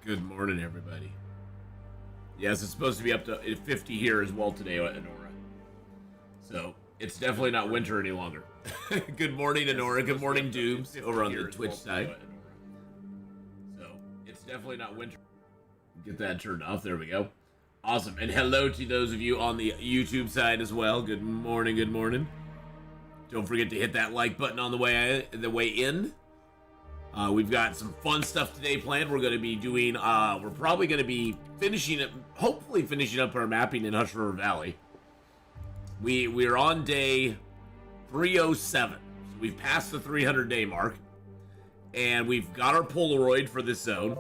Good morning, everybody. Yes, it's supposed to be up to 50 here as well today, Enora. So, it's definitely not winter any longer. Good morning, Enora. Good morning, Dooms, over on the Twitch side. So, it's definitely not winter. Get that turned off. There we go. Awesome. And hello to those of you on the YouTube side as well. Good morning, good morning. Don't forget to hit that like button on the way in. We've got some fun stuff today planned. We're going to be doing, we're probably going to be hopefully finishing up our mapping in Hush River Valley. We're on day 307. So we've passed the 300-day mark. And we've got our Polaroid for this zone.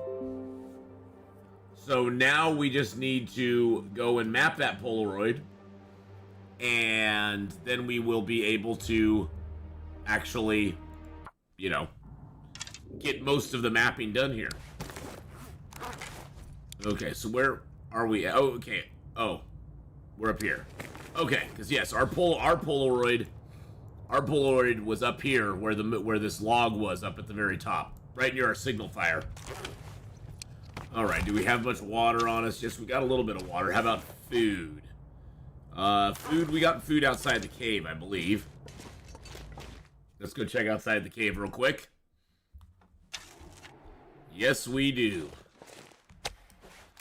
So now we just need to go and map that Polaroid. And then we will be able to actually, you know, get most of the mapping done here. Okay, so where are we? Oh, okay. Oh, we're up here. Okay, because yes, our Polaroid was up here where this log was up at the very top, right near our signal fire. All right, do we have much water on us? Yes, we got a little bit of water. How about food? We got food outside the cave, I believe. Let's go check outside the cave real quick. Yes, we do.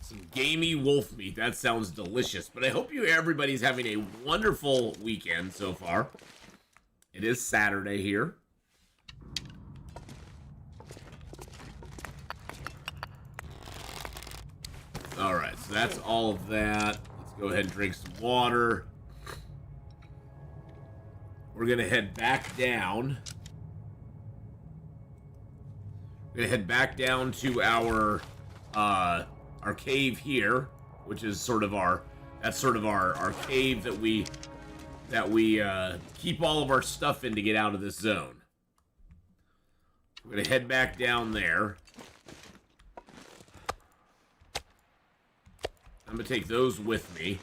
Some gamey wolf meat. That sounds delicious. But I hope everybody's having a wonderful weekend so far. It is Saturday here. Alright, so that's all of that. Let's go ahead and drink some water. We're going to head back down. We're going to head back down to our cave here, which is sort of our cave that we keep all of our stuff in to get out of this zone. We're going to head back down there. I'm going to take those with me.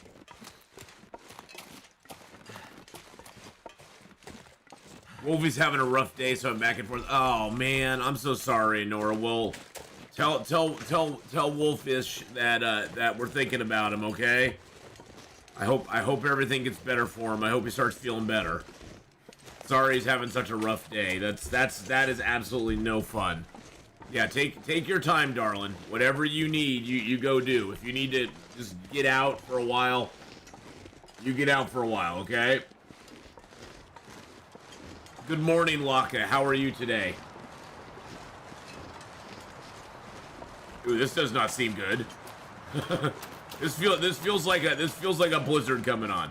Wolfie's having a rough day, so I'm back and forth. Oh man, I'm so sorry, Nora. Well, tell Wolfish that we're thinking about him, okay? I hope everything gets better for him. I hope he starts feeling better. Sorry he's having such a rough day. That is absolutely no fun. Yeah, take your time, darling. Whatever you need, you go do. If you need to just get out for a while, you get out for a while, okay? Good morning, Laka. How are you today? Ooh, this does not seem good. This feels like a blizzard coming on.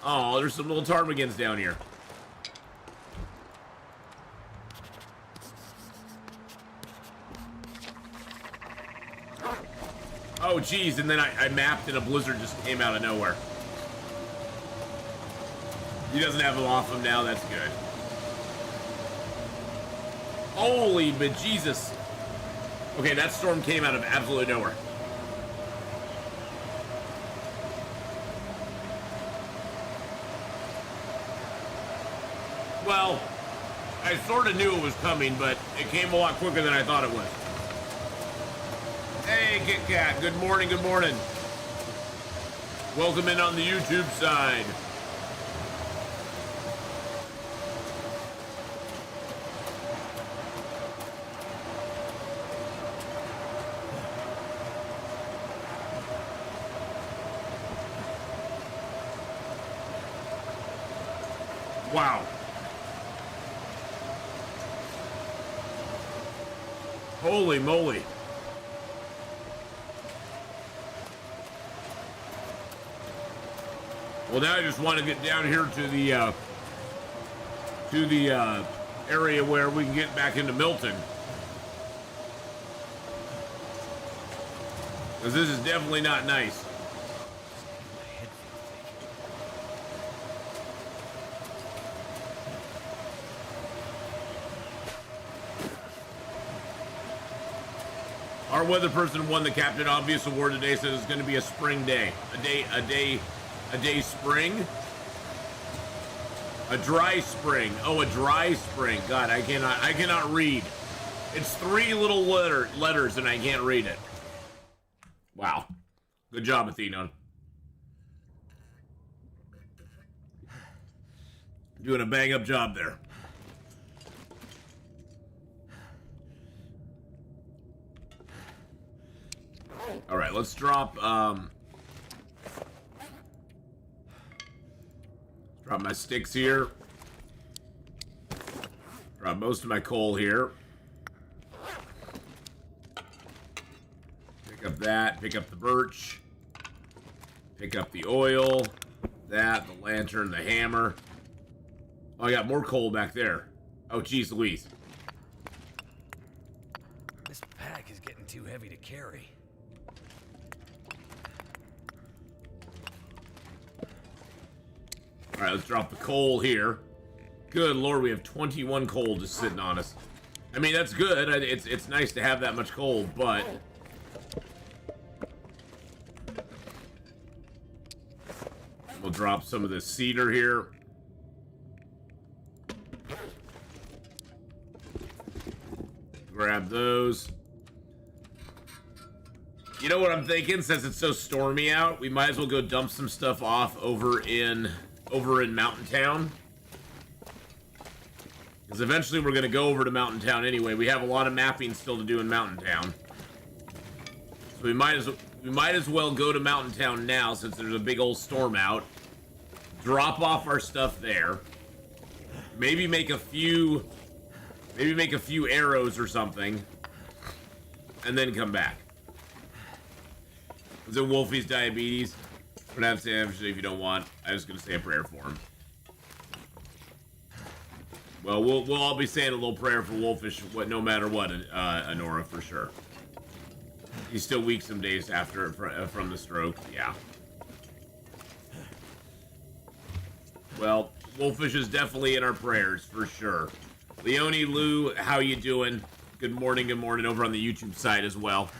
Oh, there's some little ptarmigans down here. Oh, geez, and then I mapped and a blizzard just came out of nowhere. He doesn't have them off him now. That's good. Holy bejesus. Okay, that storm came out of absolutely nowhere. Well, I sort of knew it was coming, but it came a lot quicker than I thought it was. Hey, Kit Kat. Good morning, good morning. Welcome in on the YouTube side. Wow. Holy moly. Well, now I just want to get down here to the area where we can get back into Milton. Because this is definitely not nice. Our weather person won the Captain Obvious Award today, says it's going to be a spring day. A day spring? A dry spring. Oh, a dry spring. God, I cannot read. It's three little letters and I can't read it. Wow. Good job, Atheenon. Doing a bang-up job there. All right, let's drop my sticks here. Drop most of my coal here. Pick up that, pick up the birch. Pick up the oil, that, the lantern, the hammer. Oh, I got more coal back there. Oh, geez Louise. This pack is getting too heavy to carry. All right, let's drop the coal here. Good Lord, we have 21 coal just sitting on us. I mean, that's good. It's nice to have that much coal, but... We'll drop some of this cedar here. Grab those. You know what I'm thinking? Since it's so stormy out, we might as well go dump some stuff off over in Mountain Town. Because eventually we're going to go over to Mountain Town anyway. We have a lot of mapping still to do in Mountain Town. So we might as well go to Mountain Town now since there's a big old storm out. Drop off our stuff there. Maybe make a few arrows or something. And then come back. Is it Wolfie's diabetes? Pronounce it if you don't want. I'm just gonna say a prayer for him. Well, we'll all be saying a little prayer for Wolfish, no matter what, Honora, for sure. He's still weak some days after from the stroke. Yeah. Well, Wolfish is definitely in our prayers for sure. Leonie, Lou, how you doing? Good morning over on the YouTube side as well.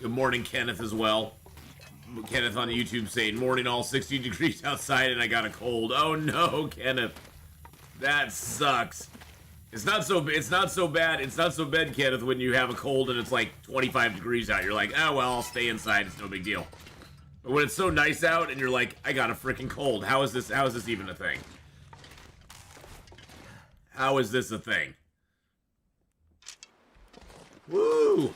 Good morning, Kenneth, as well. Kenneth on the YouTube saying, morning all, 60 degrees outside and I got a cold. Oh no, Kenneth. That sucks. It's not so bad. It's not so bad, Kenneth, when you have a cold and it's like 25 degrees out. You're like, oh well, I'll stay inside. It's no big deal. But when it's so nice out and you're like, I got a freaking cold. How is this even a thing? How is this a thing? Woo!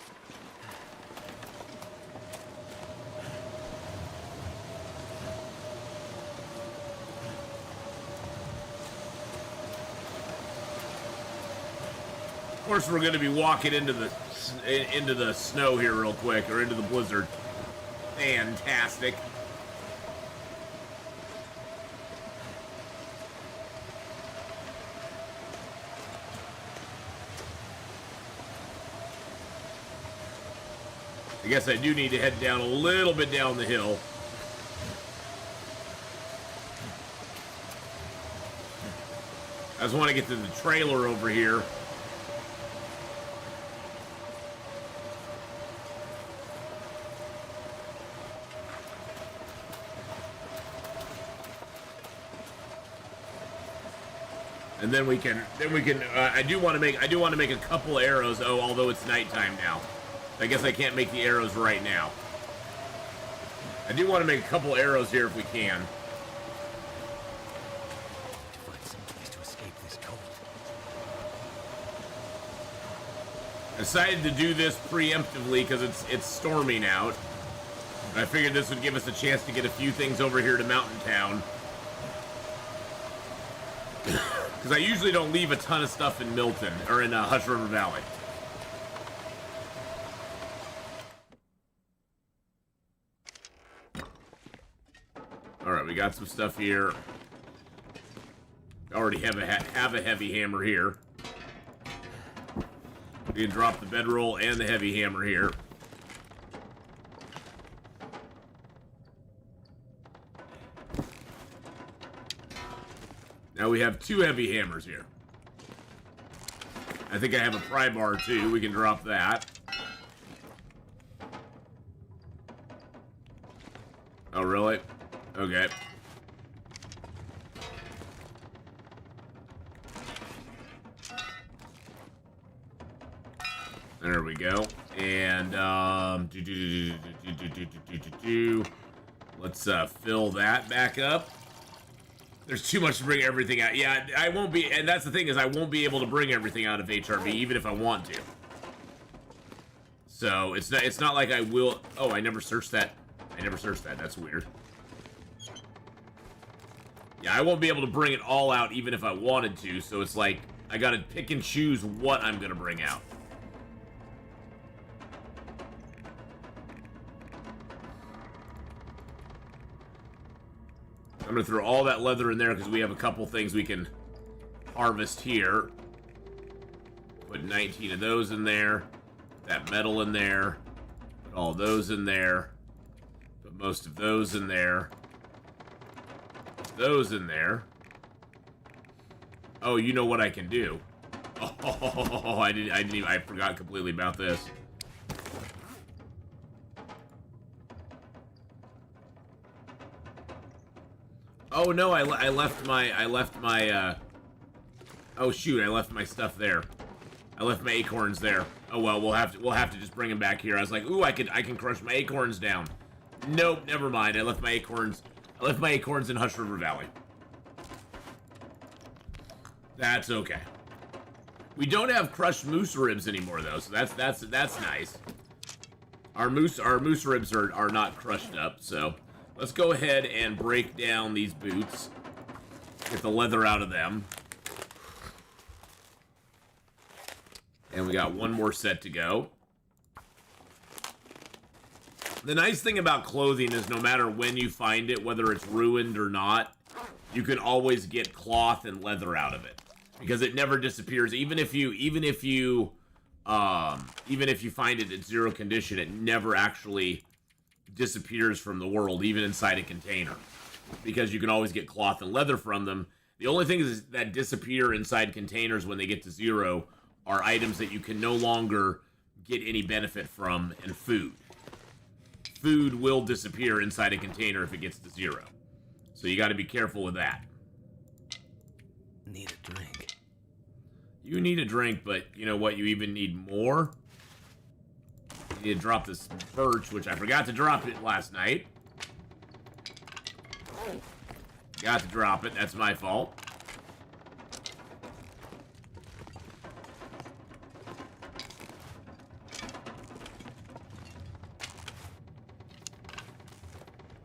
Of course, we're going to be walking into the snow here real quick, or into the blizzard. Fantastic. I guess I do need to head down a little bit down the hill. I just want to get to the trailer over here. And then we can. I do want to make a couple arrows. Oh, although it's nighttime now, I guess I can't make the arrows right now. I do want to make a couple arrows here if we can. To find some place to escape this cold. I decided to do this preemptively because it's storming out. And I figured this would give us a chance to get a few things over here to Mountain Town. Because I usually don't leave a ton of stuff in Milton, or in Hush River Valley. Alright, we got some stuff here. Already have a heavy hammer here. We can drop the bedroll and the heavy hammer here. Now we have two heavy hammers here. I think I have a pry bar too. We can drop that. Oh, really? Okay. There we go. And, Let's fill that back up. There's too much to bring everything out. Yeah, I won't be, and that's the thing is I won't be able to bring everything out of HRV even if I want to. So it's not like I will. Oh, I never searched that. That's weird. Yeah, I won't be able to bring it all out even if I wanted to. So it's like I gotta pick and choose what I'm gonna bring out. I'm gonna throw all that leather in there because we have a couple things we can harvest here. Put 19 of those in there. Put that metal in there. Put all those in there. Put most of those in there. Put those in there. Oh, you know what I can do. Oh, I forgot completely about this. Oh no, I left my oh shoot, I left my stuff there. I left my acorns there. Oh well, we'll have to just bring them back here. I was like, ooh, I can crush my acorns down. Nope, never mind. I left my acorns in Hush River Valley. That's okay. We don't have crushed moose ribs anymore though, so that's nice. Our moose ribs are not crushed up, so let's go ahead and break down these boots. Get the leather out of them. And we got one more set to go. The nice thing about clothing is no matter when you find it, whether it's ruined or not, you can always get cloth and leather out of it. Because it never disappears. Even if you find it in zero condition, it never actually disappears from the world, even inside a container, because you can always get cloth and leather from them. The only things that disappear inside containers when they get to zero are items that you can no longer get any benefit from, and food. Food will disappear inside a container if it gets to zero, so you got to be careful with that. Need a drink. You need a drink, but you know what? You even need more. You need to drop this birch, which I forgot to drop it last night. Got to drop it. That's my fault.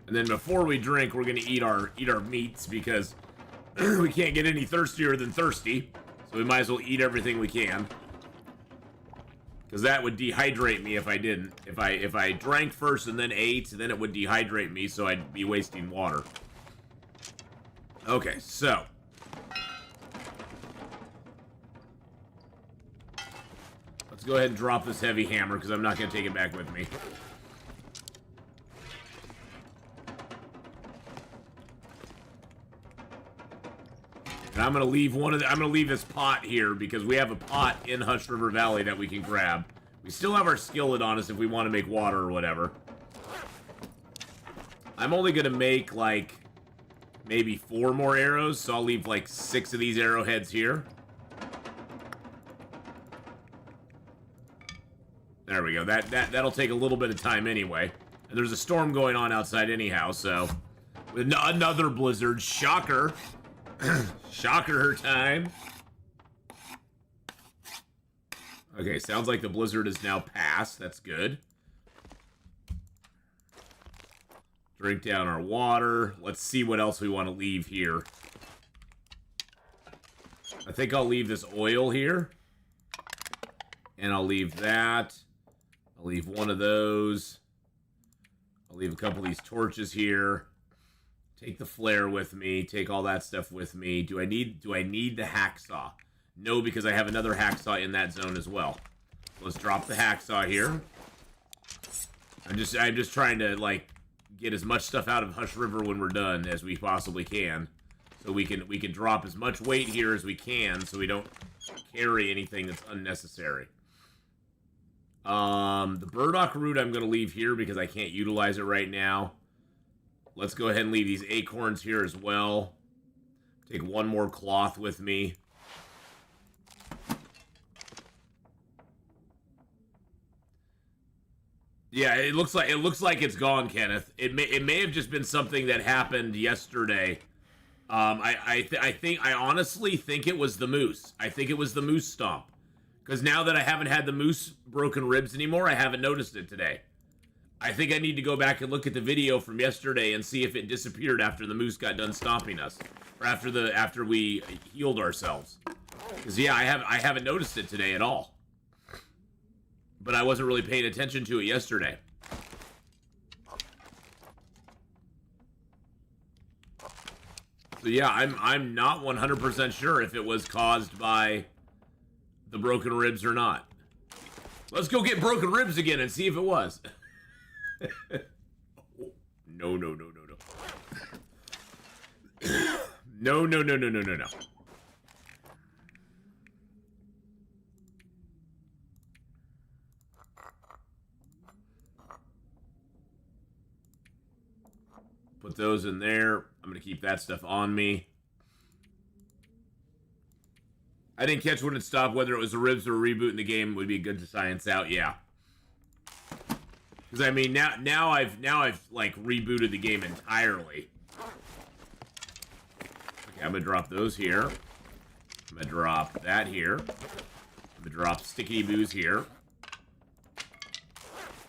And then before we drink, we're gonna eat our meats because we can't get any thirstier than thirsty. So we might as well eat everything we can. Because that would dehydrate me if I didn't. If I drank first and then ate, then it would dehydrate me, so I'd be wasting water. Okay, so. Let's go ahead and drop this heavy hammer, because I'm not going to take it back with me. And I'm gonna leave this pot here because we have a pot in Hush River Valley that we can grab. We still have our skillet on us if we want to make water or whatever. I'm only gonna make like maybe 4 more arrows, so I'll leave like 6 of these arrowheads here. There we go. That'll take a little bit of time anyway. And there's a storm going on outside anyhow, so another blizzard. Shocker. Shocker time. Okay, sounds like the blizzard is now past. That's good. Drink down our water. Let's see what else we want to leave here. I think I'll leave this oil here. And I'll leave that. I'll leave one of those. I'll leave a couple of these torches here. Take the flare with me. Take all that stuff with me. Do I need the hacksaw? No, because I have another hacksaw in that zone as well. Let's drop the hacksaw here. I'm just trying to like get as much stuff out of Hush River when we're done as we possibly can, so we can drop as much weight here as we can, so we don't carry anything that's unnecessary. The burdock root I'm gonna leave here because I can't utilize it right now. Let's go ahead and leave these acorns here as well. Take one more cloth with me. Yeah, it looks like it's gone, Kenneth. It may have just been something that happened yesterday. I honestly think it was the moose. I think it was the moose stomp. Because now that I haven't had the moose broken ribs anymore, I haven't noticed it today. I think I need to go back and look at the video from yesterday and see if it disappeared after the moose got done stomping us, or after we healed ourselves. Because yeah, I haven't noticed it today at all. But I wasn't really paying attention to it yesterday. So yeah, I'm not 100% sure if it was caused by the broken ribs or not. Let's go get broken ribs again and see if it was. No. No. Put those in there. I'm going to keep that stuff on me. I didn't catch when it stopped, whether it was the ribs or a reboot in the game. Would be good to science out, yeah. Because I mean, now I've like rebooted the game entirely. Okay, I'm gonna drop those here. I'm gonna drop that here. I'm gonna drop Sticky Boos here.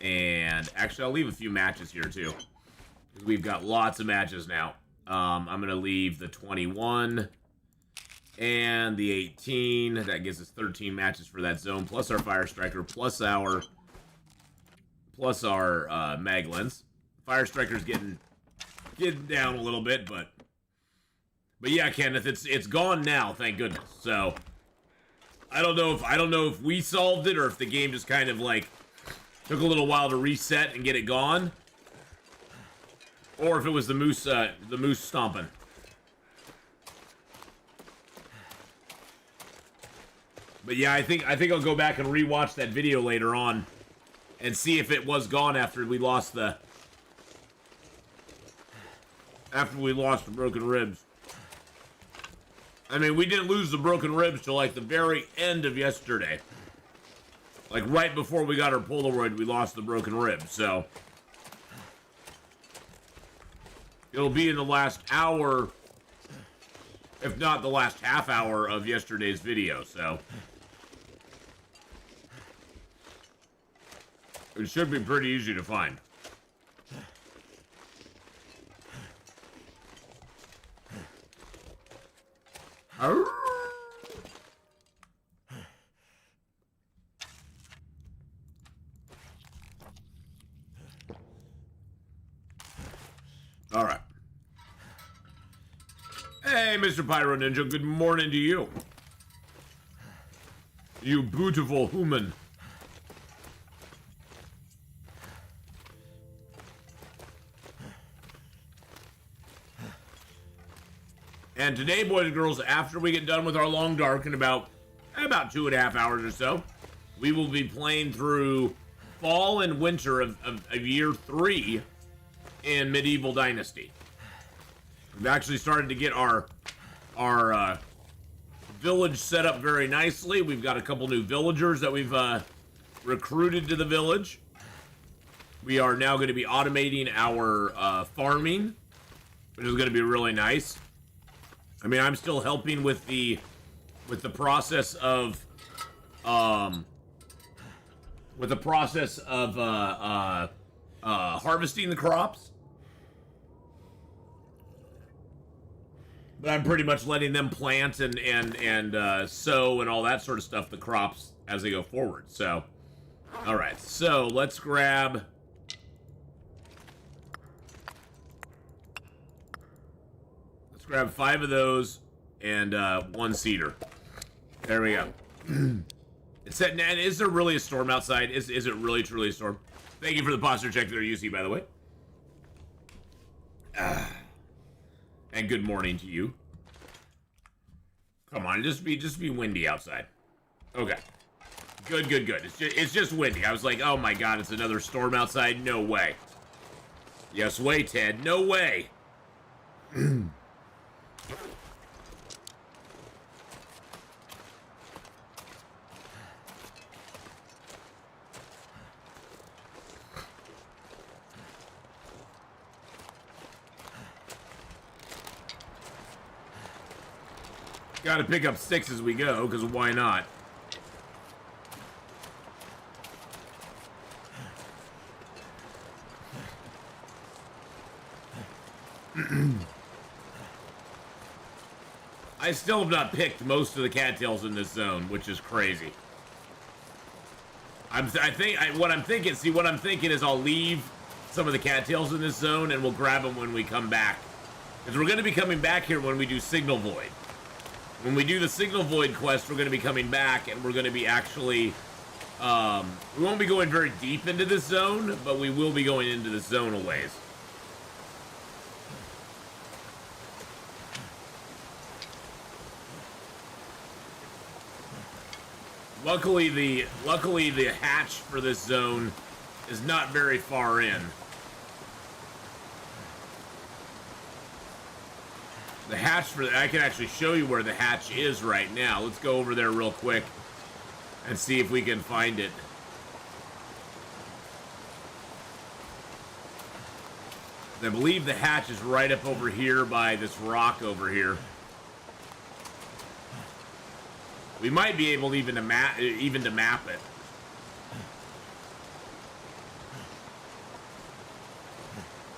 And actually, I'll leave a few matches here too, because we've got lots of matches now. I'm gonna leave the 21 and the 18. That gives us 13 matches for that zone, plus our Fire Striker, plus our Maglins. Fire Striker's getting down a little bit, but yeah, Kenneth, it's gone now, thank goodness. So I don't know if we solved it or if the game just kind of like took a little while to reset and get it gone, or if it was the moose stomping. But yeah, I think I'll go back and rewatch that video later on and see if it was gone after we lost the broken ribs. I mean, we didn't lose the broken ribs till like the very end of yesterday. Like right before we got our Polaroid, we lost the broken ribs. So it'll be in the last hour, if not the last half hour of yesterday's video. So it should be pretty easy to find. All right. Hey, Mr. Pyro Ninja, good morning to you. You beautiful human. And today, boys and girls, after we get done with our long dark in about 2.5 hours or so, we will be playing through fall and winter of year 3 in Medieval Dynasty. We've actually started to get our village set up very nicely. We've got a couple new villagers that we've recruited to the village. We are now going to be automating our farming, which is going to be really nice. I mean, I'm still helping with the process of harvesting the crops, but I'm pretty much letting them plant and sow and all that sort of stuff, the crops, as they go forward. So, all right, so let's grab. Grab 5 of those and 1 cedar. There we go. It's that. And is there really a storm outside? Is it really truly a storm? Thank you for the posture check there, UC, by the way. And good morning to you. Come on, just be windy outside. Okay. Good. It's just windy. I was like, oh my god, it's another storm outside. No way. Yes way, Ted. No way. Got to pick up sticks as we go, because why not? I still have not picked most of the cattails in this zone, which is crazy. What I'm thinking is I'll leave some of the cattails in this zone and we'll grab them when we come back. Because we're going to be coming back here when we do Signal Void. When we do the Signal Void quest, we're going to be coming back and we're going to be actually... we won't be going very deep into this zone, but we will be going into this zone a ways. Luckily the hatch for this zone is not very far in. The hatch I can actually show you where the hatch is right now. Let's go over there real quick and see if we can find it. I believe the hatch is right up over here by this rock over here. We might be able even to map it.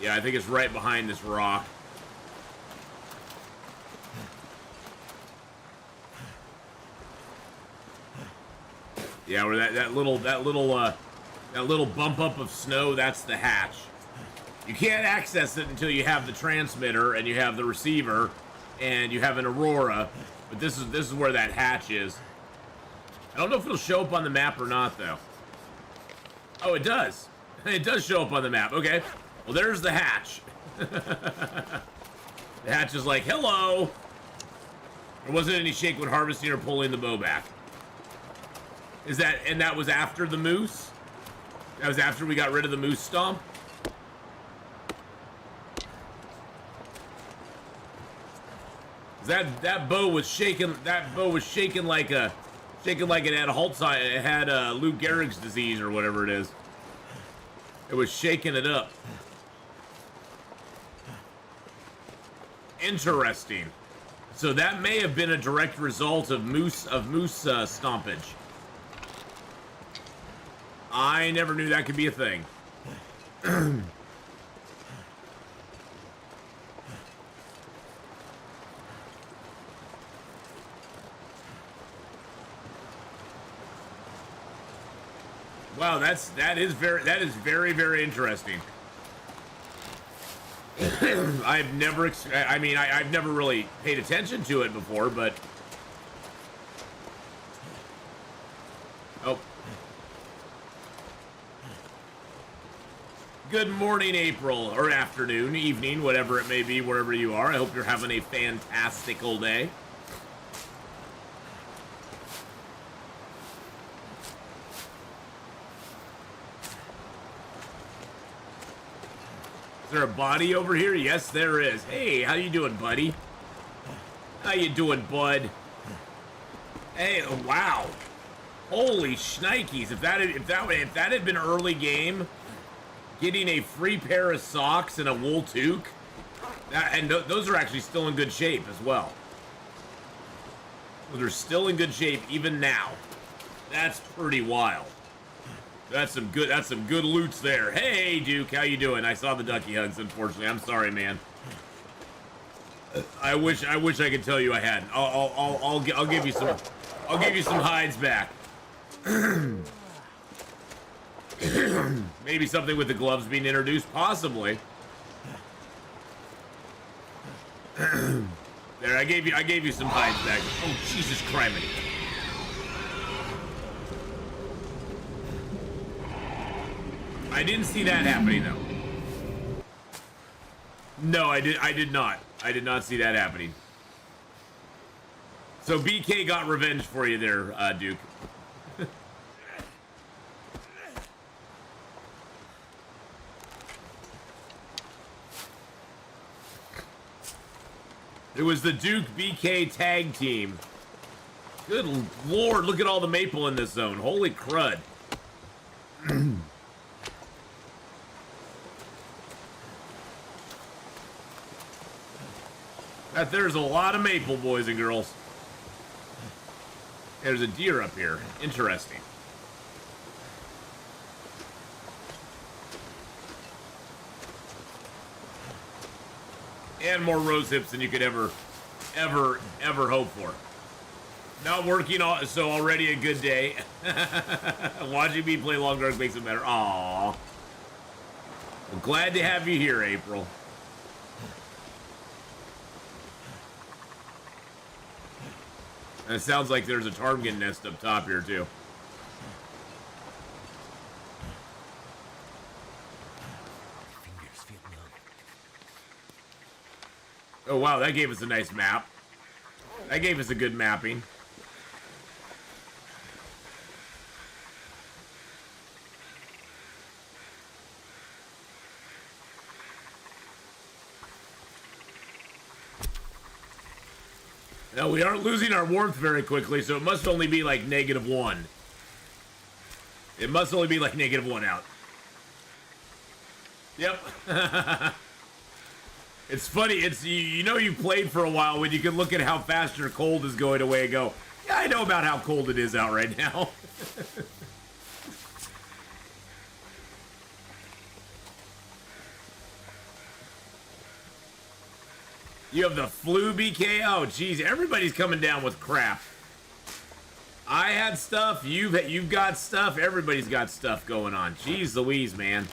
Yeah, I think it's right behind this rock. Yeah, where that little bump up of snow, that's the hatch. You can't access it until you have the transmitter and you have the receiver and you have an Aurora. But this is where that hatch is. I don't know if it'll show up on the map or not, though. Oh, it does. It does show up on the map. Okay. Well, there's the hatch. The hatch is like, hello. There wasn't any shake when harvesting or pulling the bow back. And that was after the moose? That was after we got rid of the moose stomp? That bow was shaking. That bow was shaking like it had a halt sign. It had Lou Gehrig's disease or whatever it is. It was shaking it up. Interesting. So that may have been a direct result of moose stompage. I never knew that could be a thing. Wow, that is very, very interesting. I've never really paid attention to it before, but oh. Good morning, April, or afternoon, evening, whatever it may be, wherever you are. I hope you're having a fantastical day. Is there a body over here? Yes, there is. Hey, how you doing, buddy? How you doing, bud? Hey, oh, wow. Holy shnikes. If that had been early game, getting a free pair of socks and a wool toque, those are actually still in good shape as well. Those are still in good shape even now. That's pretty wild. That's some good loots there. Hey, Duke, how you doing? I saw the ducky hugs, unfortunately. I'm sorry, man. I wish I could tell you I hadn't. I'll give you some hides back. Maybe something with the gloves being introduced, possibly. There, I gave you some hides back. Oh, Jesus Christ. I didn't see that happening, though. No, I did not. I did not see that happening. So BK got revenge for you there, Duke. It was the Duke BK tag team. Good Lord, look at all the maple in this zone. Holy crud. There's a lot of maple, boys and girls. There's a deer up here. Interesting. And more rose hips than you could ever hope for. Not working, so already a good day. Watching me play Long Dark makes it better. Aww. Well, glad to have you here, April. And it sounds like there's a ptarmigan nest up top here, too. Fingers feel numb. Oh, wow, that gave us a nice map. That gave us a good mapping. No, we aren't losing our warmth very quickly, so it must only be like -1. It must only be like -1 out. Yep. It's funny, it's you know you played for a while when you can look at how fast your cold is going away and go, yeah, I know about how cold it is out right now. You have the flu, BK? Oh, geez, everybody's coming down with crap. I had stuff, you've got stuff, everybody's got stuff going on. Jeez Louise, man.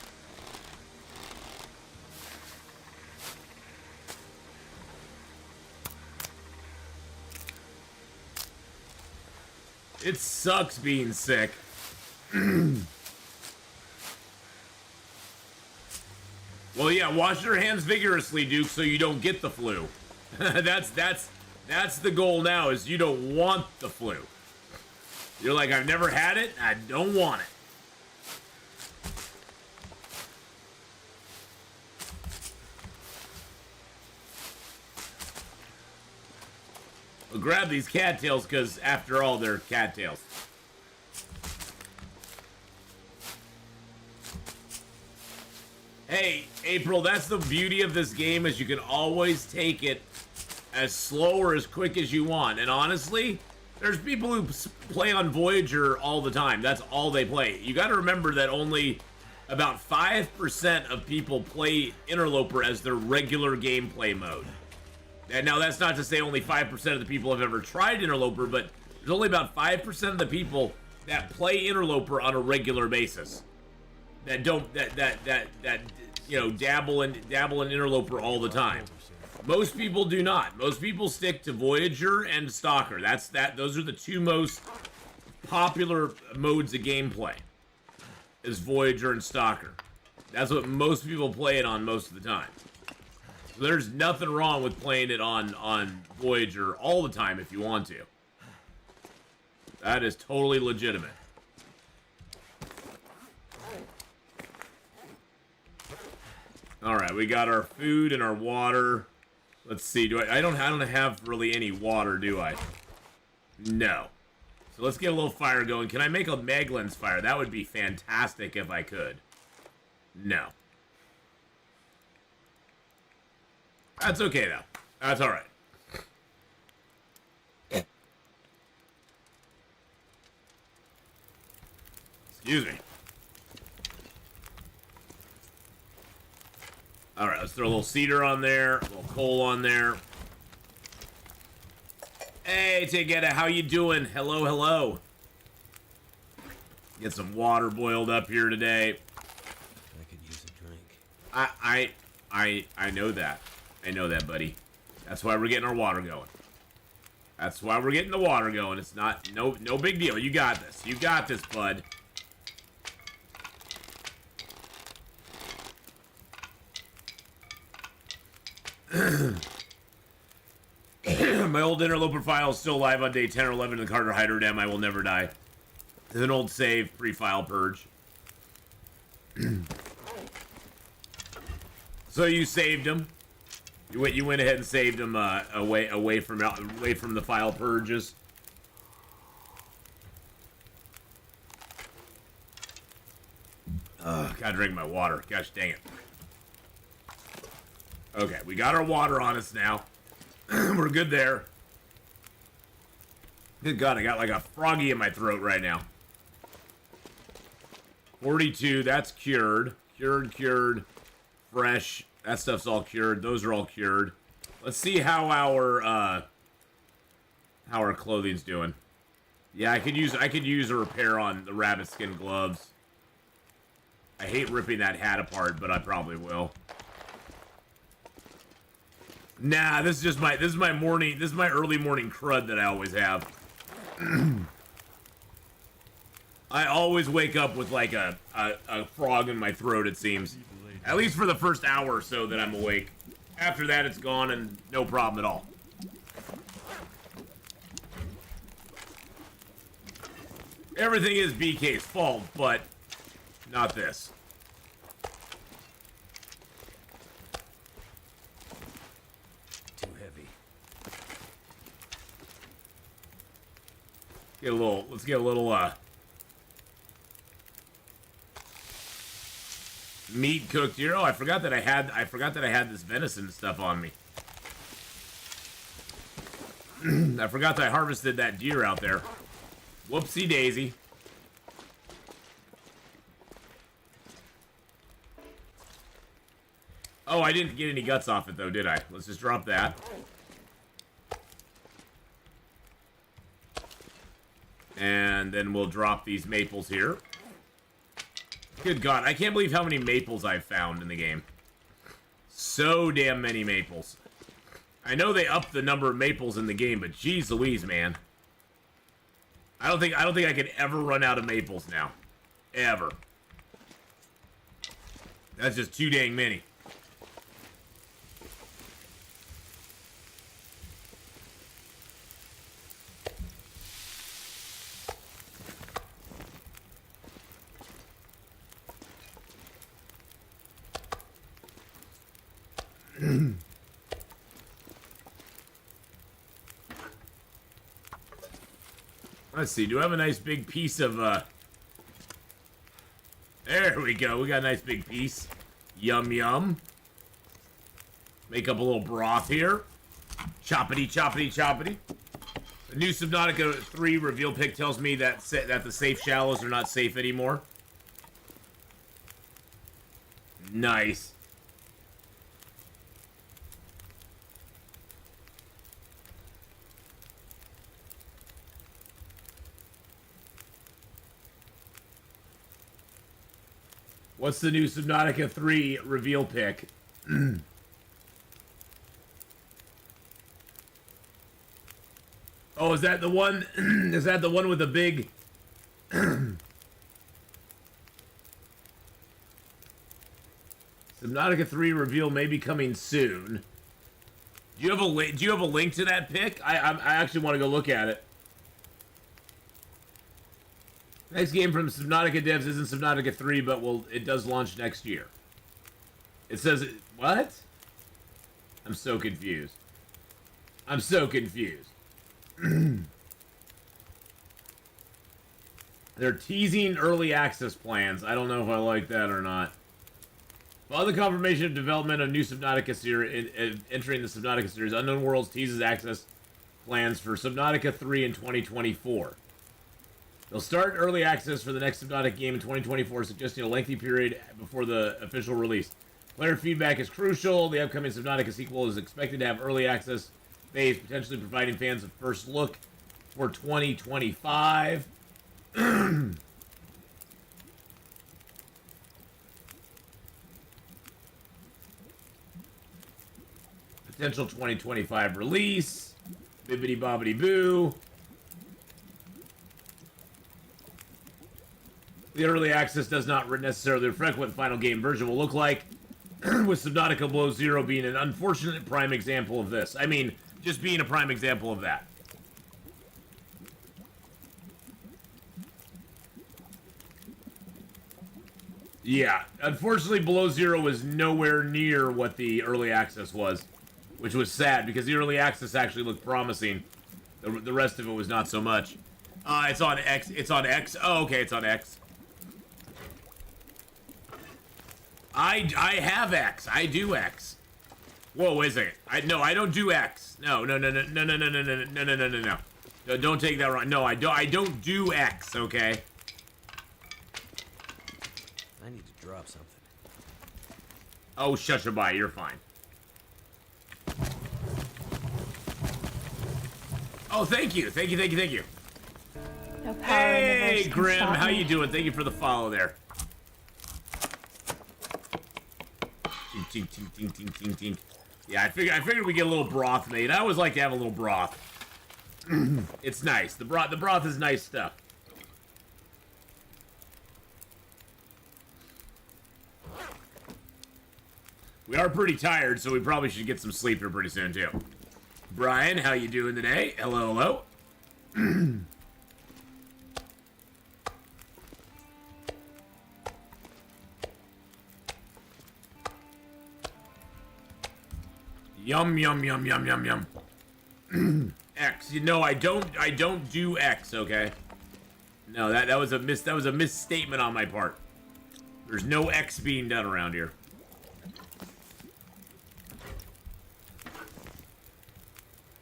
It sucks being sick. Well, yeah, wash your hands vigorously, Duke, so you don't get the flu. That's the goal now, is you don't want the flu. You're like, I've never had it, I don't want it. Well, grab these cattails, because after all, they're cattails. Hey, April, that's the beauty of this game, is you can always take it as slow or as quick as you want. And honestly, there's people who play on Voyager all the time. That's all they play. You got to remember that only about 5% of people play Interloper as their regular gameplay mode. And now that's not to say only 5% of the people have ever tried Interloper, but there's only about 5% of the people that play Interloper on a regular basis. That don't you know, dabble in Interloper all the time. Most people do not. Most people stick to Voyager and Stalker. Those are the two most popular modes of gameplay. Is Voyager and Stalker. That's what most people play it on most of the time. So there's nothing wrong with playing it on Voyager all the time if you want to. That is totally legitimate. Alright, we got our food and our water. Let's see, I don't have really any water, do I? No. So let's get a little fire going. Can I make a Maglens fire? That would be fantastic if I could. No. That's okay, though. That's alright. Excuse me. Alright, let's throw a little cedar on there, a little coal on there. Hey, Tegeta, how you doing? Hello, hello. Get some water boiled up here today. I could use a drink. I know that. I know that, buddy. That's why we're getting our water going. That's why we're getting the water going. It's not no big deal. You got this. You got this, bud. My old Interloper file is still live on day 10 or 11 in the Carter Hyder Dam. I will never die. It's an old save, pre-file purge. So you saved him. You went ahead and saved him away from the file purges. Gotta drink my water. Gosh dang it. Okay, we got our water on us now. We're good there. Good God, I got like a froggy in my throat right now. 42, that's cured. Cured. Fresh, that stuff's all cured. Those are all cured. Let's see how our clothing's doing. Yeah, I could use a repair on the rabbit skin gloves. I hate ripping that hat apart, but I probably will. Nah, this is my early morning crud that I always have. I always wake up with like a frog in my throat, it seems. At least for the first hour or so that I'm awake. After that, it's gone and no problem at all. Everything is BK's fault, but not this. Too heavy. Let's get a little meat cooked here. Oh, I forgot that I had this venison stuff on me. I forgot that I harvested that deer out there. Whoopsie daisy. Oh, I didn't get any guts off it though, did I? Let's just drop that. And then we'll drop these maples here. Good God, I can't believe how many maples I've found in the game. So damn many maples. I know they upped the number of maples in the game, but geez Louise, man. I don't think I could ever run out of maples now. Ever. That's just too dang many. Let's see, do I have a nice big piece of, there we go, we got a nice big piece. Yum, yum. Make up a little broth here. Choppity, choppity, choppity. The new Subnautica 3 reveal pic tells me that the safe shallows are not safe anymore. Nice. What's the new Subnautica 3 reveal pic? Oh, is that the one? Is that the one with the big? Subnautica 3 reveal may be coming soon. Do you have a link to that pic? I actually want to go look at it. Next game from Subnautica devs isn't Subnautica 3, but it does launch next year. It says, what? I'm so confused. I'm so confused. They're teasing early access plans. I don't know if I like that or not. Following the confirmation of development of new Subnautica series, entering the Subnautica series, Unknown Worlds teases access plans for Subnautica 3 in 2024. They'll start early access for the next Subnautica game in 2024, suggesting a lengthy period before the official release. Player feedback is crucial. The upcoming Subnautica sequel is expected to have early access phase, potentially providing fans a first look for 2025. Potential 2025 release. Bibbidi bobbidi boo. The early access does not necessarily reflect what the final game version will look like, with Subnautica Below Zero being an unfortunate prime example of this. I mean, just being a prime example of that. Yeah, unfortunately Below Zero was nowhere near what the early access was, which was sad, because the early access actually looked promising. The rest of it was not so much. It's on X. It's on X. Oh, okay, it's on X. I have X. I do X. Whoa, wait a second. No, I don't do X. No. No, don't take that wrong. No, I don't do X, okay? I need to drop something. Oh, shushabai, you're fine. Oh, thank you. Thank you, thank you, thank you. No power Hey, universe can Grim, stop how me. you doing? Thank you for the follow there. Tink, tink, tink, tink, tink, tink. Yeah, I figured we get a little broth made. I always like to have a little broth. It's nice. The broth is nice stuff. We are pretty tired, so we probably should get some sleep here pretty soon too. Brian, how you doing today? Hello, hello. Yum, yum, yum, yum, yum, yum. X. You know, I don't do X, okay? No, that was a misstatement on my part. There's no X being done around here.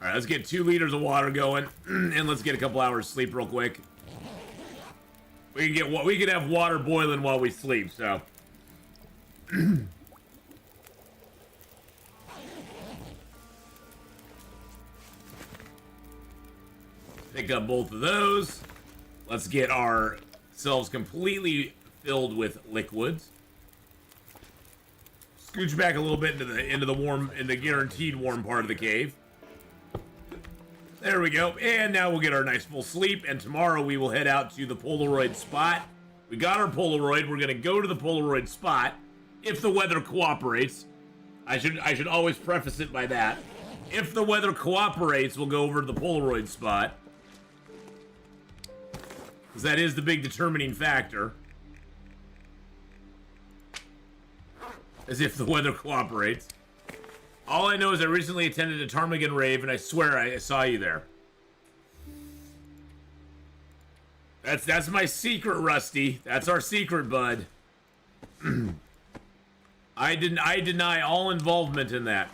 Alright, let's get 2 liters of water going, and let's get a couple hours sleep real quick. We can have water boiling while we sleep, so. Pick up both of those. Let's get ourselves completely filled with liquids. Scooch back a little bit into the guaranteed warm part of the cave. There we go. And now we'll get our nice full sleep. And tomorrow we will head out to the Polaroid spot. We got our Polaroid. We're gonna go to the Polaroid spot if the weather cooperates. I should always preface it by that. If the weather cooperates, we'll go over to the Polaroid spot. Because that is the big determining factor. As if the weather cooperates. All I know is I recently attended a ptarmigan rave, and I swear I saw you there. That's my secret, Rusty. That's our secret, bud. I deny all involvement in that.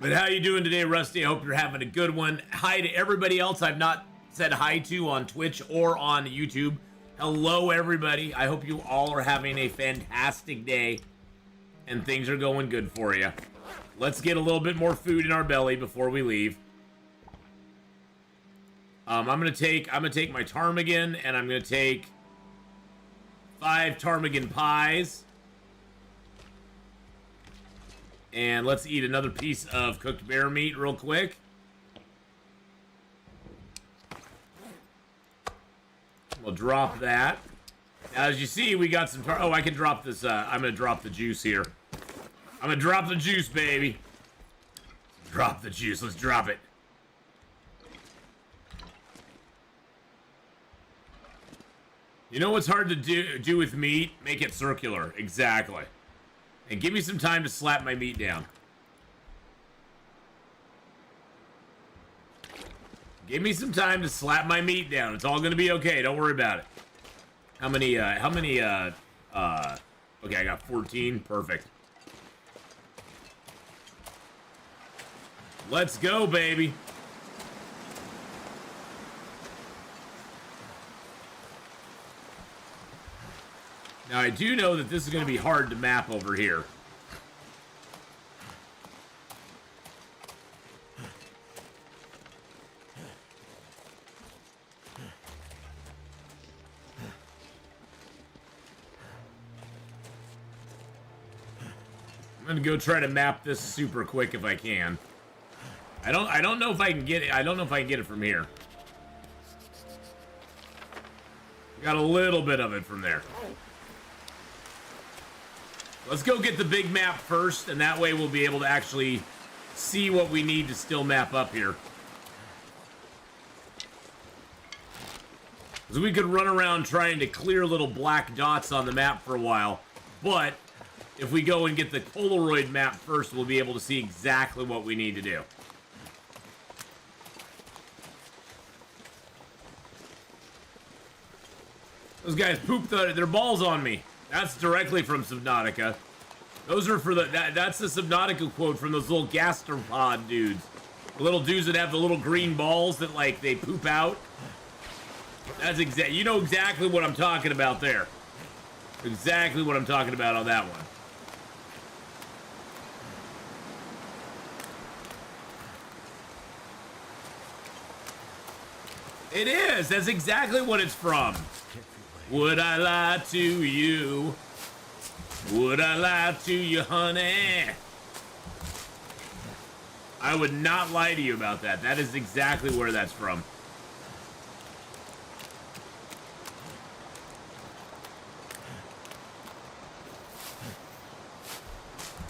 But how you doing today, Rusty? I hope you're having a good one. Hi to everybody else I've not said hi to on Twitch or on YouTube. Hello, everybody. I hope you all are having a fantastic day and things are going good for you. Let's get a little bit more food in our belly before we leave. I'm gonna take my ptarmigan, and I'm gonna take 5 ptarmigan pies. And let's eat another piece of cooked bear meat real quick. We'll drop that. Now, as you see, we got some oh, I can drop this. I'm going to drop the juice here. I'm going to drop the juice, baby. Drop the juice. Let's drop it. You know what's hard to do with meat? Make it circular. Exactly. And give me some time to slap my meat down. Give me some time to slap my meat down. It's all gonna be okay. Don't worry about it. Okay, I got 14. Perfect. Let's go, baby. Now, I do know that this is going to be hard to map over here. I'm going to go try to map this super quick if I can. I don't know if I can get it. I don't know if I can get it from here. Got a little bit of it from there. Let's go get the big map first, and that way we'll be able to actually see what we need to still map up here. Because we could run around trying to clear little black dots on the map for a while, but if we go and get the Polaroid map first, we'll be able to see exactly what we need to do. Those guys pooped their balls on me. That's directly from Subnautica. Those are for that's the Subnautica quote from those little gastropod dudes. The little dudes that have the little green balls that, like, they poop out. That's you know exactly what I'm talking about there. Exactly what I'm talking about on that one. It is. That's exactly what it's from. Would I lie to you? Would I lie to you, honey? I would not lie to you about that. That is exactly where that's from.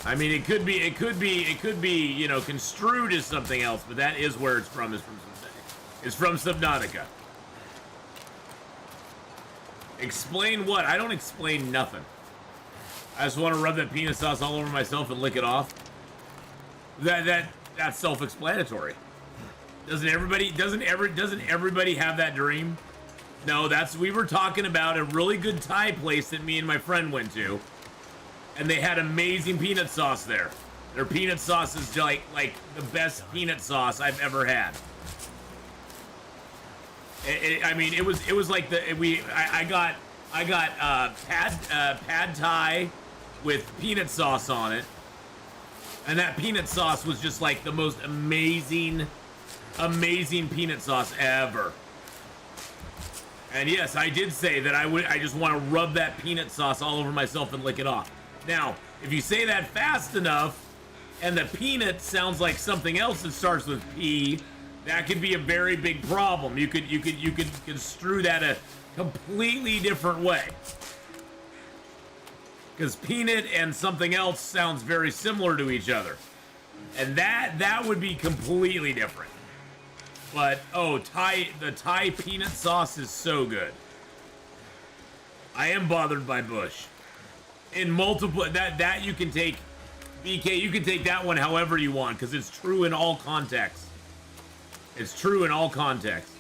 I mean, it could be, you know, construed as something else, but that is where it's from. It's from Subnautica. Explain what? I don't explain nothing. I just want to rub that peanut sauce all over myself and lick it off. That's self-explanatory. Doesn't everybody have that dream? No, we were talking about a really good Thai place that me and my friend went to. And they had amazing peanut sauce there. Their peanut sauce is like the best peanut sauce I've ever had. I mean, it was like I got pad Thai with peanut sauce on it, and that peanut sauce was just like the most amazing peanut sauce ever. And yes, I did say that I just want to rub that peanut sauce all over myself and lick it off. Now, if you say that fast enough, and the peanut sounds like something else that starts with P, that could be a very big problem. You could construe that a completely different way. Because peanut and something else sounds very similar to each other. And that would be completely different. But, oh, the Thai peanut sauce is so good. I am bothered by Bush. In multiple, that you can take, BK, you can take that one however you want, because it's true in all contexts. It's true in all contexts.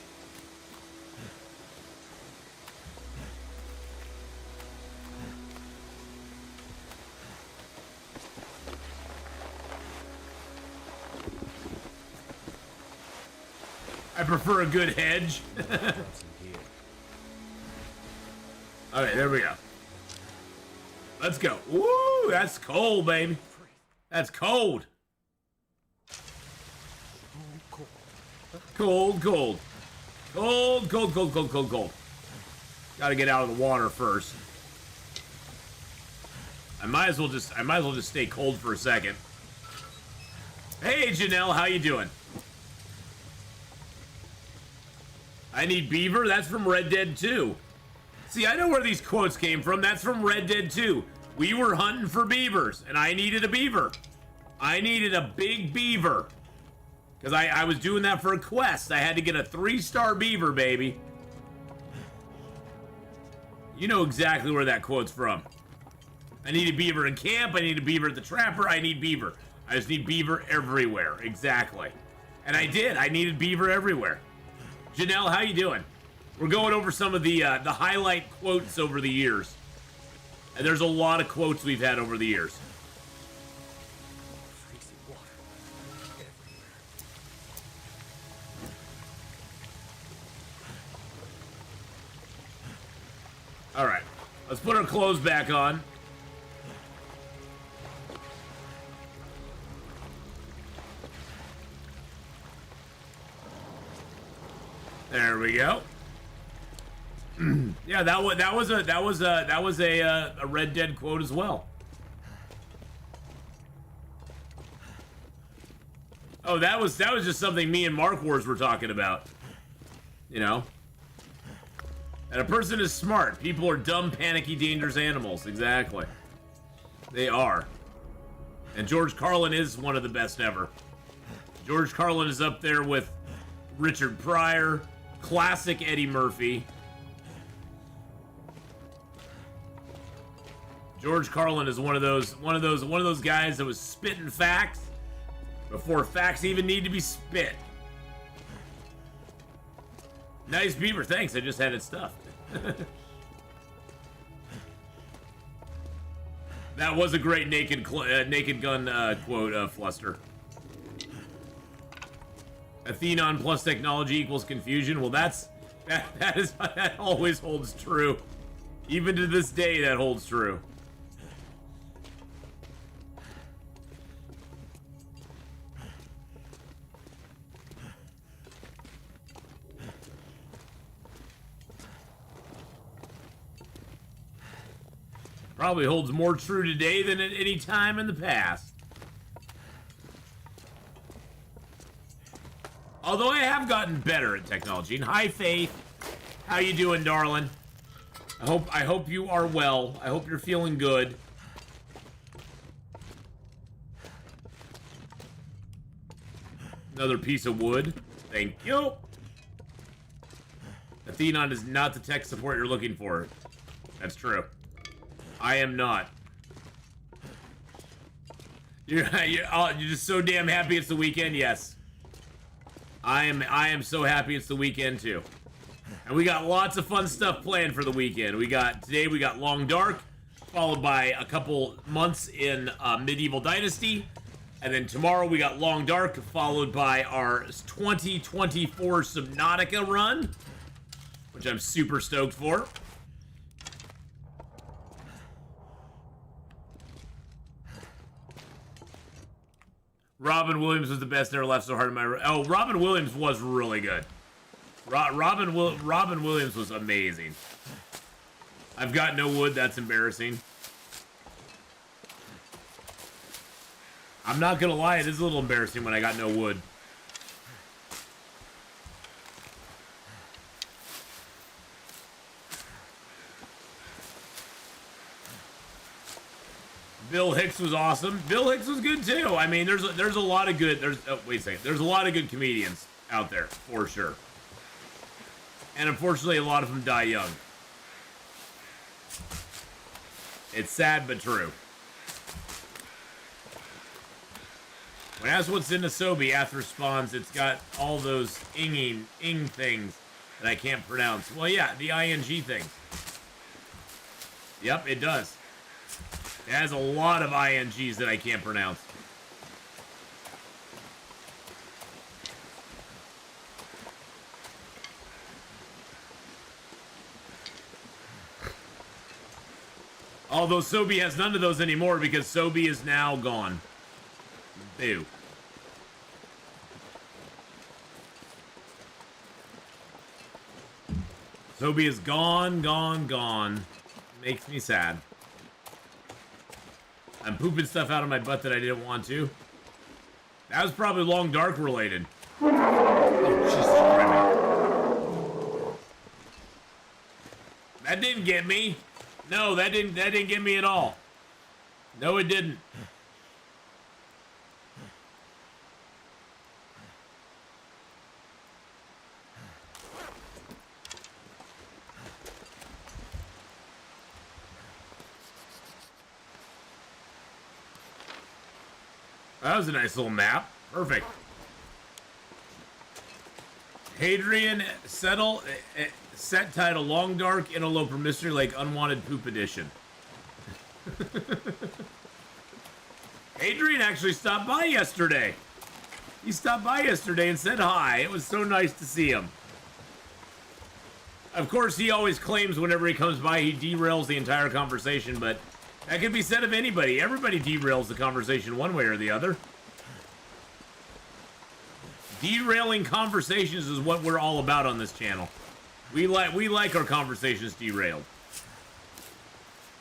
I prefer a good hedge. Alright, there we go. Let's go. Ooh, that's cold, baby. That's cold. Cold, cold. Cold, cold, cold, cold, cold, cold. Gotta get out of the water first. I might as well just stay cold for a second. Hey, Janelle, how you doing? I need beaver? That's from Red Dead 2. See, I know where these quotes came from. That's from Red Dead 2. We were hunting for beavers, and I needed a beaver. I needed a big beaver. Because I was doing that for a quest. I had to get a 3-star beaver, baby. You know exactly where that quote's from. I need a beaver in camp. I need a beaver at the trapper. I need beaver. I just need beaver everywhere. Exactly. And I did. I needed beaver everywhere. Janelle, how you doing? We're going over some of the highlight quotes over the years. And there's a lot of quotes we've had over the years. All right, let's put our clothes back on. There we go. Yeah, that was a Red Dead quote as well. Oh, that was just something me and Mark Wars were talking about. You know. And a person is smart. People are dumb, panicky, dangerous animals. Exactly. They are. And George Carlin is one of the best ever. George Carlin is up there with Richard Pryor, classic Eddie Murphy. George Carlin is one of those guys that was spitting facts before facts even need to be spit. Nice beaver, thanks. I just had it stuffed. That was a great naked gun quote, Fluster. Atheenon plus technology equals confusion. Well, that always holds true. Even to this day, that holds true. Probably holds more true today than at any time in the past. Although I have gotten better at technology. And hi, Faith. How you doing, darling? I hope you are well. I hope you're feeling good. Another piece of wood. Thank you. Atheenon is not the tech support you're looking for. That's true. I am not. You're just so damn happy it's the weekend. Yes, I am so happy it's the weekend too. And we got lots of fun stuff planned for the weekend. Today we got Long Dark, followed by a couple months in Medieval Dynasty, and then tomorrow we got Long Dark, followed by our 2024 Subnautica run, which I'm super stoked for. Robin Williams was the best Never Laughed So Hard in My... Oh, Robin Williams was really good. Robin Williams was amazing. I've got no wood. That's embarrassing. I'm not gonna lie. It is a little embarrassing when I got no wood. Bill Hicks was awesome. Bill Hicks was good too. I mean, there's a lot of good. Wait a second. There's a lot of good comedians out there for sure. And unfortunately, a lot of them die young. It's sad but true. When asked what's in the Sobe, Ath responds, it's got all those ing things that I can't pronounce. Well, yeah, the ing things. Yep, it does. It has a lot of INGs that I can't pronounce. Although Sobe has none of those anymore because Sobe is now gone. Boo. Sobe is gone. Makes me sad. I'm pooping stuff out of my butt that I didn't want to. That was probably Long Dark related. Oh, Jesus Christ. That didn't get me. No, that didn't get me at all. No, it didn't. That was a nice little map. Perfect. Hadrian Settle, set title Long Dark Interloper Mystery Lake Unwanted Poop Edition. Hadrian actually stopped by yesterday. He stopped by yesterday and said hi. It was so nice to see him. Of course, he always claims whenever he comes by, he derails the entire conversation, but that could be said of anybody. Everybody derails the conversation one way or the other. Derailing conversations is what we're all about on this channel. We like our conversations derailed.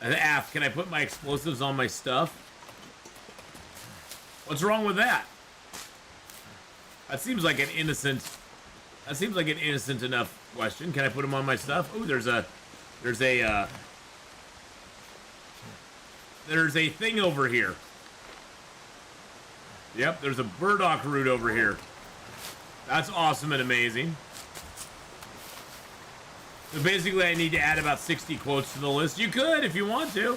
Af, can I put my explosives on my stuff? What's wrong with that? That seems like an innocent enough question. Can I put them on my stuff? Oh, there's a thing over here. Yep, there's a burdock root over here. That's awesome and amazing. So basically, I need to add about 60 quotes to the list. You could, if you want to.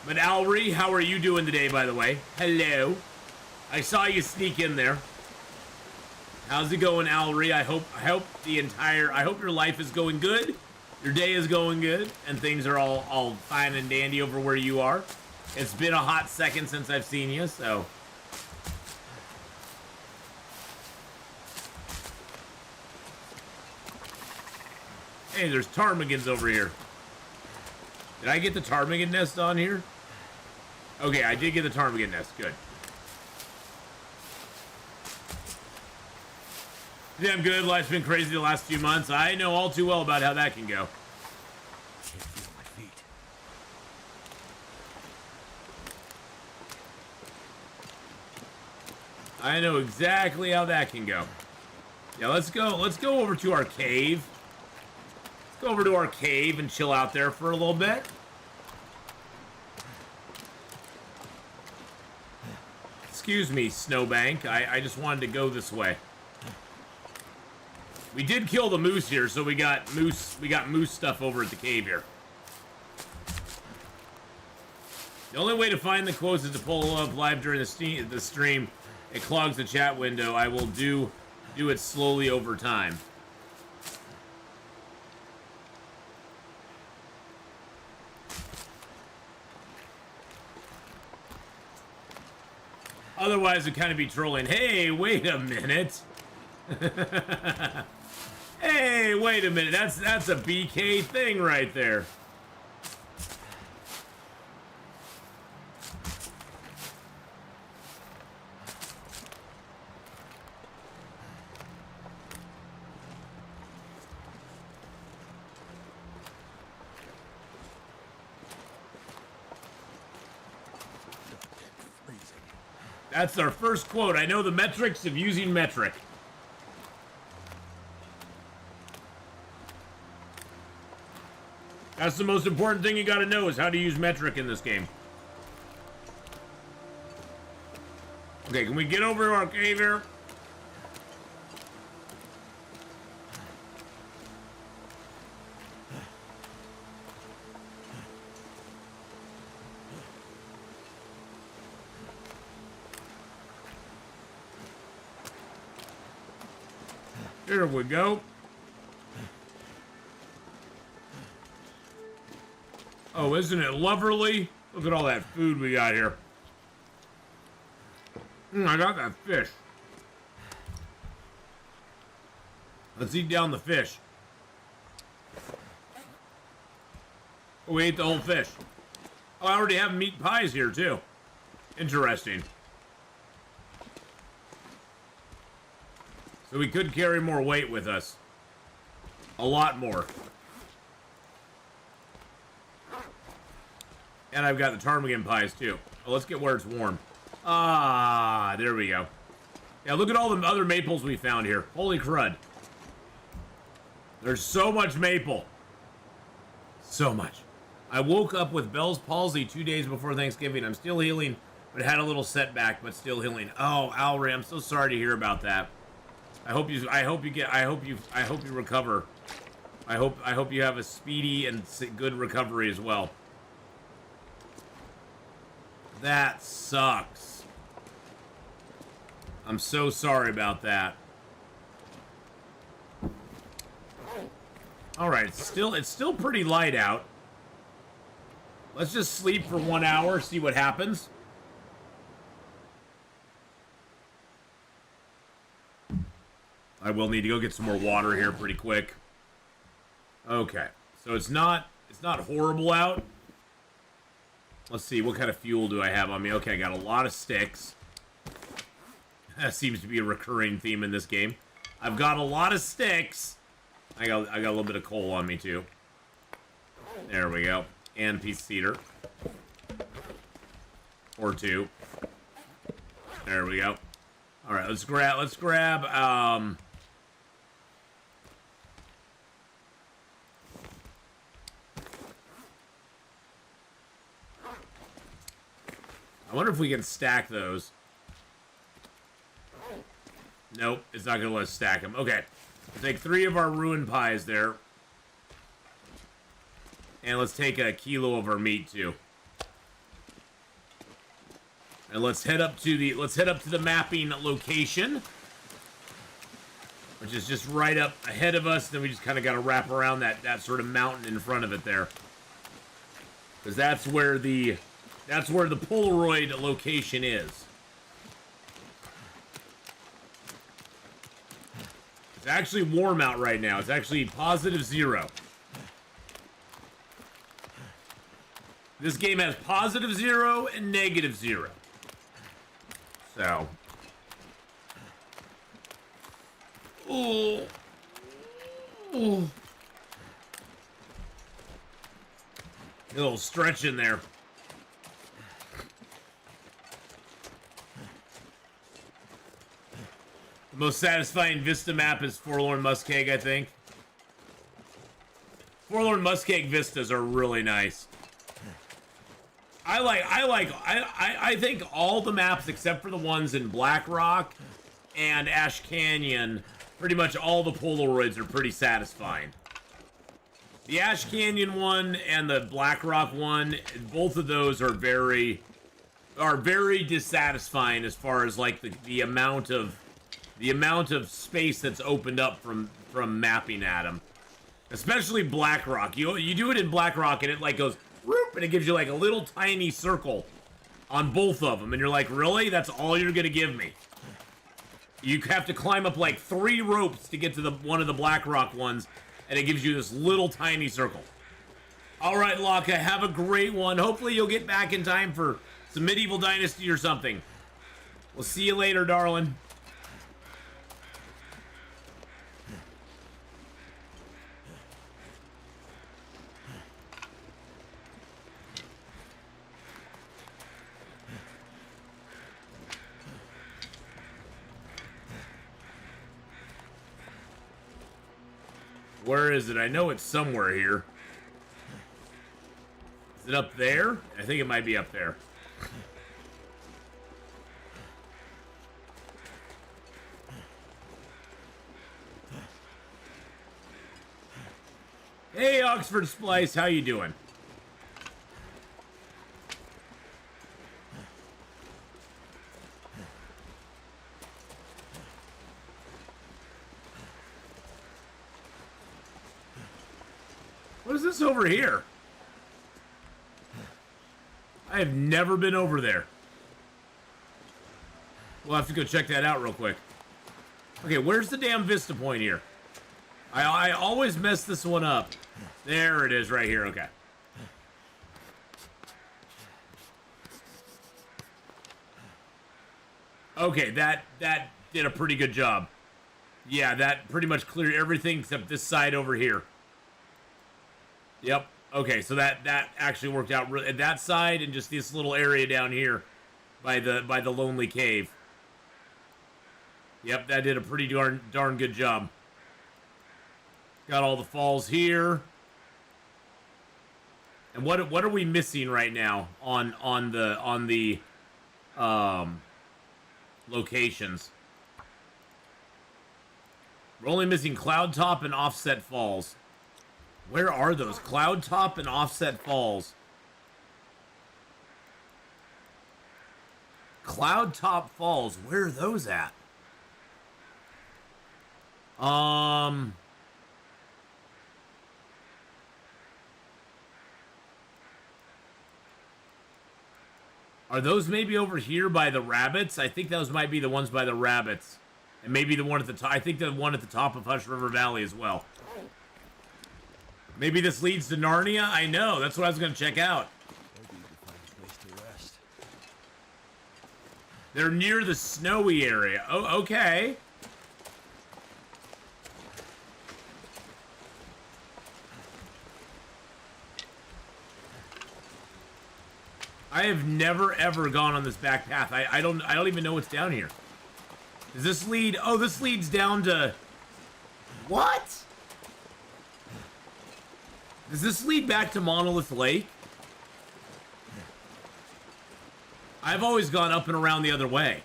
But Alri, how are you doing today, by the way? Hello. I saw you sneak in there. How's it going, Alry? I hope your life is going good. Your day is going good, and things are all fine and dandy over where you are. It's been a hot second since I've seen you, so. Hey, there's ptarmigans over here. Did I get the ptarmigan nest on here? Okay, I did get the ptarmigan nest. Good. Yeah, I'm good. Life's been crazy the last few months. I know all too well about how that can go. Can't feel my feet. I know exactly how that can go. Yeah, let's go over to our cave. Let's go over to our cave and chill out there for a little bit. Excuse me, Snowbank. I just wanted to go this way. We did kill the moose here, so we got moose stuff over at the cave here. The only way to find the quotes is to pull up live during the stream. It clogs the chat window. I will do it slowly over time. Otherwise, it'd kind of be trolling. Hey, wait a minute. Hey, wait a minute. That's a BK thing right there. That's our first quote. I know the metrics of using metric. That's the most important thing you gotta know is how to use metric in this game. Okay, can we get over to our cave here? Here we go. Oh, isn't it lovely? Look at all that food we got here. I got that fish. Let's eat down the fish. Oh, we ate the whole fish. Oh, I already have meat pies here, too. Interesting. So we could carry more weight with us. A lot more. And I've got the ptarmigan pies, too. Oh, let's get where it's warm. Ah, there we go. Yeah, look at all the other maples we found here. Holy crud. There's so much maple. So much. I woke up with Bell's palsy 2 days before Thanksgiving. I'm still healing, but had a little setback, but still healing. Oh, Alry, I'm so sorry to hear about that. I hope you recover. I hope you have a speedy and good recovery as well. That sucks. I'm so sorry about that. All right, it's still pretty light out. Let's just sleep for 1 hour, see what happens. I will need to go get some more water here pretty quick. Okay, so it's not horrible out. Let's see, what kind of fuel do I have on me? Okay, I got a lot of sticks. That seems to be a recurring theme in this game. I've got a lot of sticks. I got a little bit of coal on me too. There we go. And a piece of cedar. Or two. There we go. All right, let's grab I wonder if we can stack those. Nope, it's not gonna let us stack them. Okay, we'll take 3 of our ruined pies there. And let's take a kilo of our meat too. And let's head up to the mapping location. which is just right up ahead of us. Then we just kind of got to wrap around that sort of mountain in front of it there, because that's where the Polaroid location is. It's actually warm out right now. It's actually +0. This game has +0 and -0. So. Oh. Oh. A little stretch in there. The most satisfying Vista map is Forlorn Muskeg, I think. Forlorn Muskeg Vistas are really nice. I think all the maps except for the ones in Black Rock and Ash Canyon, pretty much all the Polaroids are pretty satisfying. The Ash Canyon one and the Black Rock one, both of those are very dissatisfying as far as like the amount of space that's opened up from mapping at them. Especially Black Rock. You do it in Black Rock and it like goes whoop, and it gives you like a little tiny circle on both of them, and you're like, really? That's all you're gonna give me? You have to climb up like 3 ropes to get to one of the Black Rock ones, and it gives you this little tiny circle. All right, Laka, have a great one. Hopefully you'll get back in time for some Medieval Dynasty or something. We'll see you later, darling. Where is it? I know it's somewhere here. Is it up there? I think it might be up there. Hey, Oxford Splice, how you doing? What is this over here? I have never been over there. We'll have to go check that out real quick. Okay, where's the damn Vista Point here? I always mess this one up. There it is right here, okay. Okay, that did a pretty good job. Yeah, that pretty much cleared everything except this side over here. Yep. Okay, so that actually worked out. That side and just this little area down here by the lonely cave. Yep, that did a pretty darn good job. Got all the falls here. And what are we missing right now on the locations? We're only missing Cloud Top and Offset Falls. Where are those? Cloud Top and Offset Falls. Cloud Top Falls. Where are those at? Are those maybe over here by the rabbits? I think those might be the ones by the rabbits. And maybe the one at the top. I think the one at the top of Hush River Valley as well. Maybe this leads to Narnia? I know. That's what I was going to check out. Maybe you can find a place to rest. They're near the snowy area. Oh, okay. I have never ever gone on this back path. I don't even know what's down here. Does this lead? Oh, this leads down to what? Does this lead back to Monolith Lake? I've always gone up and around the other way.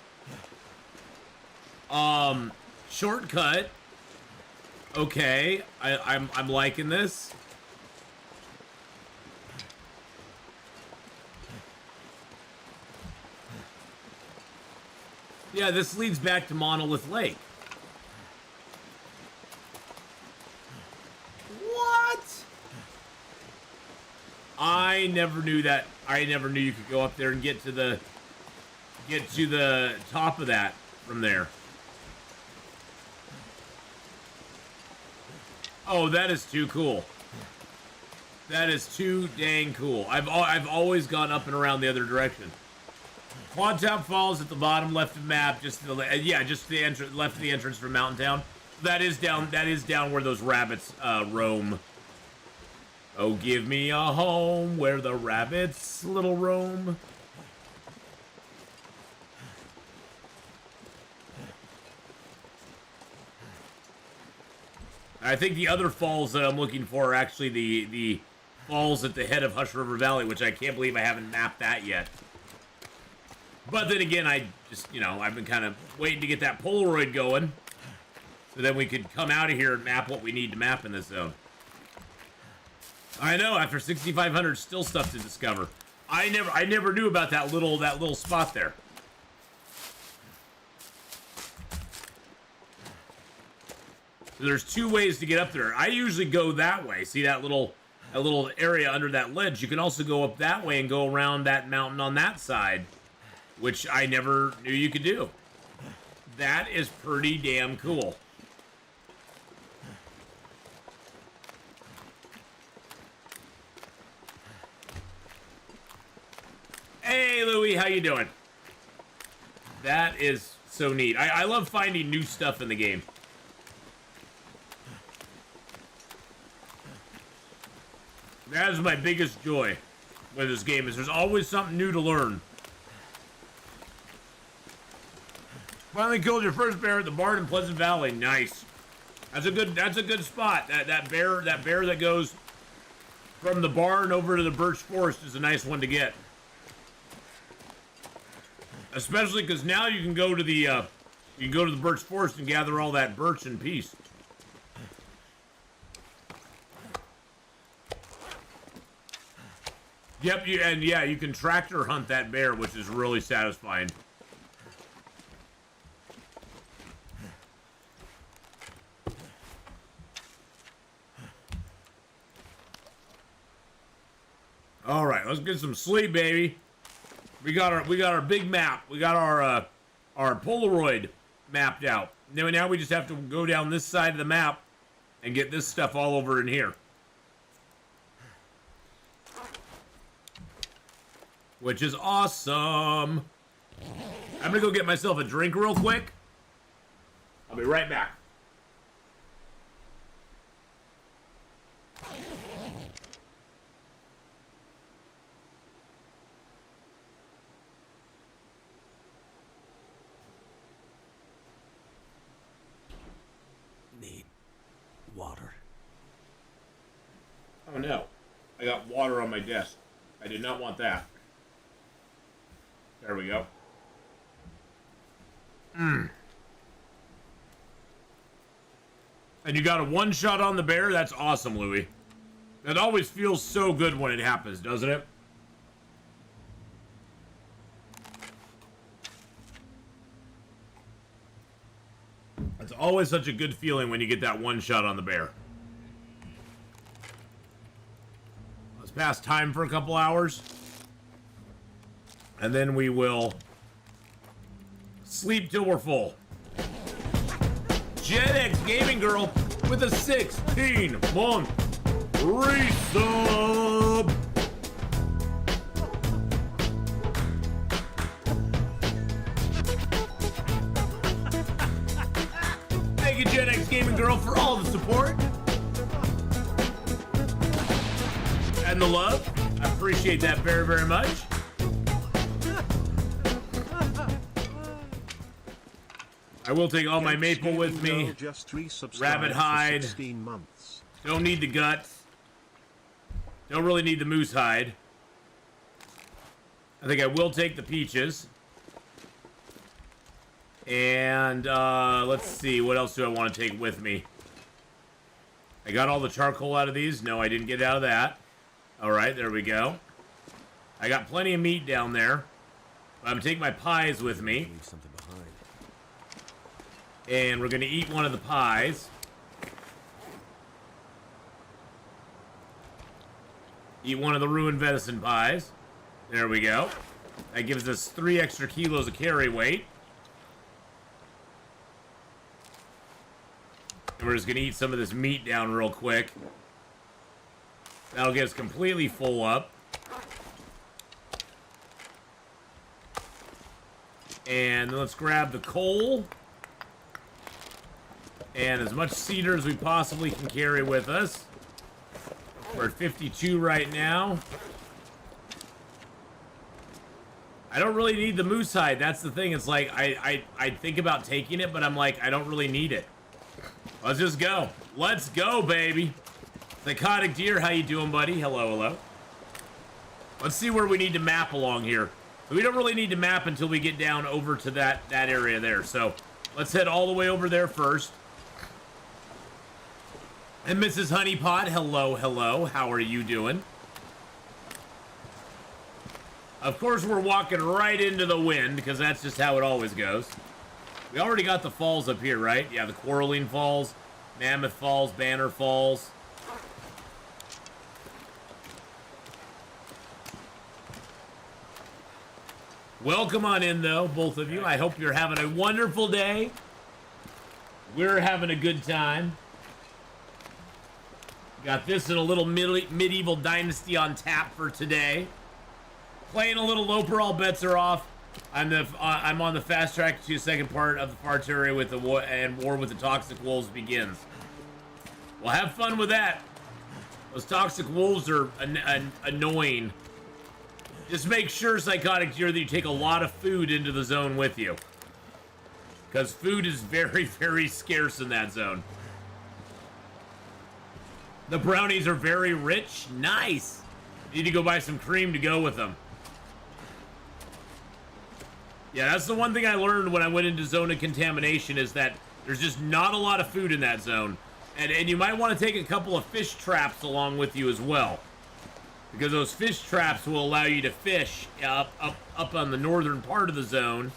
Shortcut. Okay, I'm liking this. Yeah, this leads back to Monolith Lake. I never knew that. I never knew you could go up there and get to the top of that from there. Oh, that is too cool. That is too dang cool. I've always gone up and around the other direction. Quad Top Falls at the bottom left of map, just to the just the left of the entrance from Mountain Town. That is down where those rabbits roam. Oh, give me a home where the rabbits little roam. I think the other falls that I'm looking for are actually the falls at the head of Hush River Valley, which I can't believe I haven't mapped that yet. But then again, I just, I've been kind of waiting to get that Polaroid going, so then we could come out of here and map what we need to map in this zone. I know, after 6,500, still stuff to discover. I never knew about that little spot there. So there's two ways to get up there. I usually go that way. See that little area under that ledge? You can also go up that way and go around that mountain on that side, which I never knew you could do. That is pretty damn cool. Hey, Louie, how you doing? That is so neat. I love finding new stuff in the game. That is my biggest joy with this game, is there's always something new to learn. Finally killed your first bear at the barn in Pleasant Valley. Nice. That's a good spot. That bear that goes from the barn over to the birch forest is a nice one to get. Especially because now you can go to the birch forest and gather all that birch in peace. Yep, you can tractor hunt that bear, which is really satisfying. All right, let's get some sleep, baby. We got our big map. We got our Polaroid mapped out. Now we just have to go down this side of the map and get this stuff all over in here. Which is awesome. I'm gonna go get myself a drink real quick. I'll be right back. Need water. Oh no. I got water on my desk. I did not want that. There we go. And you got a one shot on the bear? That's awesome, Louie. That always feels so good when it happens, doesn't it? It's always such a good feeling when you get that one shot on the bear. Let's pass time for a couple hours. And then we will sleep till we're full. Gen X Gaming Girl with a 16-month resub. Thank you, Gen X Gaming Girl, for all the support and the love. I appreciate that very, very much. I will take all my maple with me. Rabbit hide. Don't need the guts. Don't really need the moose hide. I think I will take the peaches. And let's see, what else do I want to take with me? I got all the charcoal out of these. No, I didn't get out of that. All right, there we go. I got plenty of meat down there. I'm gonna take my pies with me. Leave something behind. And we're gonna eat one of the pies. Eat one of the ruined venison pies. There we go. That gives us 3 extra kilos of carry weight. And we're just going to eat some of this meat down real quick. That'll get us completely full up. And let's grab the coal. And as much cedar as we possibly can carry with us. We're at 52 right now. I don't really need the moose hide. That's the thing. It's like, I think about taking it, but I'm like, I don't really need it. Let's just go. Let's go, baby. Psychotic Deer, how you doing, buddy? Hello, hello. Let's see where we need to map along here. We don't really need to map until we get down over to that area there. So let's head all the way over there first. And Mrs. Honeypot, hello, hello. How are you doing? Of course, we're walking right into the wind because that's just how it always goes. We already got the falls up here, right? Yeah, the Quarreling Falls, Mammoth Falls, Banner Falls. Welcome on in, though, both of you. I hope you're having a wonderful day. We're having a good time. Got this in a little medieval dynasty on tap for today. Playing a little Loper, all bets are off. I'm on the fast track to the second part of the Farteria with the war with the Toxic Wolves begins. Well, have fun with that. Those Toxic Wolves are annoying. Just make sure, Psychotic Deer, that you take a lot of food into the zone with you. Because food is very, very scarce in that zone. The brownies are very rich. Nice. Need to go buy some cream to go with them. Yeah, that's the one thing I learned when I went into Zone of Contamination is that there's just not a lot of food in that zone. And you might want to take a couple of fish traps along with you as well. Because those fish traps will allow you to fish up on the northern part of the zone,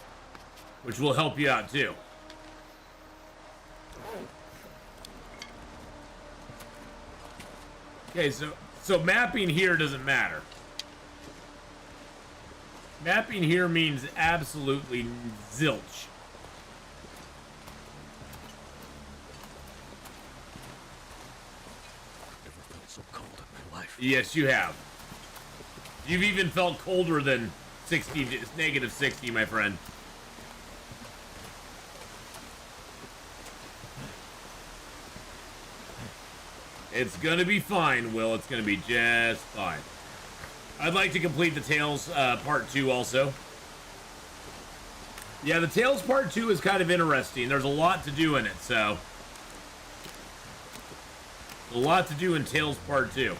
which will help you out too. Okay, so mapping here doesn't matter. Mapping here means absolutely zilch. Never felt so cold in my life. Yes, you have. You've even felt colder than negative 60, my friend. It's gonna be fine, Will. It's gonna be just fine. I'd like to complete the Tales Part 2 also. Yeah, the Tales Part 2 is kind of interesting. There's a lot to do in it, so. A lot to do in Tales Part 2.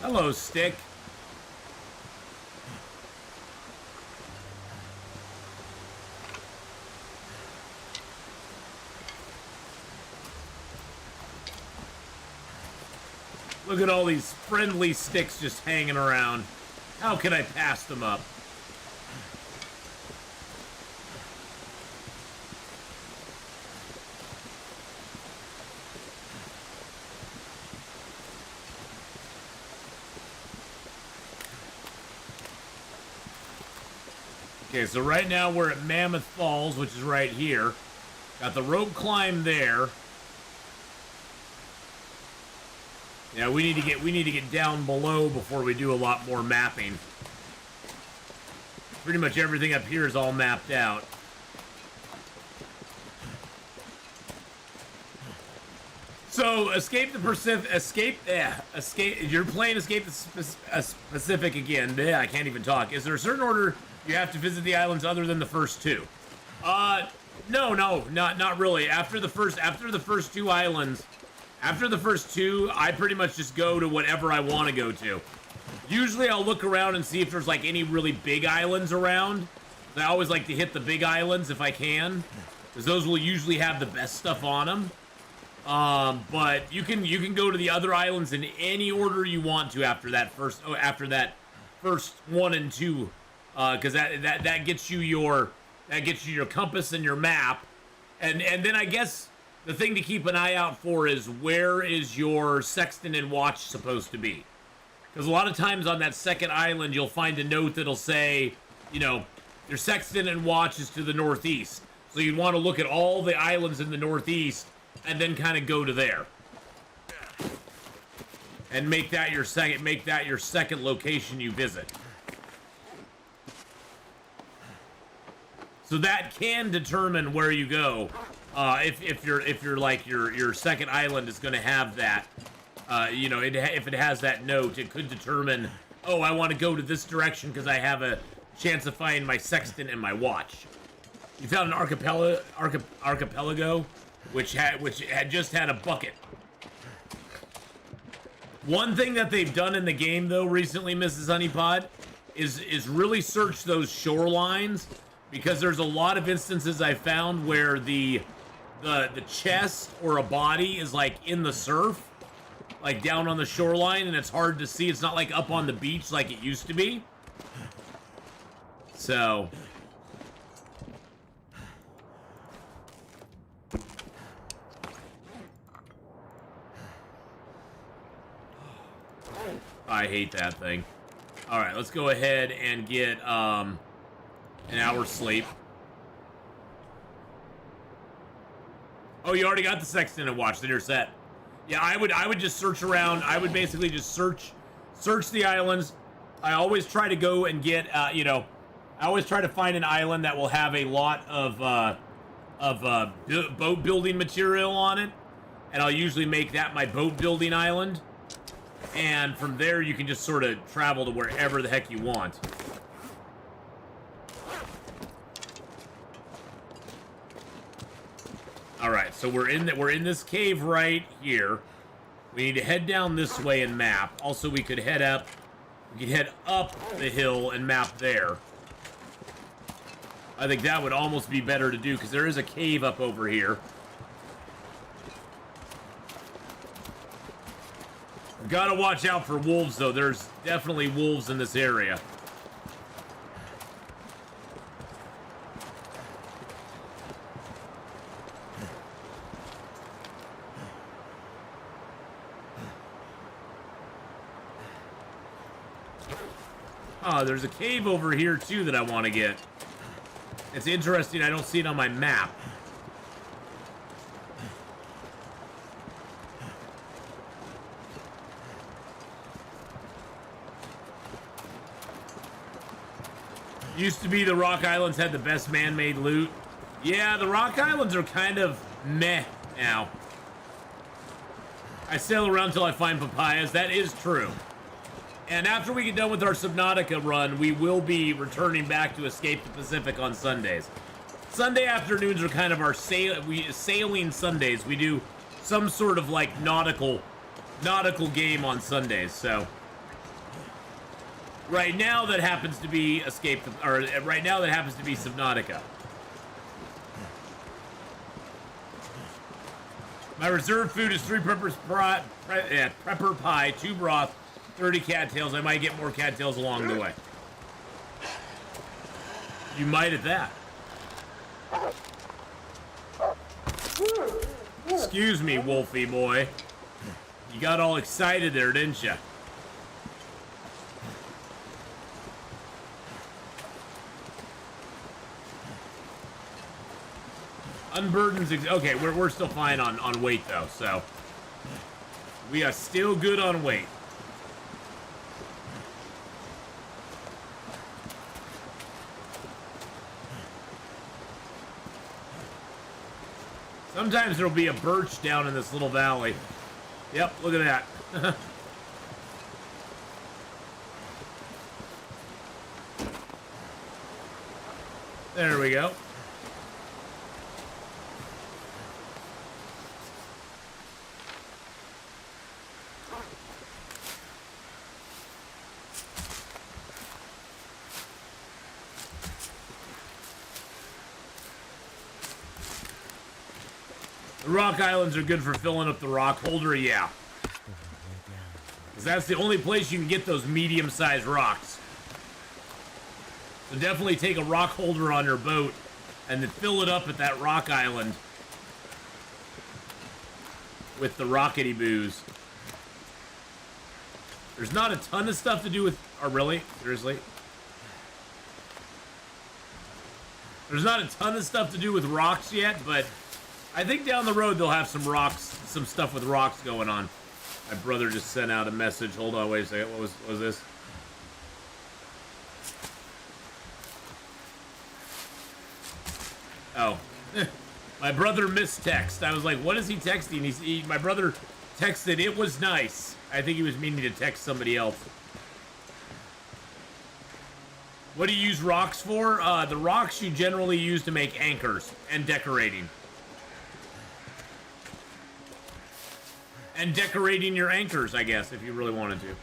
Hello, Stick. Look at all these friendly sticks just hanging around. How can I pass them up? Okay, so right now we're at Mammoth Falls, which is right here. Got the rope climb there. Yeah, we need to get down below before we do a lot more mapping. Pretty much everything up here is all mapped out. So, escape the Pacific. Escape. You're playing Escape the Pacific again. Yeah, I can't even talk. Is there a certain order you have to visit the islands other than the first two? No, not really. After the first two islands. After the first two, I pretty much just go to whatever I want to go to. Usually I'll look around and see if there's like any really big islands around. I always like to hit the big islands if I can, because those will usually have the best stuff on them. But you can go to the other islands in any order you want to after that first 1 and 2 because that gets you your compass and your map, and then I guess the thing to keep an eye out for is where is your sextant and watch supposed to be, because a lot of times on that second island you'll find a note that'll say, you know, your sextant and watch is to the northeast, so you'd want to look at all the islands in the northeast and then kind of go to there. And make that your second location you visit. So that can determine where you go. If you're like your second island is going to have that, you know, if it has that note, it could determine, oh, I want to go to this direction because I have a chance of finding my sextant and my watch. You found an archipelago, which had just had a bucket. One thing that they've done in the game, though, recently, Mrs. Honeypot, is really search those shorelines, because there's a lot of instances I found where the chest or a body is like in the surf, like down on the shoreline, and it's hard to see. It's not like up on the beach like it used to be. So I hate that thing. All right, let's go ahead and get an hour's sleep. Oh, you already got the sextant and watch, then you're set. Yeah, I would just search around. I would basically just search the islands. I always try to go and get you know, I always try to find an island that will have a lot of boat building material on it, and I'll usually make that my boat building island. And from there, you can just sort of travel to wherever the heck you want. All right, so we're in this cave right here. We need to head down this way and map. Also, we could head up. We could head up the hill and map there. I think that would almost be better to do because there is a cave up over here. Gotta watch out for wolves, though. There's definitely wolves in this area. Oh, there's a cave over here, too, that I want to get. It's interesting. I don't see it on my map. Used to be the Rock Islands had the best man-made loot. Yeah, the Rock Islands are kind of meh now. I sail around till I find papayas. That is true. And after we get done with our Subnautica run, we will be returning back to Escape the Pacific on Sundays. Sunday afternoons are kind of our sailing Sundays. We do some sort of like nautical game on Sundays, so... Right now, that happens to be right now that happens to be Subnautica. My reserve food is 3 prepper pie, 2 broth, 30 cattails. I might get more cattails along the way. You might at that. Excuse me, Wolfie boy. You got all excited there, didn't you? Unburdens. Okay, we're still fine on weight though, so we are still good on weight. Sometimes there'll be a birch down in this little valley. Yep, look at that. There we go. The rock islands are good for filling up the rock holder, yeah. Because that's the only place you can get those medium-sized rocks. So definitely take a rock holder on your boat and then fill it up at that rock island with the rockety booze. There's not a ton of stuff to do with... Oh, really? Seriously? There's not a ton of stuff to do with rocks yet, but I think down the road they'll have some rocks, some stuff with rocks going on. My brother just sent out a message. Hold on, wait a second. What was this? Oh. My brother missed text. I was like, what is he texting? My brother texted, it was nice. I think he was meaning to text somebody else. What do you use rocks for? The rocks you generally use to make anchors and decorating. And decorating your anchors, I guess, if you really wanted to.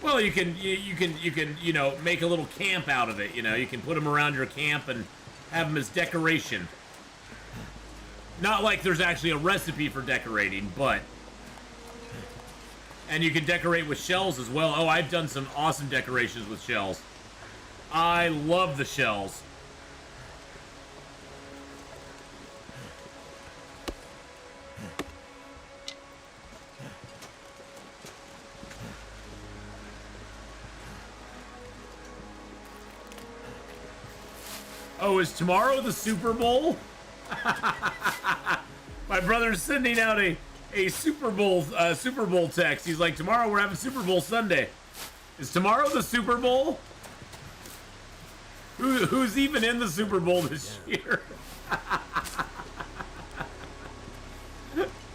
Well, you can, you know, make a little camp out of it. You know, you can put them around your camp and have them as decoration. Not like there's actually a recipe for decorating, but... And you can decorate with shells as well. Oh, I've done some awesome decorations with shells. I love the shells. Oh, is tomorrow the Super Bowl? My brother's sending out a Super Bowl text. He's like, tomorrow we're having Super Bowl Sunday. Is tomorrow the Super Bowl? Who's even in the Super Bowl this year?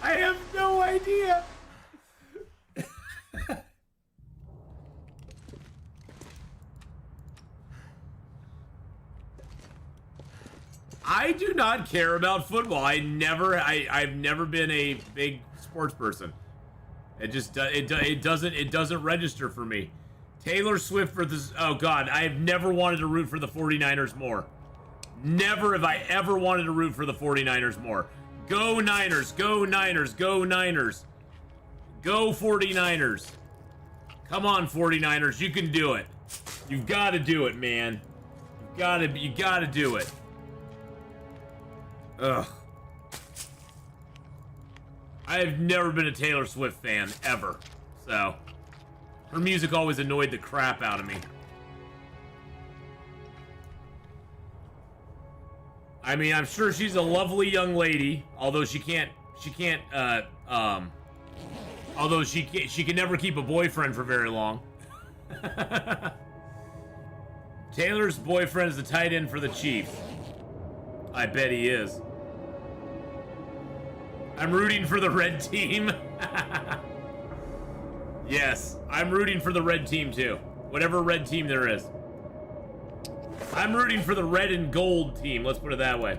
I have no idea. I do not care about football. I've never been a big sports person. It doesn't register for me. Taylor Swift for this. Oh God, I have never wanted to root for the 49ers more. Never have I ever wanted to root for the 49ers more. Go Niners, go Niners, go Niners. Go 49ers. Come on 49ers, you can do it. You've got to do it, man. You got to do it. Ugh. I have never been a Taylor Swift fan, ever. So, her music always annoyed the crap out of me. I mean, I'm sure she's a lovely young lady, although she can never keep a boyfriend for very long. Taylor's boyfriend is the tight end for the Chiefs. I bet he is. I'm rooting for the red team. Yes, I'm rooting for the red team too. Whatever red team there is. I'm rooting for the red and gold team, let's put it that way.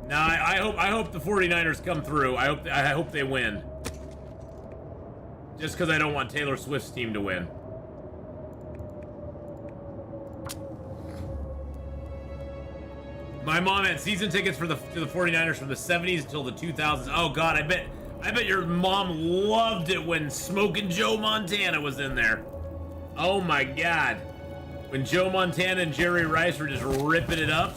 Now, I hope the 49ers come through. I hope they win. Just because I don't want Taylor Swift's team to win. My mom had season tickets to the 49ers from the 70s until the 2000s. Oh God, I bet your mom loved it when Smokin' Joe Montana was in there. Oh my God. When Joe Montana and Jerry Rice were just ripping it up.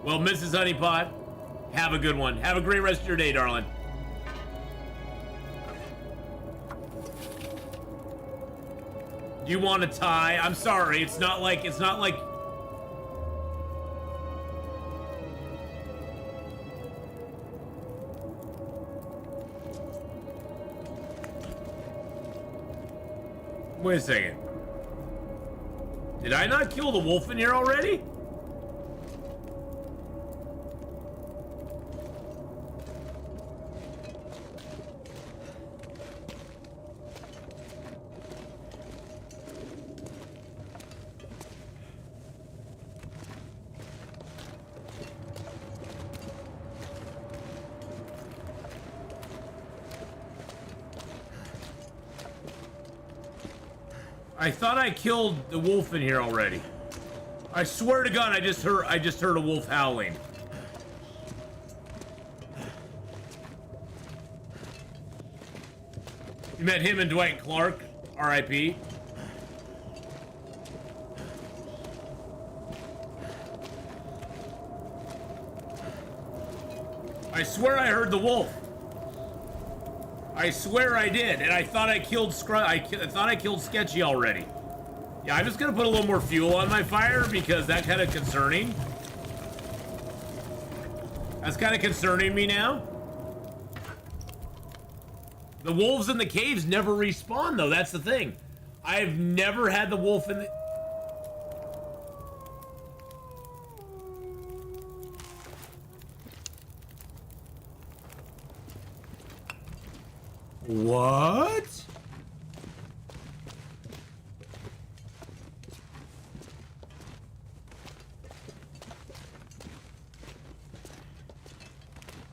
Well, Mrs. Honeypot, have a good one. Have a great rest of your day, darling. Do you want a tie? I'm sorry, it's not like... Wait a second. Did I not kill the wolf in here already? I thought I killed the wolf in here already. I swear to God, I just heard a wolf howling. You met him and Dwight Clark, R.I.P. I swear I heard the wolf. I swear I did, and I thought I killed I thought I killed Sketchy already. Yeah, I'm just gonna put a little more fuel on my fire because that's kind of concerning. That's kind of concerning me now. The wolves in the caves never respawn, though. That's the thing. I've never had the wolf in the... What?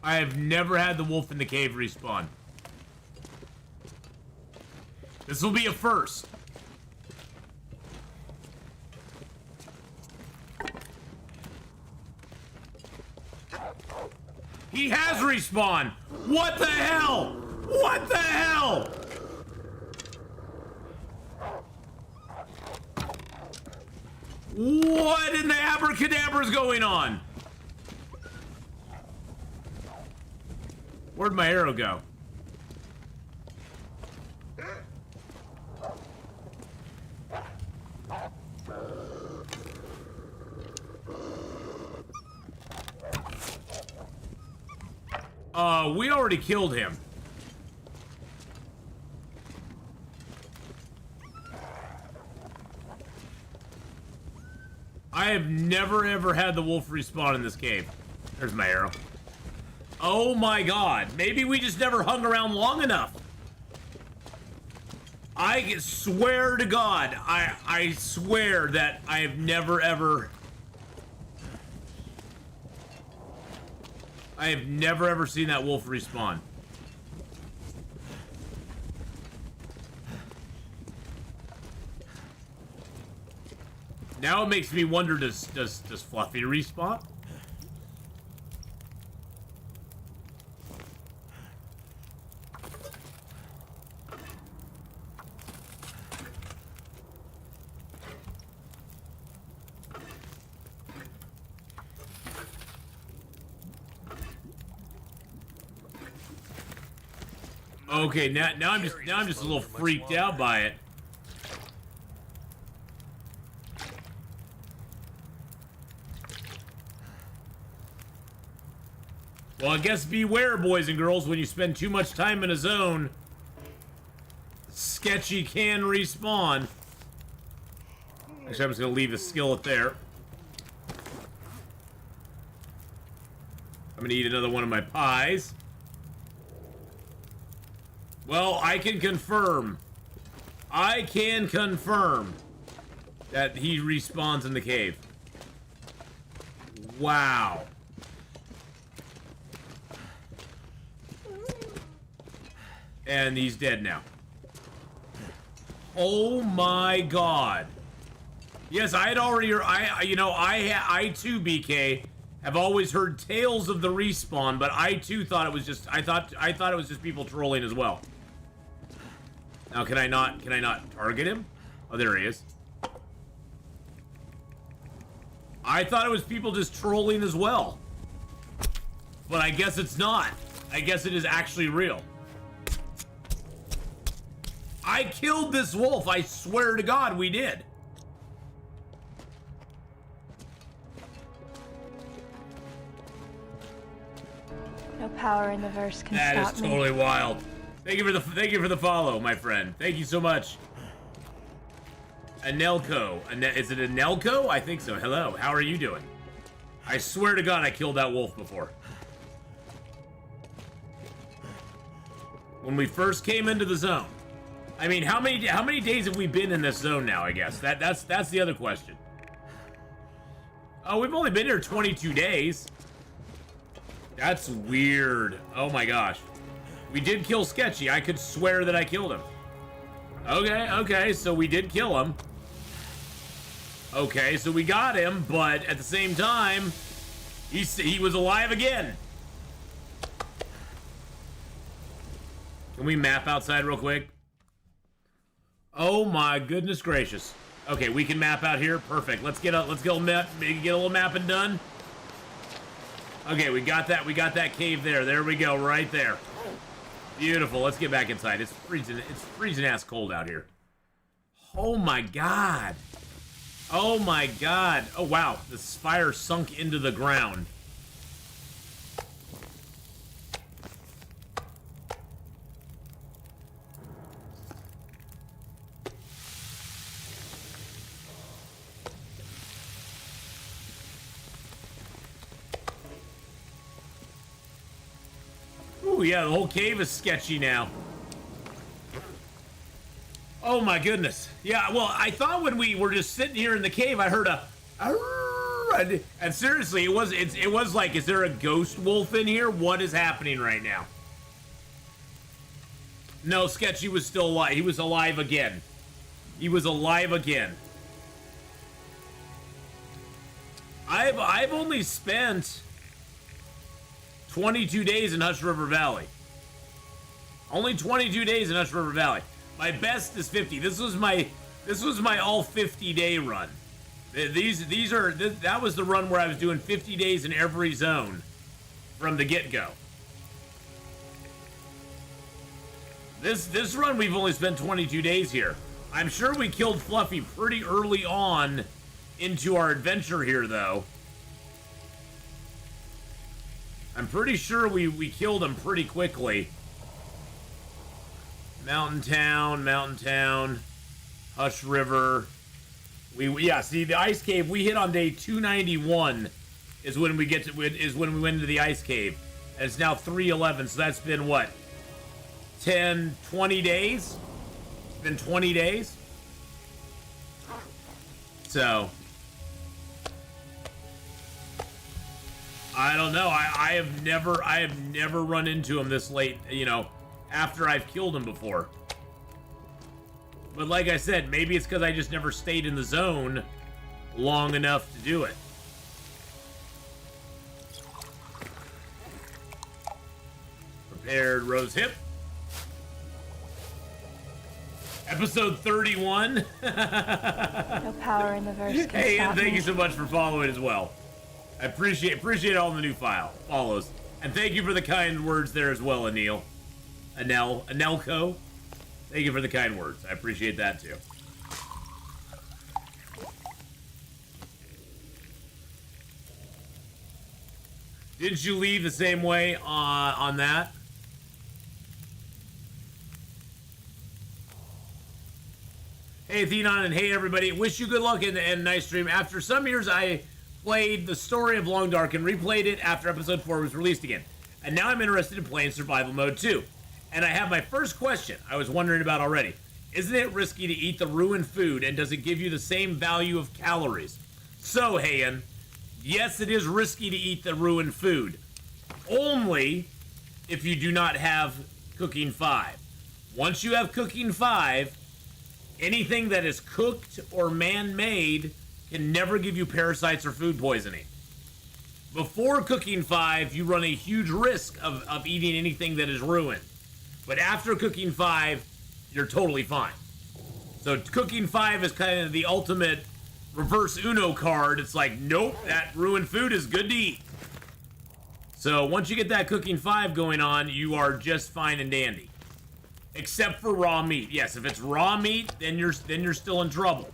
I have never had the wolf in the cave respawn. This will be a first. He has respawned. What the hell? What the hell? What in the abracadabra is going on? Where'd my arrow go? We already killed him. I have never ever had the wolf respawn in this cave. There's my arrow. Oh my God. Maybe we just never hung around long enough. I swear to God, I swear that I have never ever... I have never ever seen that wolf respawn. Now it makes me wonder, does Fluffy respawn? Okay, now I'm just a little freaked out by it. Well, I guess beware, boys and girls, when you spend too much time in a zone, Sketchy can respawn. Actually, I'm just gonna leave the skillet there. I'm gonna eat another one of my pies. Well, I can confirm that he respawns in the cave. Wow. And he's dead now. Oh my God. Yes, I had already, I too, BK, have always heard tales of the respawn, but I too thought it was just, I thought it was just people trolling as well. Now, can I not target him? Oh, there he is. I thought it was people just trolling as well. But I guess it's not. I guess it is actually real. I killed this wolf. I swear to God we did. No power in the verse can stop me. That is totally wild. Thank you for the follow, my friend. Thank you so much. Anelco. Is it Anelco? I think so. Hello. How are you doing? I swear to God I killed that wolf before. When we first came into the zone. I mean, how many days have we been in this zone now, I guess? That's the other question. Oh, we've only been here 22 days. That's weird. Oh my gosh. We did kill Sketchy. I could swear that I killed him. Okay, so we did kill him. Okay, so we got him, but at the same time, he was alive again. Can we map outside real quick? Oh my goodness gracious. Okay, we can map out here. Perfect. Let's get a little mapping done. Okay, we got that cave there. There we go, right there. Beautiful. Let's get back inside. It's freezing ass cold out here. Oh my god. Oh my god. Oh wow, the fire sunk into the ground. Ooh, yeah, the whole cave is sketchy now. Oh my goodness. Yeah, well, I thought when we were just sitting here in the cave, I heard a... And seriously, it was like, is there a ghost wolf in here? What is happening right now? No, Sketchy was still alive. He was alive again. He was alive again. I've only spent 22 days in Hush River Valley. Only 22 days in Hush River Valley. My best is 50. This was my all 50 day run. That was the run where I was doing 50 days in every zone from the get-go. This run we've only spent 22 days here. I'm sure we killed Fluffy pretty early on into our adventure here though. I'm pretty sure we killed him pretty quickly. Mountain Town, Hush River. Yeah, see the ice cave we hit on day 291 is when we went into the ice cave. And it's now 311, so that's been what? 10, 20 days? It's been 20 days. So I don't know. I have never run into him this late, you know, after I've killed him before. But like I said, maybe it's because I just never stayed in the zone long enough to do it. Prepared rose hip. Episode 31. No power in the verse can Hey, stop and thank me. you so much for following as well. I appreciate all the new follows. And thank you for the kind words there as well, Anelco. Thank you for the kind words. I appreciate that too. Didn't you leave the same way on that? Hey, Atheenon, and hey, everybody. Wish you good luck and a nice stream. After some years, I played the story of Long Dark and replayed it after episode 4 was released again. And now I'm interested in playing survival mode too. And I have my first question I was wondering about already. Isn't it risky to eat the ruined food, and does it give you the same value of calories? So, Hayen, yes, it is risky to eat the ruined food. Only if you do not have Cooking 5. Once you have Cooking 5, anything that is cooked or man-made can never give you parasites or food poisoning. Before Cooking 5, you run a huge risk of eating anything that is ruined. But after Cooking 5, you're totally fine. So Cooking 5 is kind of the ultimate reverse Uno card. It's like, nope, that ruined food is good to eat. So once you get that Cooking 5 going on, you are just fine and dandy. Except for raw meat. Yes, if it's raw meat, then you're still in trouble.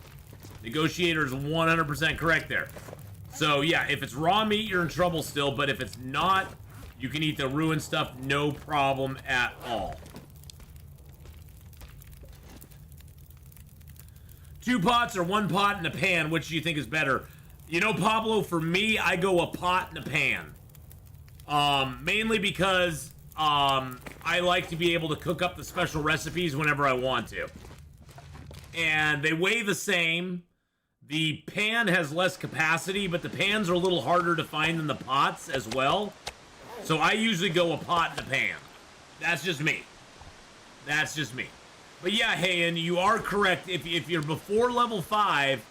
Negotiator is 100% correct there. So yeah, if it's raw meat, you're in trouble still, but if it's not, you can eat the ruined stuff, no problem at all. 2 pots or 1 pot and a pan, which do you think is better? You know, Pablo, for me, I go a pot and a pan. Mainly because I like to be able to cook up the special recipes whenever I want to. And they weigh the same. The pan has less capacity, but the pans are a little harder to find than the pots as well. So I usually go a pot and a pan. That's just me. That's just me. But yeah, Hayen, you are correct. If you're before level 5,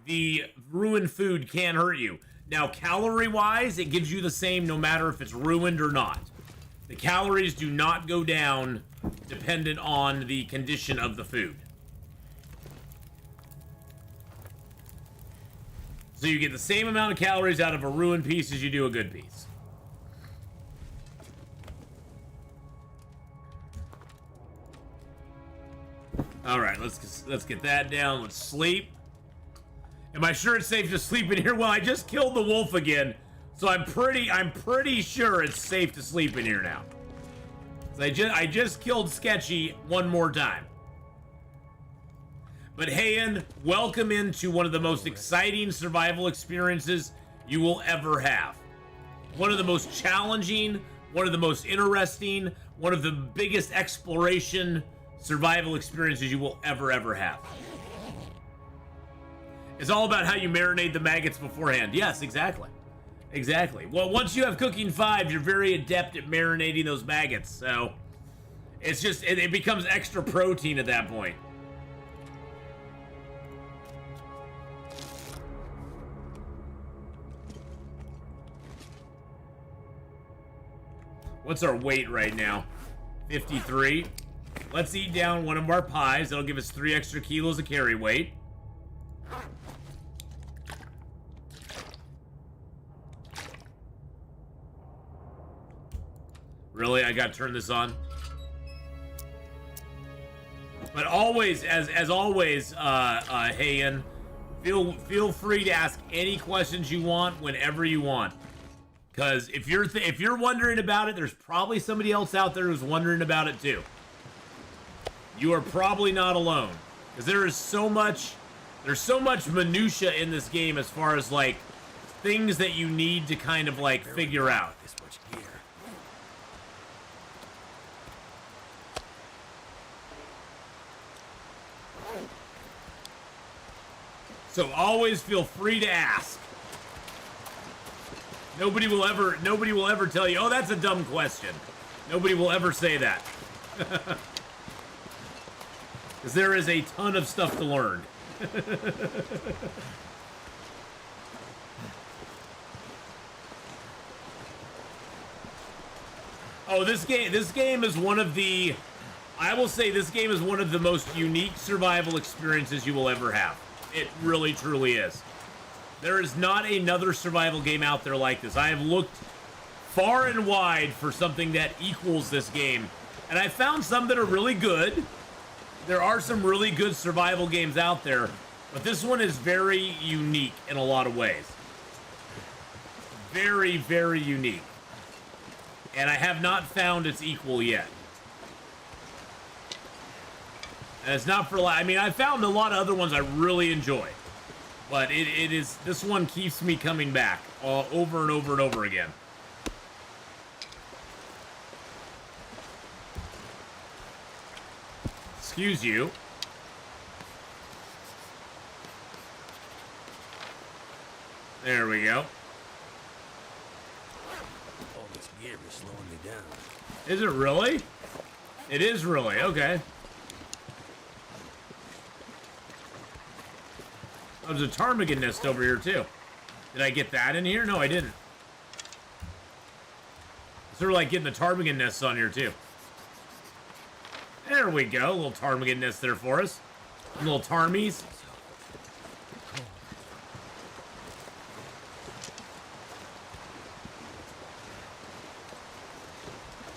the ruined food can hurt you. Now, calorie-wise, it gives you the same no matter if it's ruined or not. The calories do not go down dependent on the condition of the food. So you get the same amount of calories out of a ruined piece as you do a good piece. All right, let's get that down. Let's sleep. Am I sure it's safe to sleep in here? Well, I just killed the wolf again, so I'm pretty sure it's safe to sleep in here now. So I just killed Sketchy one more time. But Hayen, welcome into one of the most exciting survival experiences you will ever have. One of the most challenging, one of the most interesting, one of the biggest exploration survival experiences you will ever have. It's all about how you marinate the maggots beforehand. Yes, exactly. Exactly. Well, once you have cooking 5, you're very adept at marinating those maggots, so it's just, it becomes extra protein at that point. What's our weight right now? 53. Let's eat down one of our pies. That'll give us 3 extra kilos of carry weight. Really? I gotta turn this on? But always, as always, Hayen, feel free to ask any questions you want whenever you want. Because if you're wondering about it, there's probably somebody else out there who's wondering about it too. You are probably not alone, because there's so much minutia in this game as far as like things that you need to kind of like figure out. This much gear. So always feel free to ask. Nobody will ever tell you, oh, that's a dumb question. Nobody will ever say that. Because there is a ton of stuff to learn. Oh, this game is one of the, I will say this game is one of the most unique survival experiences you will ever have. It really, truly is. There is not another survival game out there like this. I have looked far and wide for something that equals this game, and I found some that are really good. There are some really good survival games out there, but this one is very unique in a lot of ways. Very, very unique. And I have not found its equal yet. And it's not for, I mean, I found a lot of other ones I really enjoy. But it is, this one keeps me coming back over and over and over again. Excuse you. There we go. All this gear is slowing me down. Is it really? It is really, okay. Oh, there's a ptarmigan nest over here too. Did I get that in here? No, I didn't. Sort of like getting the ptarmigan nests on here too. There we go, a little ptarmigan nest there for us. Little tarmies.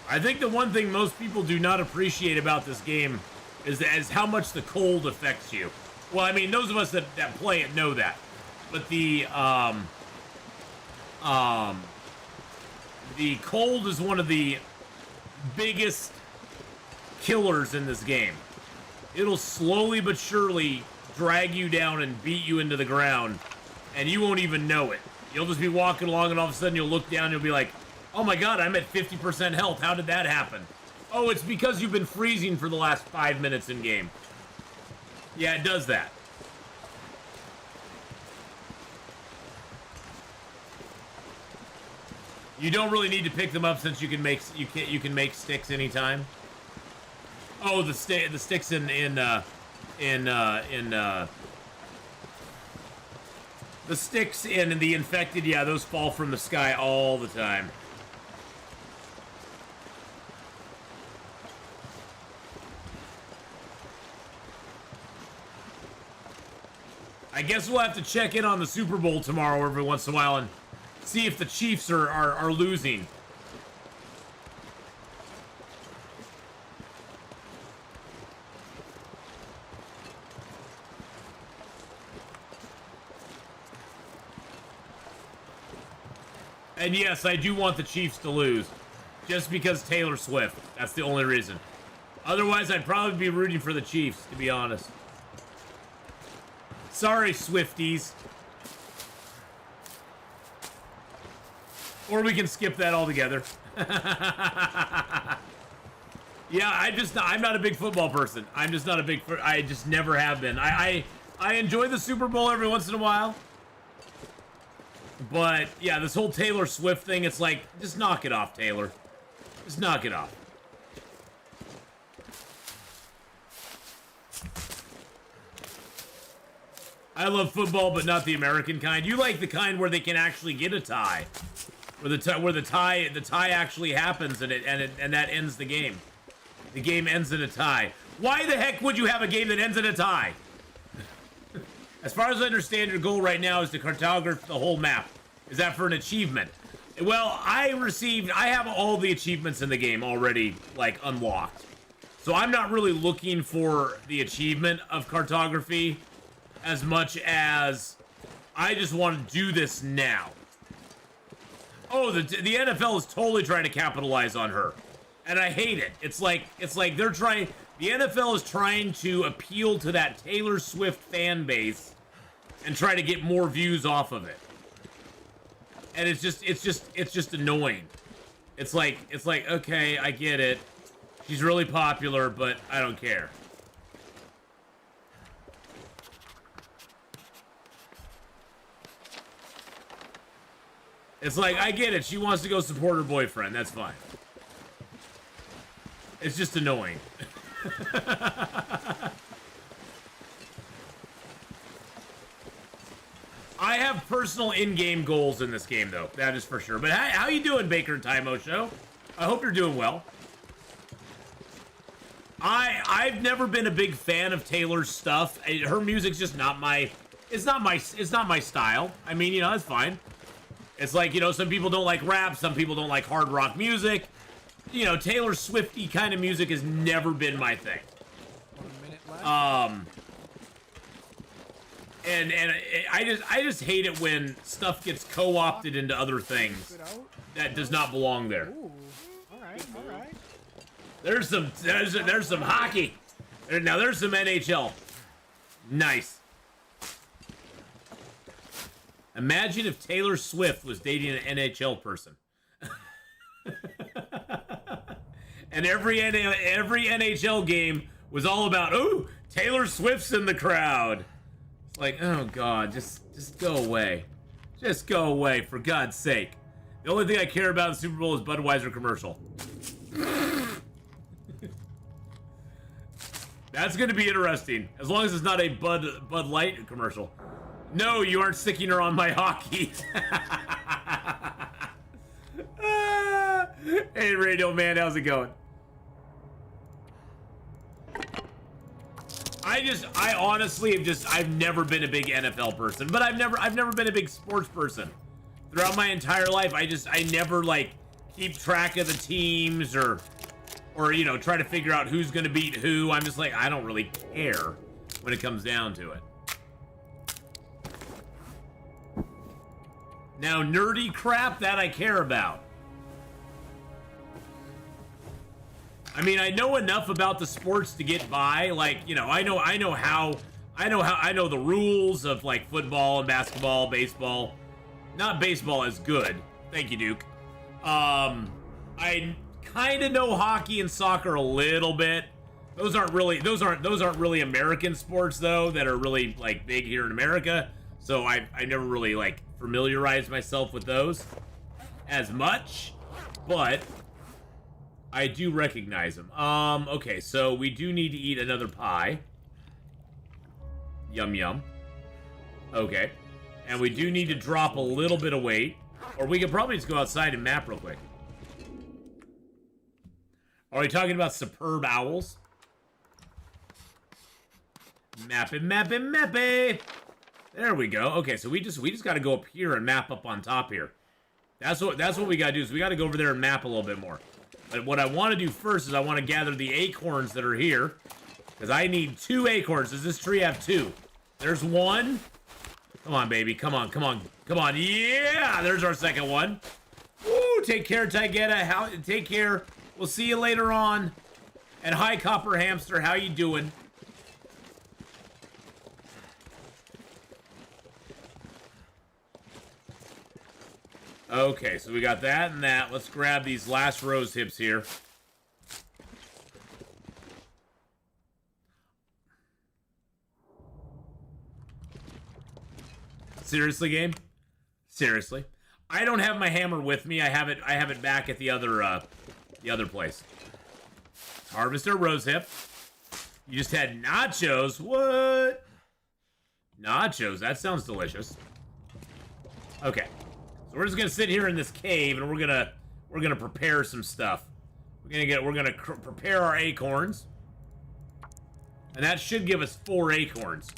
I think the one thing most people do not appreciate about this game is how much the cold affects you. Well, I mean, those of us that play it know that. But the cold is one of the biggest killers in this game. It'll slowly but surely drag you down and beat you into the ground, and you won't even know it. You'll just be walking along, and all of a sudden you'll look down and you'll be like, oh my god, I'm at 50% health. How did that happen? Oh, it's because you've been freezing for the last 5 minutes in game. Yeah, it does that. You don't really need to pick them up since you can make sticks anytime. Oh, the sticks in the sticks in the infected, yeah, those fall from the sky all the time. I guess we'll have to check in on the Super Bowl tomorrow every once in a while and see if the Chiefs are losing. And yes, I do want the Chiefs to lose. Just because Taylor Swift. That's the only reason. Otherwise, I'd probably be rooting for the Chiefs, to be honest. Sorry, Swifties. Or we can skip that altogether. Yeah, I'm not a big football person. I'm just not a big... I just never have been. I enjoy the Super Bowl every once in a while. But, yeah, this whole Taylor Swift thing, it's like, just knock it off, Taylor. Just knock it off. I love football, but not the American kind. You like the kind where they can actually get a tie. Where the tie actually happens and that ends the game. The game ends in a tie. Why the heck would you have a game that ends in a tie? As far as I understand, your goal right now is to cartograph the whole map. Is that for an achievement? Well, I have all the achievements in the game already, like, unlocked. So I'm not really looking for the achievement of cartography as much as I just want to do this now. Oh, the NFL is totally trying to capitalize on her. And I hate it. It's like they're trying... The NFL is trying to appeal to that Taylor Swift fan base and try to get more views off of it. And it's just annoying. It's like, okay, I get it. She's really popular, but I don't care. It's like, I get it. She wants to go support her boyfriend. That's fine. It's just annoying. I have personal in-game goals in this game, though. That is for sure. But how you doing, Baker and Tymo Show? I hope you're doing well. I've never been a big fan of Taylor's stuff. Her music's just not my... It's not my style. I mean, you know, that's fine. It's like, you know, some people don't like rap. Some people don't like hard rock music. You know, Taylor Swifty kind of music has never been my thing. 1 minute left. And I just hate it when stuff gets co-opted into other things that does not belong there. Ooh, all right. There's some hockey. Now there's some NHL. Nice. Imagine if Taylor Swift was dating an NHL person. And every NHL game was all about, ooh, Taylor Swift's in the crowd. It's like, oh God, just go away. Just go away, for God's sake. The only thing I care about in the Super Bowl is Budweiser commercial. That's gonna be interesting. As long as it's not a Bud Light commercial. No, you aren't sticking her on my hockey. Hey, Radio Man, how's it going? I honestly I've never been a big NFL person, but I've never been a big sports person. Throughout my entire life, I never, like, keep track of the teams or, you know, try to figure out who's gonna beat who. I'm just like, I don't really care when it comes down to it. Now, nerdy crap, that I care about. I mean, I know enough about the sports to get by. Like, you know, I know the rules of, like, football and basketball, baseball. Not baseball as good. Thank you, Duke. I kind of know hockey and soccer a little bit. Those aren't really American sports, though, that are really, like, big here in America. So I never really, like, familiarized myself with those as much. But I do recognize him. Okay, so we do need to eat another pie. Yum, yum. Okay. And we do need to drop a little bit of weight. Or we could probably just go outside and map real quick. Are we talking about superb owls? Mapping, mapping, mapping. There we go. Okay, so we just got to go up here and map up on top here. That's what we got to do. Is we got to go over there and map a little bit more. But what I want to do first is I want to gather the acorns that are here, because I need 2 acorns. Does this tree have 2? There's 1. Come on, baby. Come on, come on, come on. Yeah, there's our second one. Woo! Take care, Taigeta. Take care. We'll see you later on. And hi, Copper Hamster. How you doing? Okay, so we got that and that. Let's grab these last rose hips here. Seriously, game? Seriously? I don't have my hammer with me. I have it back at the other place. Harvest our rose hip. You just had nachos. What? Nachos. That sounds delicious. Okay. So we're just gonna sit here in this cave, and we're gonna prepare some stuff. We're gonna prepare our acorns, and that should give us 4 acorns.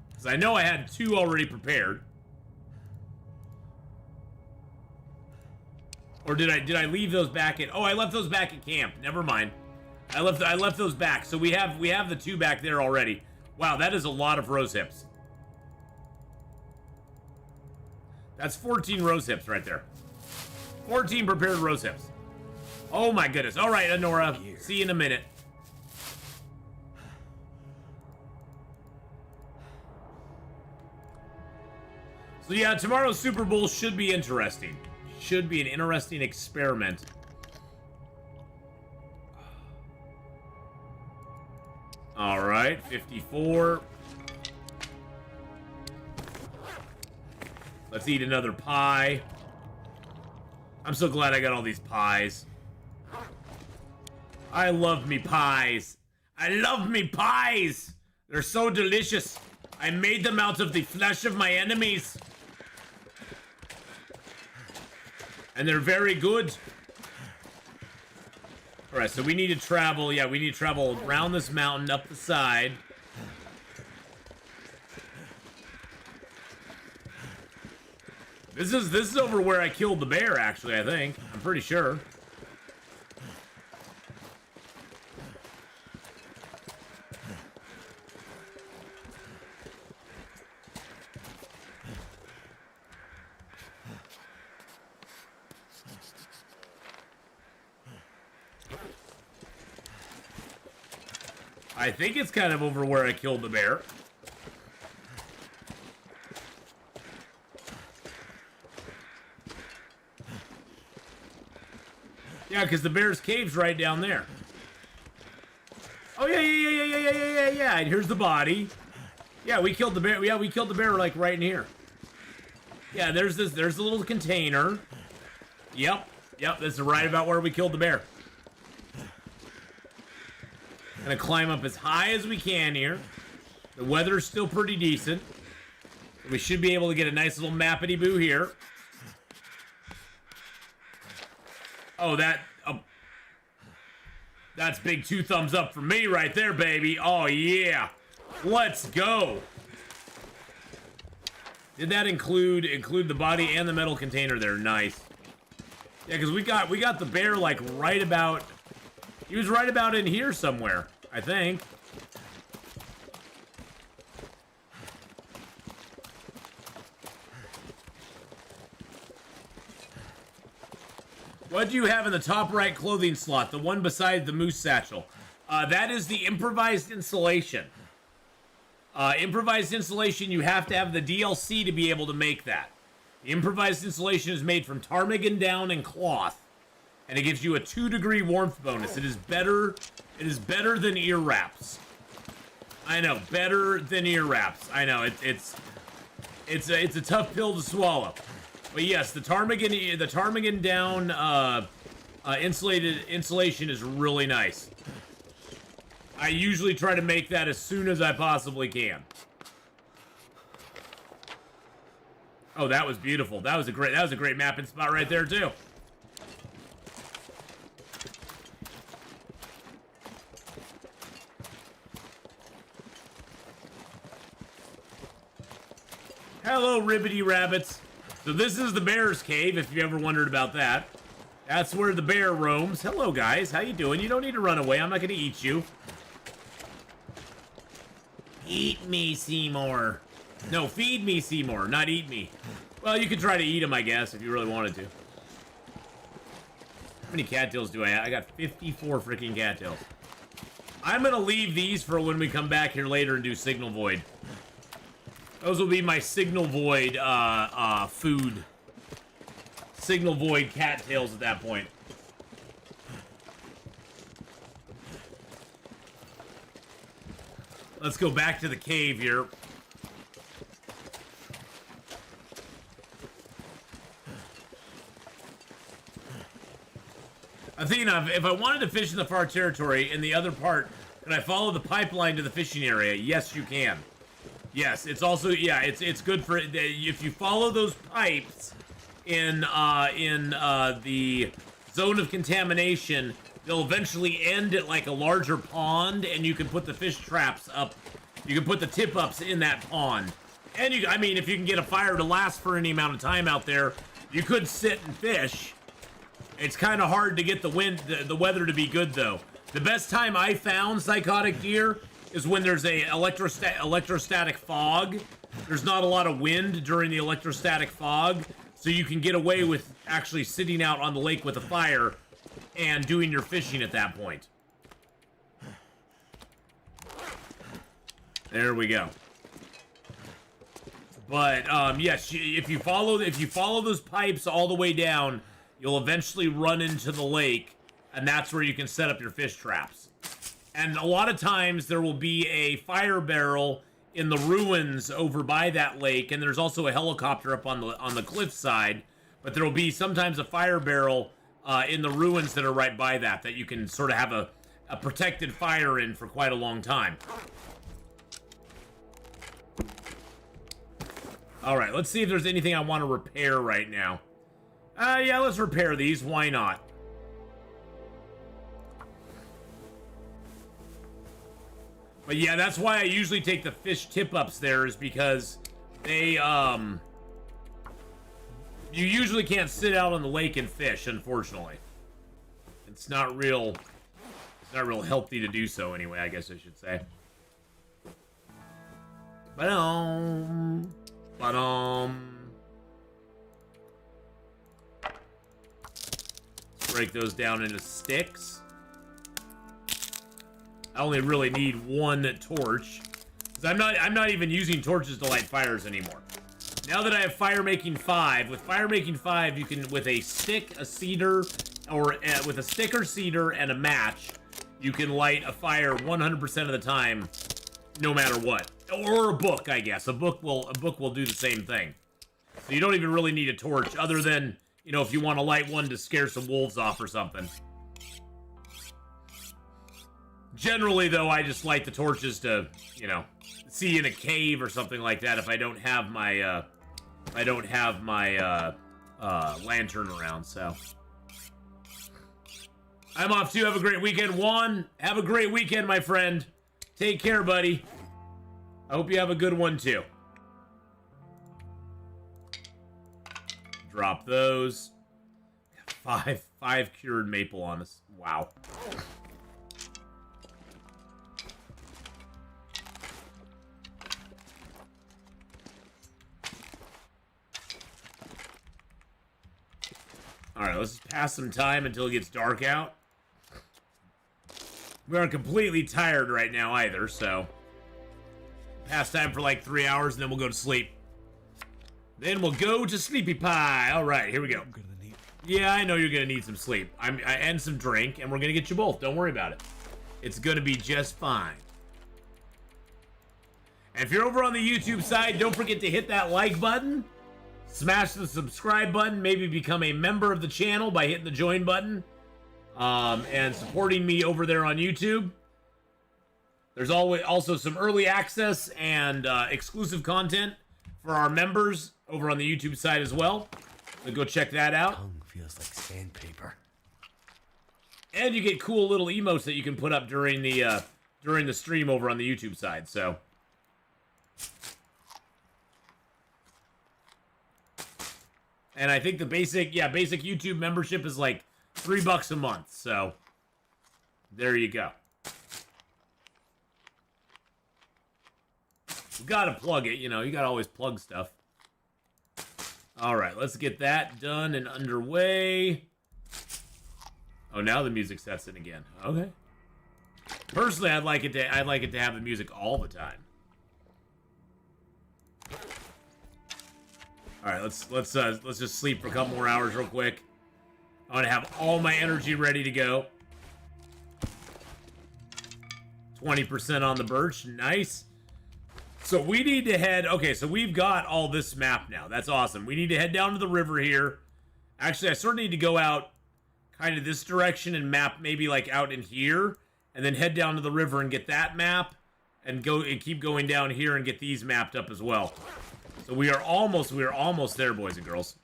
Because I know I had 2 already prepared. Or did I leave those back in? Oh, I left those back at camp. Never mind. I left those back. So we have the 2 back there already. Wow, that is a lot of rose hips. That's 14 rose hips right there. 14 prepared rose hips. Oh my goodness. All right, Honora. See you in a minute. So yeah, tomorrow's Super Bowl should be interesting. Should be an interesting experiment. All right, 54. Let's eat another pie. I'm so glad I got all these pies. I love me pies. I love me pies. They're so delicious. I made them out of the flesh of my enemies. And they're very good. All right, so we need to travel. Yeah, we need to travel around this mountain, up the side. This is over where I killed the bear, actually, I think. I'm pretty sure. I think it's kind of over where I killed the bear. Yeah, because the bear's cave's right down there. Oh yeah. And here's the body. Yeah, we killed the bear. Yeah, we killed the bear like right in here. Yeah, there's the little container. Yep, this is right about where we killed the bear. Gonna climb up as high as we can here. The weather's still pretty decent. We should be able to get a nice little mappity-boo here. Oh, that's big 2 thumbs up for me right there, baby. Oh, yeah. Let's go. Did that include the body and the metal container there? Nice. Yeah, because we got the bear, like, right about... He was right about in here somewhere, I think. What do you have in the top right clothing slot? The one beside the moose satchel. That is the improvised installation. Improvised installation, you have to have the DLC to be able to make that. The improvised installation is made from ptarmigan down and cloth, and it gives you a 2-degree warmth bonus. It is better than ear wraps. I know, better than ear wraps. I know, it's a tough pill to swallow. But yes, the ptarmigan down Insulation is really nice. I usually try to make that as soon as I possibly can. Oh, that was beautiful. That was a great mapping spot right there too. Hello, Ribbity Rabbits. So this is the bear's cave, if you ever wondered about that. That's where the bear roams. Hello, guys. How you doing? You don't need to run away. I'm not going to eat you. Eat me, Seymour. No, feed me, Seymour, not eat me. Well, you could try to eat him, I guess, if you really wanted to. How many cattails do I have? I got 54 freaking cattails. I'm going to leave these for when we come back here later and do Signal Void. Those will be my Signal Void food. Signal Void cattails at that point. Let's go back to the cave here. Athena, if I wanted to fish in the far territory in the other part, can I follow the pipeline to the fishing area? Yes, you can. Yes, it's also, yeah, it's good for, if you follow those pipes in the zone of contamination, they'll eventually end at like a larger pond, and you can put the fish traps up. You can put the tip-ups in that pond. And I mean, if you can get a fire to last for any amount of time out there, you could sit and fish. It's kind of hard to get the weather to be good, though. The best time I found Psychotic Deer is when there's a electrostatic fog. There's not a lot of wind during the electrostatic fog, so you can get away with actually sitting out on the lake with a fire and doing your fishing at that point. There we go. But yes, if you follow those pipes all the way down, you'll eventually run into the lake, and that's where you can set up your fish traps. And a lot of times there will be a fire barrel in the ruins over by that lake, and there's also a helicopter up on the cliff side. But there will be sometimes a fire barrel in the ruins that are right by that you can sort of have a protected fire in for quite a long time. All right, let's see if there's anything I want to repair right now. Yeah, let's repair these. Why not? But yeah, that's why I usually take the fish tip-ups there, is because they, you usually can't sit out on the lake and fish, unfortunately. It's not real healthy to do so anyway, I guess I should say. Break those down into sticks. I only really need one torch, because I'm not even using torches to light fires anymore. Now that I have Fire Making 5, with Fire Making 5, you can, with a stick, a cedar, or with a stick or cedar and a match, you can light a fire 100% of the time, no matter what. Or a book, I guess. A book will do the same thing. So you don't even really need a torch, other than, you know, if you want to light one to scare some wolves off or something. Generally, though, I just light the torches to, you know, see in a cave or something like that if I don't have my, lantern around, so. I'm off too. Have a great weekend. Juan, have a great weekend, my friend. Take care, buddy. I hope you have a good one, too. Drop those. 5 cured maple on us. Wow. Alright, let's just pass some time until it gets dark out. We aren't completely tired right now either, so... Pass time for like 3 hours, and then we'll go to sleep. Then we'll go to Sleepy Pie. Alright, here we go. Yeah, I know you're gonna need some sleep. And some drink, and we're gonna get you both. Don't worry about it. It's gonna be just fine. And if you're over on the YouTube side, don't forget to hit that like button. Smash the subscribe button. Maybe become a member of the channel by hitting the join button. and supporting me over there on YouTube. There's always also some early access and exclusive content for our members over on the YouTube side as well. So go check that out. Tongue feels like sandpaper. And you get cool little emotes that you can put up during the stream over on the YouTube side. So, and I think the basic YouTube membership is like $3 a month. So, there you go. You gotta plug it, you gotta always plug stuff. All right, let's get that done and underway. Oh, now the music sets in again. Okay. Personally, I'd like it to have the music all the time. All right, let's just sleep for a couple more hours real quick. I want to have all my energy ready to go. 20% on the birch, nice. So we need to head. Okay, so we've got all this map now. That's awesome. We need to head down to the river here. Actually, I sort of need to go out kind of this direction and map maybe like out in here, and then head down to the river and get that map, and go and keep going down here and get these mapped up as well. So we are almost there, boys and girls.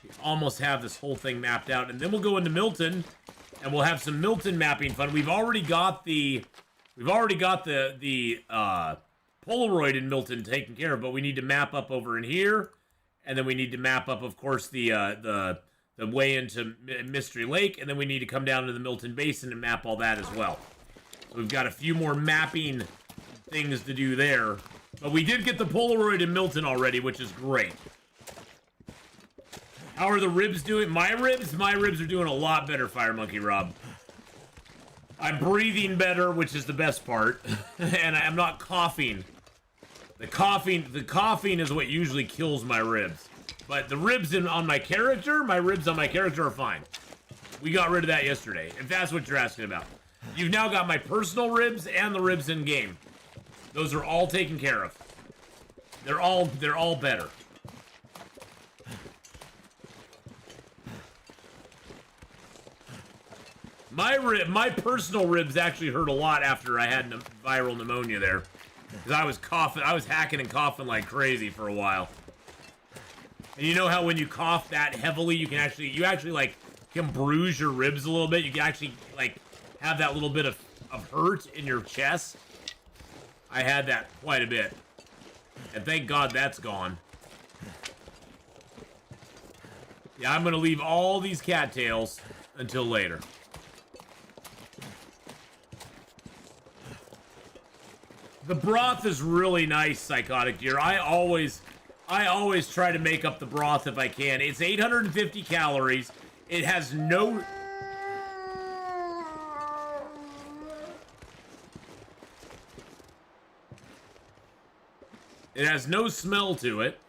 We almost have this whole thing mapped out, and then we'll go into Milton, and we'll have some Milton mapping fun. We've already got the Polaroid in Milton taken care of, but we need to map up over in here, and then we need to map up, of course, the way into Mystery Lake, and then we need to come down to the Milton Basin and map all that as well. So we've got a few more mapping things to do there, but we did get the Polaroid in Milton already, which is great. How are the ribs doing? My ribs are doing a lot better, Fire Monkey Rob. I'm breathing better, which is the best part, and I'm not coughing. The coughing is what usually kills my ribs. But the ribs on my character are fine. We got rid of that yesterday, if that's what you're asking about. You've now got my personal ribs and the ribs in game. Those are all taken care of. They're all better. My personal ribs actually hurt a lot after I had viral pneumonia there. Because I was coughing, I was hacking and coughing like crazy for a while. And you know how when you cough that heavily, you actually like can bruise your ribs a little bit. You can actually like have that little bit of hurt in your chest. I had that quite a bit. And thank God that's gone. Yeah, I'm gonna leave all these cattails until later. The broth is really nice, Psychotic Deer. I always try to make up the broth if I can. It's 850 calories. It has no... It has no smell to it.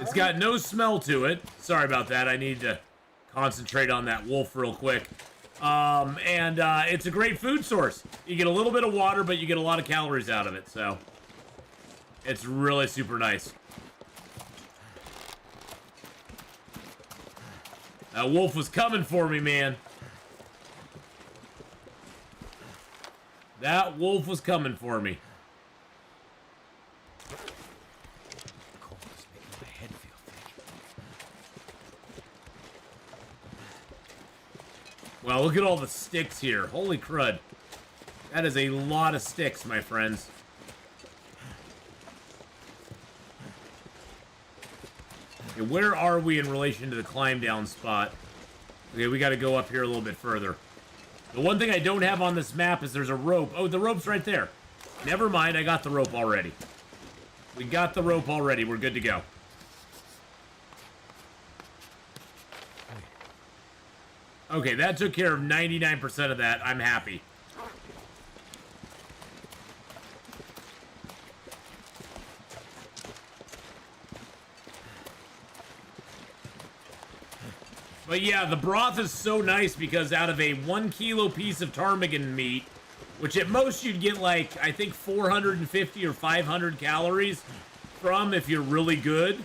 It's got no smell to it. Sorry about that. I need to concentrate on that wolf real quick. It's a great food source. You get a little bit of water, but you get a lot of calories out of it, so it's really super nice. That wolf was coming for me, man. That wolf was coming for me. Cold is making my head feel thick. Wow, look at all the sticks here. Holy crud. That is a lot of sticks, my friends. Okay, where are we in relation to the climb down spot? Okay, we got to go up here a little bit further. The one thing I don't have on this map is there's a rope. Oh, the rope's right there. Never mind, I got the rope already. We got the rope already. We're good to go. Okay, that took care of 99% of that. I'm happy. But yeah, the broth is so nice because out of a 1 kilo piece of ptarmigan meat, which at most you'd get like, I think 450 or 500 calories, from if you're really good.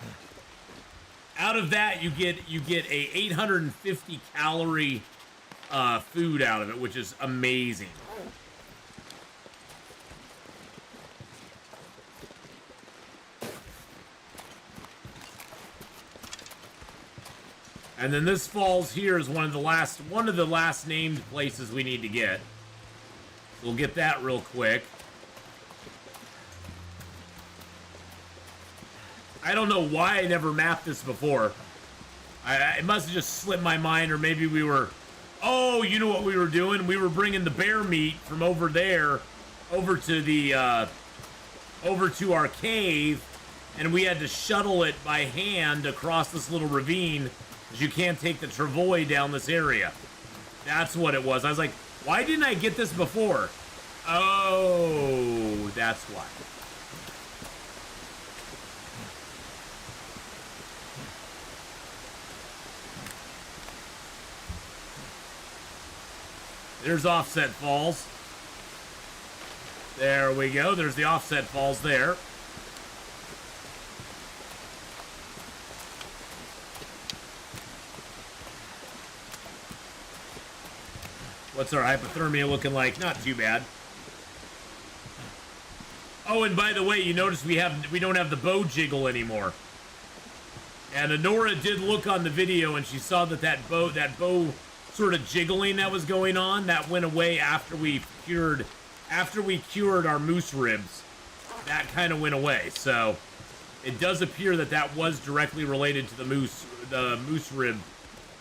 Out of that, you get a 850 calorie food out of it, which is amazing. And then this falls here is one of the last named places we need to get. So we'll get that real quick. I don't know why I never mapped this before. It must have just slipped my mind, or maybe we were... Oh, you know what we were doing? We were bringing the bear meat from over there over to the over to our cave, and we had to shuttle it by hand across this little ravine because you can't take the travois down this area. That's what it was. I was like, why didn't I get this before? Oh, that's why. There's Offset Falls. There we go. There's the Offset Falls there. What's our hypothermia looking like? Not too bad. Oh, and by the way, you notice we don't have the bow jiggle anymore. And Honora did look on the video, and she saw that bow sort of jiggling that was going on, that went away after we cured our moose ribs. That kind of went away. So it does appear that was directly related to the moose rib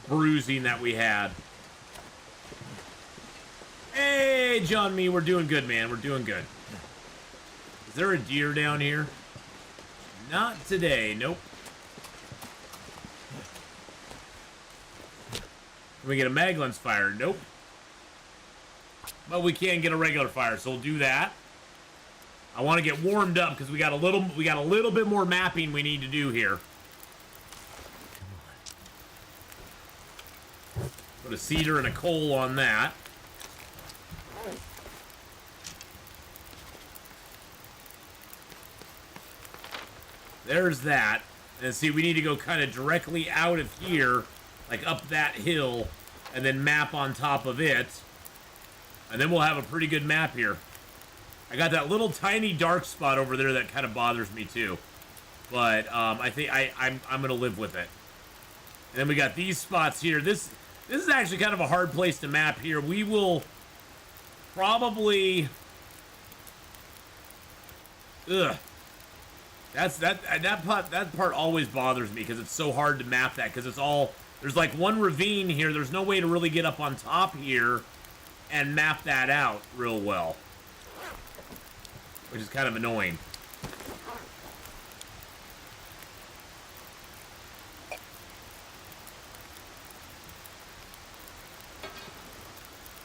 bruising that we had. Hey, John Me, we're doing good, man. We're doing good. Is there a deer down here? Not today. Nope. Can we get a mag lens fire? Nope. But we can get a regular fire, so we'll do that. I want to get warmed up because we got a little bit more mapping we need to do here. Put a cedar and a coal on that. There's that. And see, we need to go kind of directly out of here, like up that hill, and then map on top of it. And then we'll have a pretty good map here. I got that little tiny dark spot over there that kind of bothers me too. But I think I'm gonna live with it. And then we got these spots here. This is actually kind of a hard place to map here. We will probably... Ugh. That part always bothers me because it's so hard to map that, because it's all... There's like one ravine here. There's no way to really get up on top here and map that out real well, which is kind of annoying.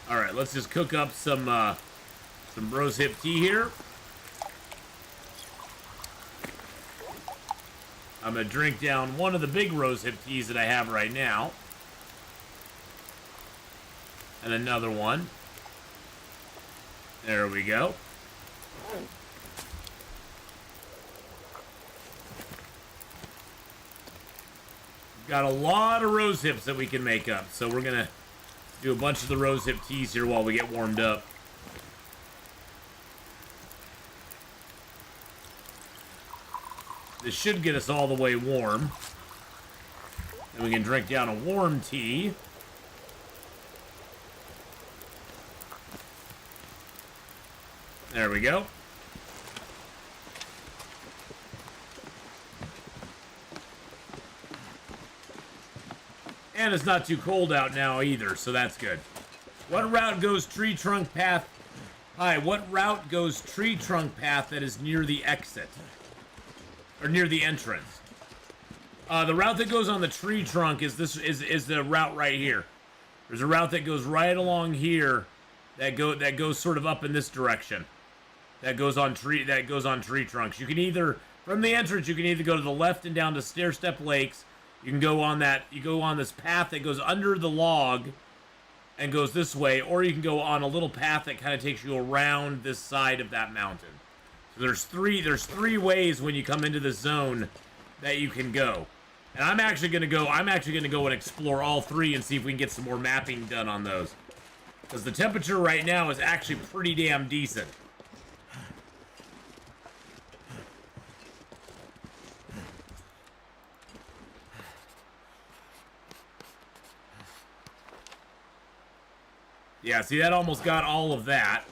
All right, let's just cook up some rose hip tea here. I'm going to drink down one of the big rose hip teas that I have right now. And another one. There we go. We've got a lot of rose hips that we can make up. So we're going to do a bunch of the rose hip teas here while we get warmed up. This should get us all the way warm. And we can drink down a warm tea. There we go. And it's not too cold out now either, so that's good. What route goes tree trunk path? Hi, what route goes tree trunk path that is near the exit? Or near the entrance? The route that goes on the tree trunk is the route right here. There's a route that goes right along here that goes sort of up in this direction. That goes on tree trunks. You can either, from the entrance, you can either go to the left and down to Stair Step Lakes. You can go on this path that goes under the log and goes this way, or you can go on a little path that kind of takes you around this side of that mountain. There's three ways when you come into the zone that you can go. And I'm actually gonna go and explore all three and see if we can get some more mapping done on those. Because the temperature right now is actually pretty damn decent. Yeah, see, that almost got all of that.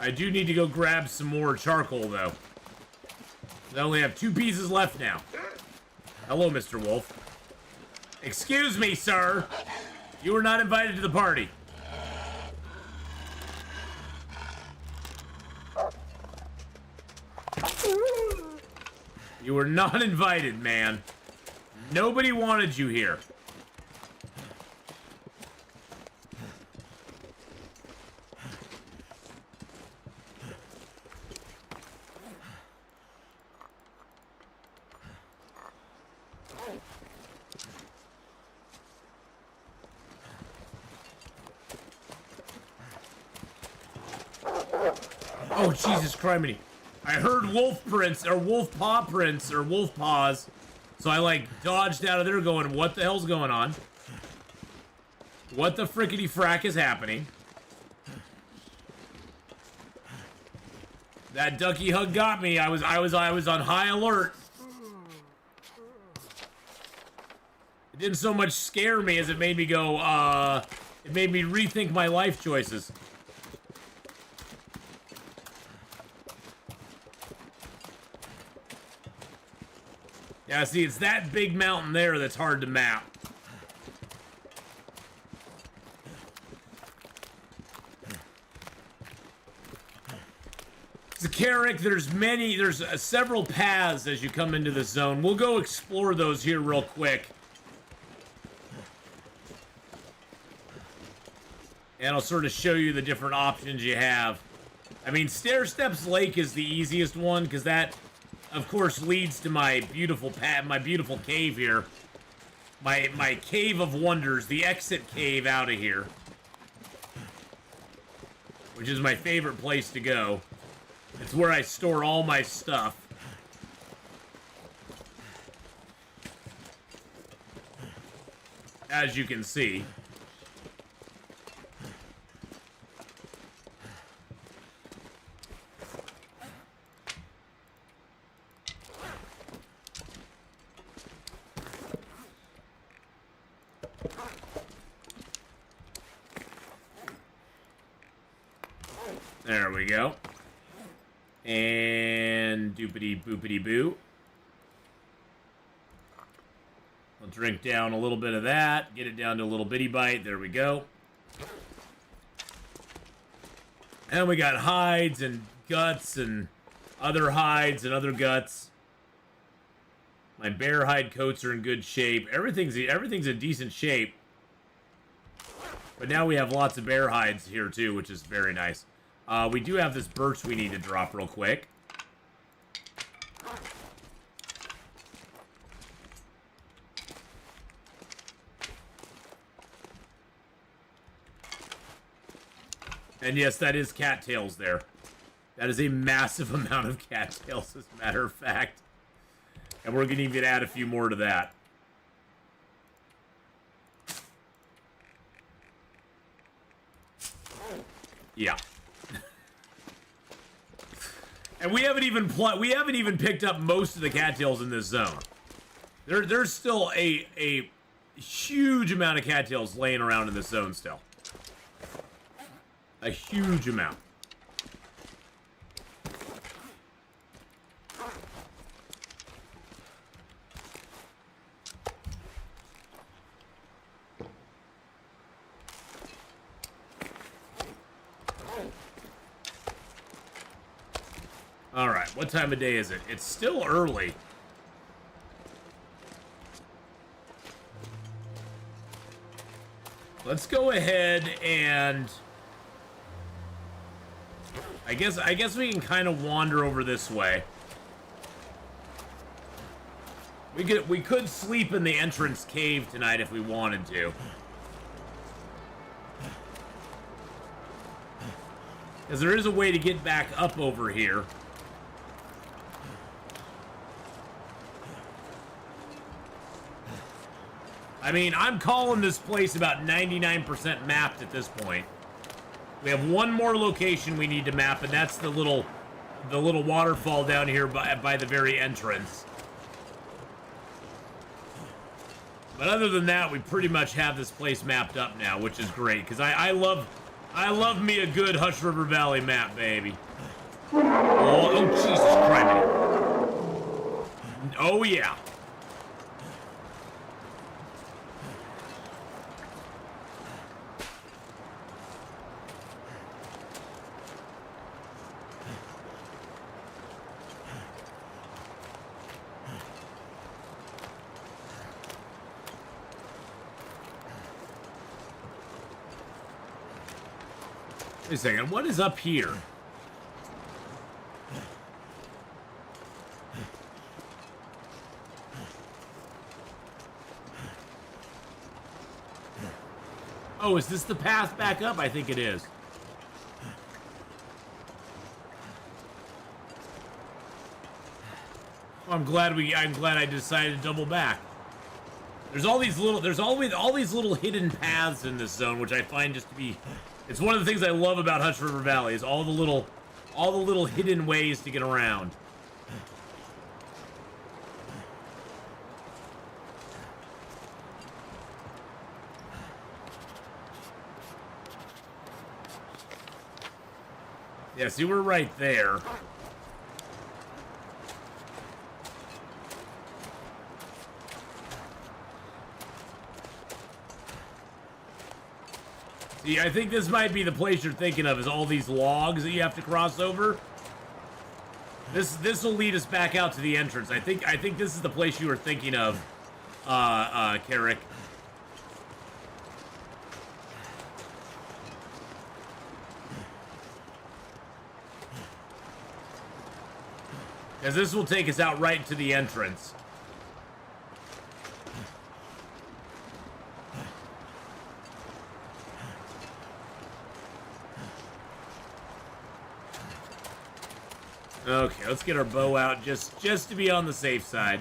I do need to go grab some more charcoal, though. I only have 2 pieces left now. Hello, Mr. Wolf. Excuse me, sir. You were not invited to the party. You were not invited, man. Nobody wanted you here. Oh, Jesus criminy. I heard wolf prints, or wolf paw prints, or wolf paws. So I, like, dodged out of there going, what the hell's going on? What the frickety frack is happening? That ducky hug got me. I was on high alert. It didn't so much scare me as it made me go, it made me rethink my life choices. Yeah, see, it's that big mountain there that's hard to map. Carrick, there's several paths as you come into the zone. We'll go explore those here real quick. And I'll sort of show you the different options you have. I mean, Stair Steps Lake is the easiest one, because that, of course, leads to my beautiful cave here. My cave of wonders, the exit cave out of here. Which is my favorite place to go. It's where I store all my stuff. As you can see. There we go. And doopity boopity boo. I'll drink down a little bit of that. Get it down to a little bitty bite. There we go. And we got hides and guts and other hides and other guts. My bear hide coats are in good shape. Everything's in decent shape. But now we have lots of bear hides here too, which is very nice. We do have this birch we need to drop real quick. And yes, that is cattails there. That is a massive amount of cattails, as a matter of fact. And we're going to even add a few more to that. Yeah. And we haven't even picked up most of the cattails in this zone. There's still a huge amount of cattails laying around in this zone still. A huge amount. Alright, what time of day is it? It's still early. Let's go ahead and I guess we can kind of wander over this way. We could sleep in the entrance cave tonight if we wanted to. Because there is a way to get back up over here. I mean, I'm calling this place about 99% mapped at this point. We have one more location we need to map, and that's the little waterfall down here by the very entrance. But other than that, we pretty much have this place mapped up now, which is great, because I love me a good Hush River Valley map, baby. Oh, Jesus Christ. Oh, yeah. Wait a second, what is up here? Oh, is this the path back up? I think it is. Oh, I'm glad I decided to double back. There's always all these little hidden paths in this zone, which I find just to be, it's one of the things I love about Hush River Valley is all the little hidden ways to get around. Yeah, see, we're right there. See, I think this might be the place you're thinking of, is all these logs that you have to cross over. This will lead us back out to the entrance. I think this is the place you were thinking of, Carrick. Because this will take us out right to the entrance. Okay, let's get our bow out just to be on the safe side.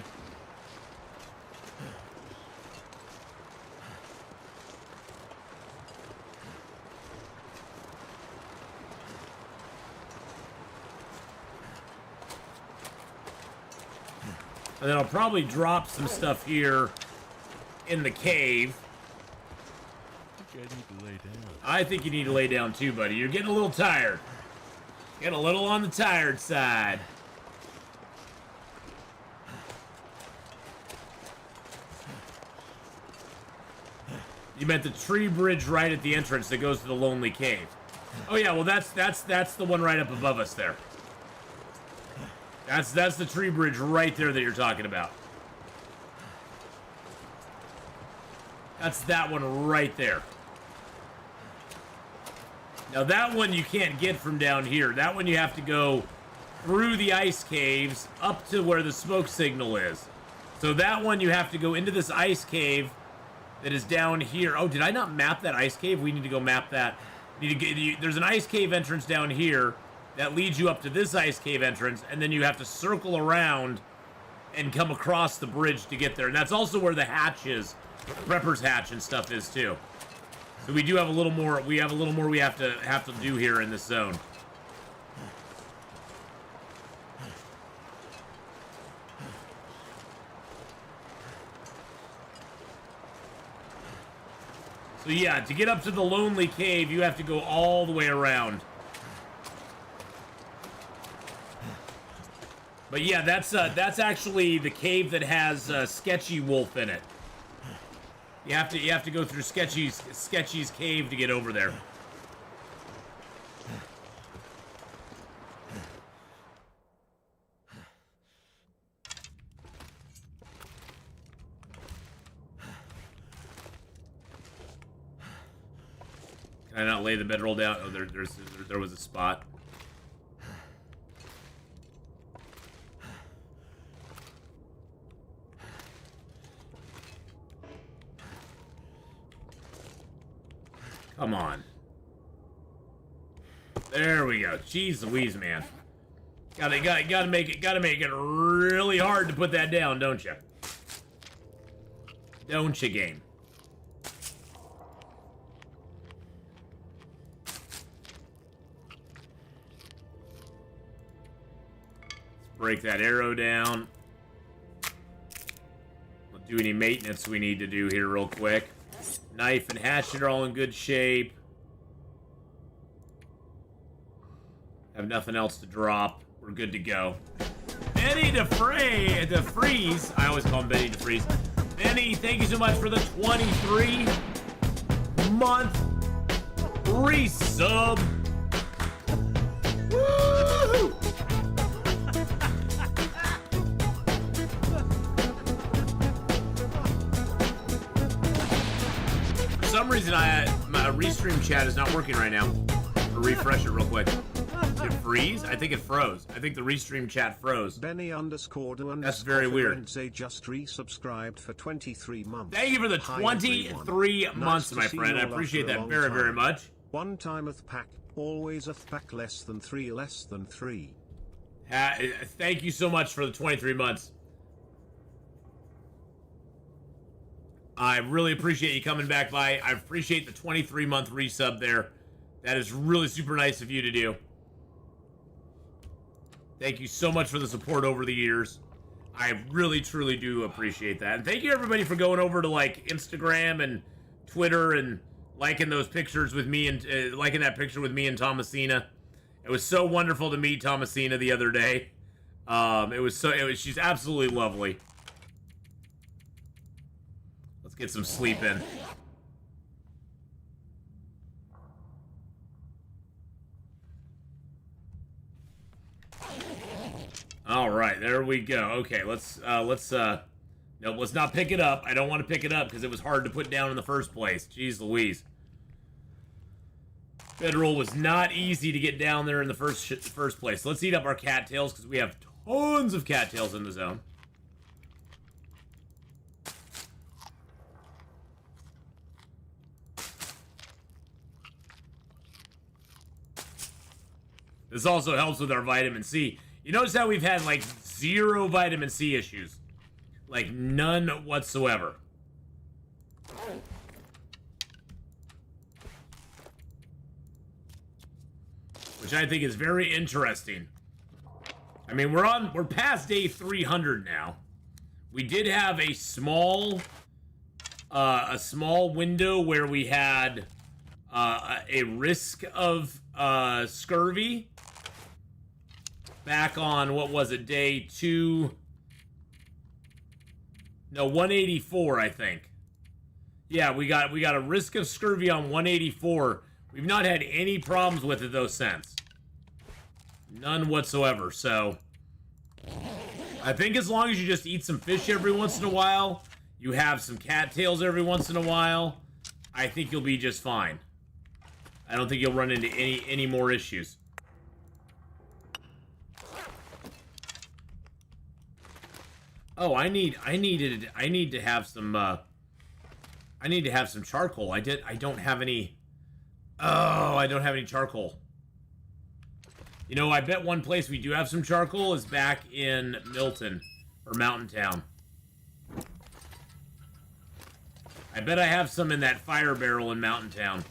And then I'll probably drop some stuff here in the cave. I think I need to lay down. I think you need to lay down too, buddy. You're getting a little tired. Getting a little on the tired side. You meant the tree bridge right at the entrance that goes to the Lonely Cave. Oh yeah, well that's the one right up above us there. That's the tree bridge right there that you're talking about. That's that one right there. Now that one you can't get from down here. That one you have to go through the ice caves up to where the smoke signal is. So that one you have to go into this ice cave that is down here. Oh, did I not map that ice cave? We need to go map that. There's an ice cave entrance down here that leads you up to this ice cave entrance, and then you have to circle around and come across the bridge to get there. And that's also where the hatch is, Prepper's hatch and stuff is too. So we do have a little more. We have a little more we have to do here in this zone. So yeah, to get up to the Lonely Cave, you have to go all the way around. But yeah, that's actually the cave that has Sketchy Wolf in it. You have to go through Sketchy's cave to get over there. Can I not lay the bedroll down? Oh, there was a spot. Come on. There we go. Jeez Louise, man. Gotta make it really hard to put that down, don't you? Don't you, game? Let's break that arrow down. We'll do any maintenance we need to do here real quick. Knife and hatchet are all in good shape. Have nothing else to drop. We're good to go. Benny DeFreeze. I always call him Benny DeFreeze. Benny, thank you so much for the 23-month resub. Woo! For some reason, my restream chat is not working right now. I'll refresh it real quick. Did it freeze? I think it froze. I think the restream chat froze. That's very weird. Just resubscribed for 23 months. Thank you for the 23 months, my friend. I appreciate that very, very much. One timeth pack, always a pack less than 3, less than 3. Thank you so much for the 23 months. I really appreciate you coming back by. I appreciate the 23-month resub there. That is really super nice of you to do. Thank you so much for the support over the years. I really, truly do appreciate that. And thank you, everybody, for going over to, like, Instagram and Twitter and liking those pictures with me and liking that picture with me and Thomasina. It was so wonderful to meet Thomasina the other day. She's absolutely lovely. Let's get some sleep in. All right, there we go. Okay, let's not pick it up. I don't want to pick it up because it was hard to put down in the first place. Jeez Louise. Federal was not easy to get down there in the first place. Let's eat up our cattails because we have tons of cattails in the zone. This also helps with our vitamin C. You notice how we've had, like, 0 vitamin C issues? Like, none whatsoever. Which I think is very interesting. I mean, we're past day 300 now. We did have a small window where we had a risk of scurvy. Back on, what was it, day 184, I think. Yeah, we got a risk of scurvy on 184. We've not had any problems with it, though, since. None whatsoever, so... I think as long as you just eat some fish every once in a while, you have some cattails every once in a while, I think you'll be just fine. I don't think you'll run into any more issues. Oh, I need to have some charcoal. I don't have any. Oh, I don't have any charcoal. You know, I bet one place we do have some charcoal is back in Milton or Mountain Town. I bet I have some in that fire barrel in Mountain Town.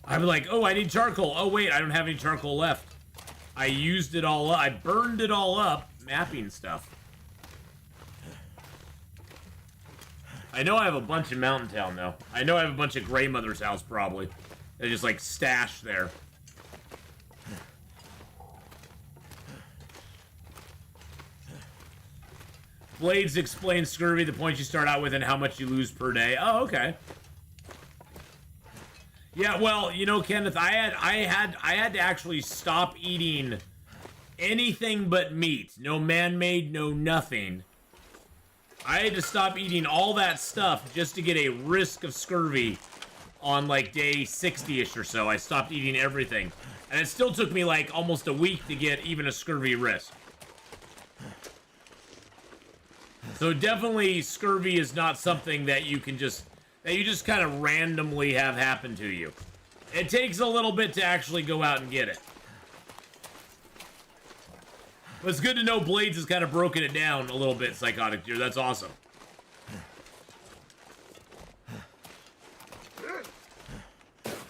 I'm like, oh, I need charcoal. Oh wait, I don't have any charcoal left. I used it all up. I burned it all up mapping stuff. I know I have a bunch in Mountain Town, though. I know I have a bunch at Grey Mother's house, probably. They're just, like, stashed there. Blades explain scurvy, the points you start out with, and how much you lose per day. Oh, okay. Yeah, well, you know, Kenneth, I had to actually stop eating anything but meat. No man-made, no nothing. I had to stop eating all that stuff just to get a risk of scurvy on, like, day 60-ish or so. I stopped eating everything. And it still took me, like, almost a week to get even a scurvy risk. So definitely, scurvy is not something that you can just... that you just kind of randomly have happen to you. It takes a little bit to actually go out and get it. But it's good to know Blades has kind of broken it down a little bit, Psychotic Deer. That's awesome.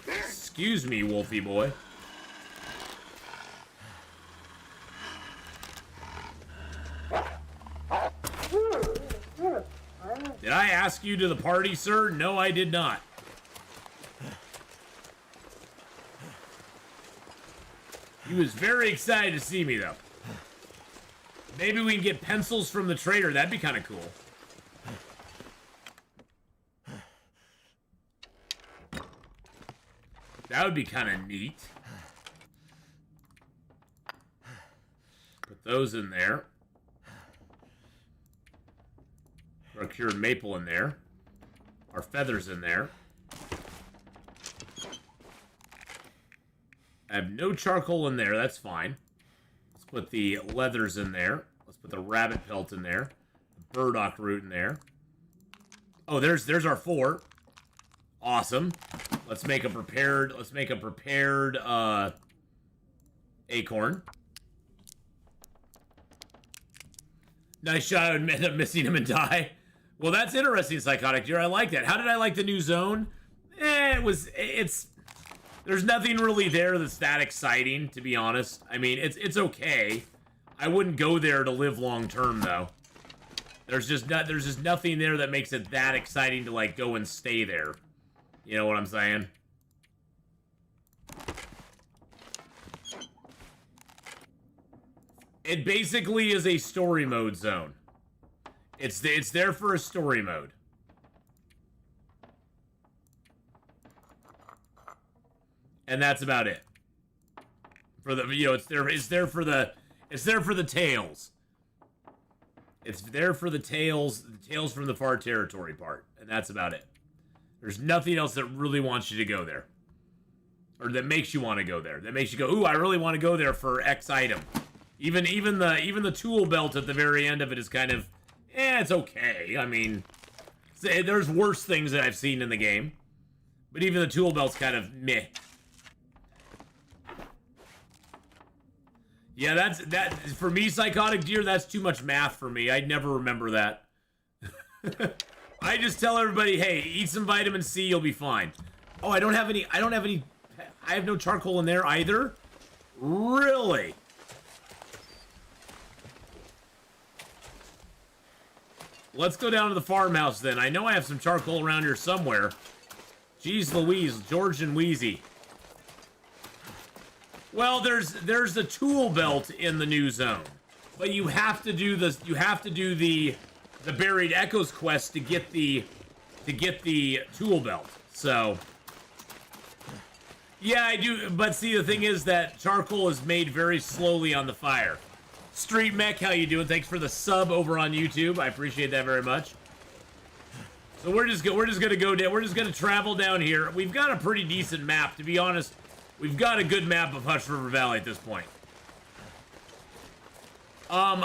Excuse me, Wolfie boy. Did I ask you to the party, sir? No, I did not. He was very excited to see me, though. Maybe we can get pencils from the trader. That'd be kind of cool. That would be kind of neat. Put those in there. Our cured maple in there. Our feathers in there. I have no charcoal in there. That's fine. Let's put the leathers in there. Let's put the rabbit pelt in there. The burdock root in there. Oh, there's our 4. Awesome. Let's make a prepared acorn. Nice shot. I would end up missing him and die. Well, that's interesting, Psychotic Deer. I like that. How did I like the new zone? There's nothing really there that's that exciting, to be honest. I mean, it's okay. I wouldn't go there to live long term, though. There's just nothing there that makes it that exciting to, like, go and stay there. You know what I'm saying? It basically is a story mode zone. It's there for a story mode. And that's about it. For the it's there for the tales. It's there for the tales from the far territory part, and that's about it. There's nothing else that really wants you to go there. Or that makes you want to go there. That makes you go, ooh, I really want to go there for X item. Even the tool belt at the very end of it is kind of, it's okay. I mean, there's worse things that I've seen in the game. But even the tool belt's kind of meh. Yeah, that for me, Psychotic Deer, that's too much math for me. I'd never remember that. I just tell everybody, hey, eat some vitamin C, you'll be fine. Oh, I have no charcoal in there either? Really? Let's go down to the farmhouse then. I know I have some charcoal around here somewhere. Jeez Louise, George and Wheezy. Well, there's the tool belt in the new zone. But you have to do the Buried Echoes quest to get the tool belt. So yeah, I do, but see, the thing is that charcoal is made very slowly on the fire. Street Mech, how you doing? Thanks for the sub over on YouTube. I appreciate that very much. So we're just gonna travel down here. We've got a pretty decent map, to be honest. We've got a good map of Hush River Valley at this point. I'm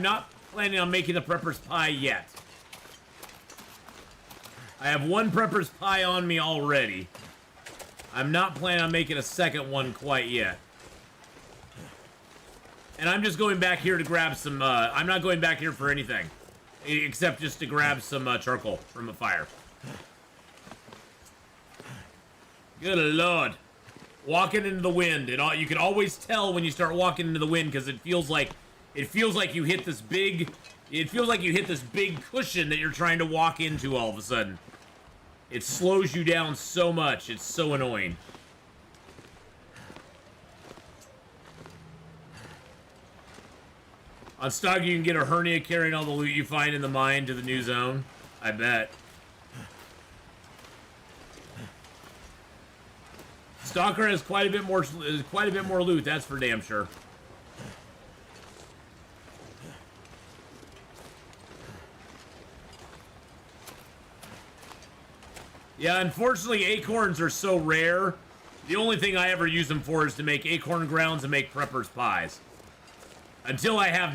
not planning on making the Prepper's Pie yet. I have one Prepper's Pie on me already. I'm not planning on making a second one quite yet. And I'm just going back here to grab some, I'm not going back here for anything. Except just to grab some charcoal from a fire. Good Lord. Walking into the wind. You can always tell when you start walking into the wind because it feels like you hit this big cushion that you're trying to walk into all of a sudden. It slows you down so much. It's so annoying. On Stog, you can get a hernia carrying all the loot you find in the mine to the new zone. I bet. Stalker has quite a bit more loot, that's for damn sure. Yeah, unfortunately, acorns are so rare. The only thing I ever use them for is to make acorn grounds and make Prepper's Pies. Until I have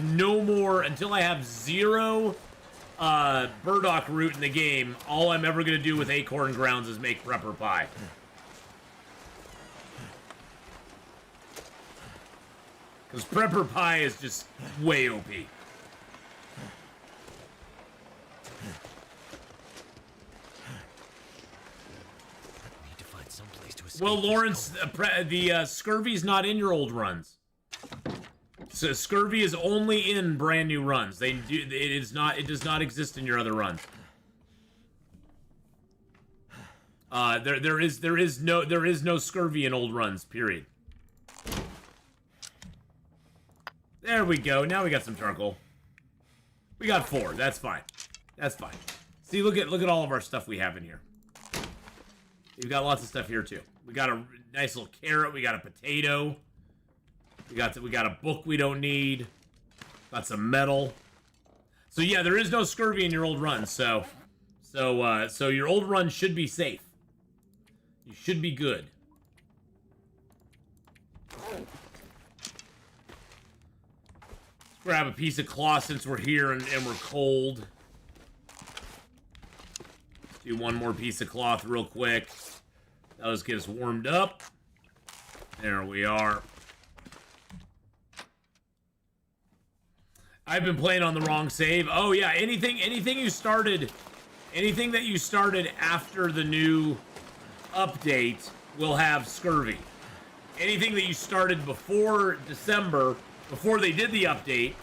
zero burdock root in the game, all I'm ever going to do with acorn grounds is make prepper pie. Because prepper pie is just way OP. Need to find some place to escape. Well, Lawrence, the scurvy's not in your old runs. So scurvy is only in brand new runs. It does not exist in your other runs. There is no scurvy in old runs. Period. There we go. Now we got some charcoal. We got 4. That's fine. That's fine. See, look at all of our stuff we have in here. We've got lots of stuff here too. We got a nice little carrot. We got a potato. We got a book we don't need. Got some metal. So yeah, there is no scurvy in your old run. So your old run should be safe. You should be good. Grab a piece of cloth since we're here and we're cold. Let's do one more piece of cloth real quick. That'll just get us warmed up. There we are. I've been playing on the wrong save. Oh yeah, anything you started, anything that you started after the new update will have scurvy. Anything that you started before December, before they did the update,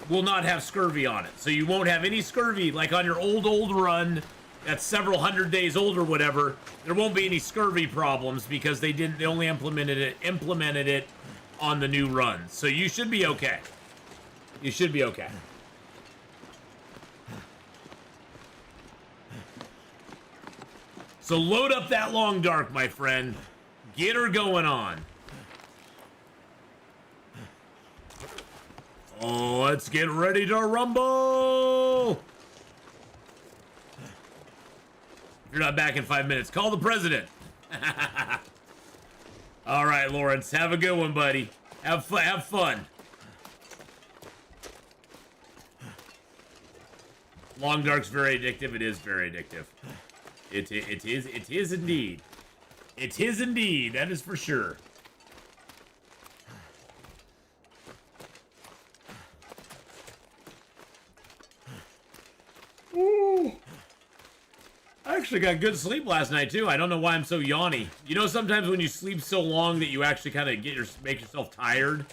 will not have scurvy on it. So you won't have any scurvy, like on your old run that's several hundred days old or whatever. There won't be any scurvy problems because they only implemented it on the new run. So you should be okay. You should be okay. So load up that long dark, my friend. Get her going on. Oh, let's get ready to rumble! If you're not back in 5 minutes, call the president. All right, Lawrence, have a good one, buddy. Have fun. Long dark's very addictive. It is very addictive. It is indeed. It is indeed. That is for sure. Ooh. I actually got good sleep last night too. I don't know why I'm so yawny. You know, sometimes when you sleep so long that you actually kind of make yourself tired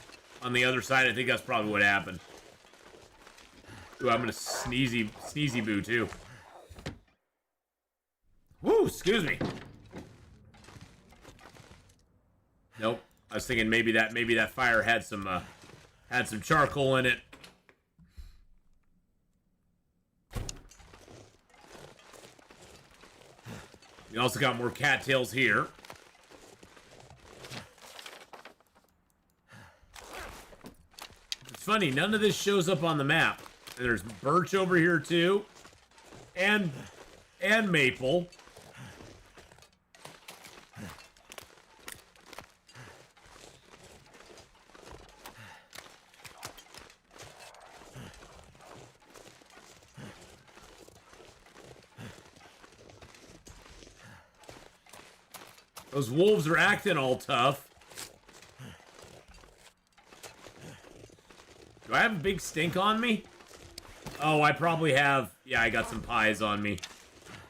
on the other side. I think that's probably what happened. Ooh, I'm gonna sneezy boo too. Woo, excuse me. Nope. I was thinking maybe that fire had some charcoal in it. We also got more cattails here. It's funny, none of this shows up on the map. And there's birch over here too. And maple. Those wolves are acting all tough. Do I have a big stink on me? Oh, I probably have... Yeah, I got some pies on me.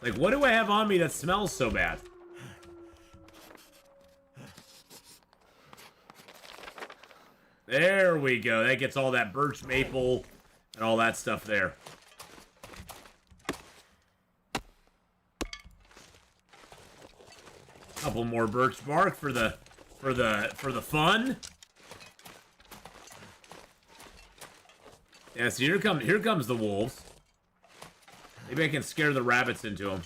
Like, what do I have on me that smells so bad? There we go. That gets all that birch maple and all that stuff there. Couple more birch bark for the fun. Yeah, so here comes the wolves. Maybe I can scare the rabbits into them.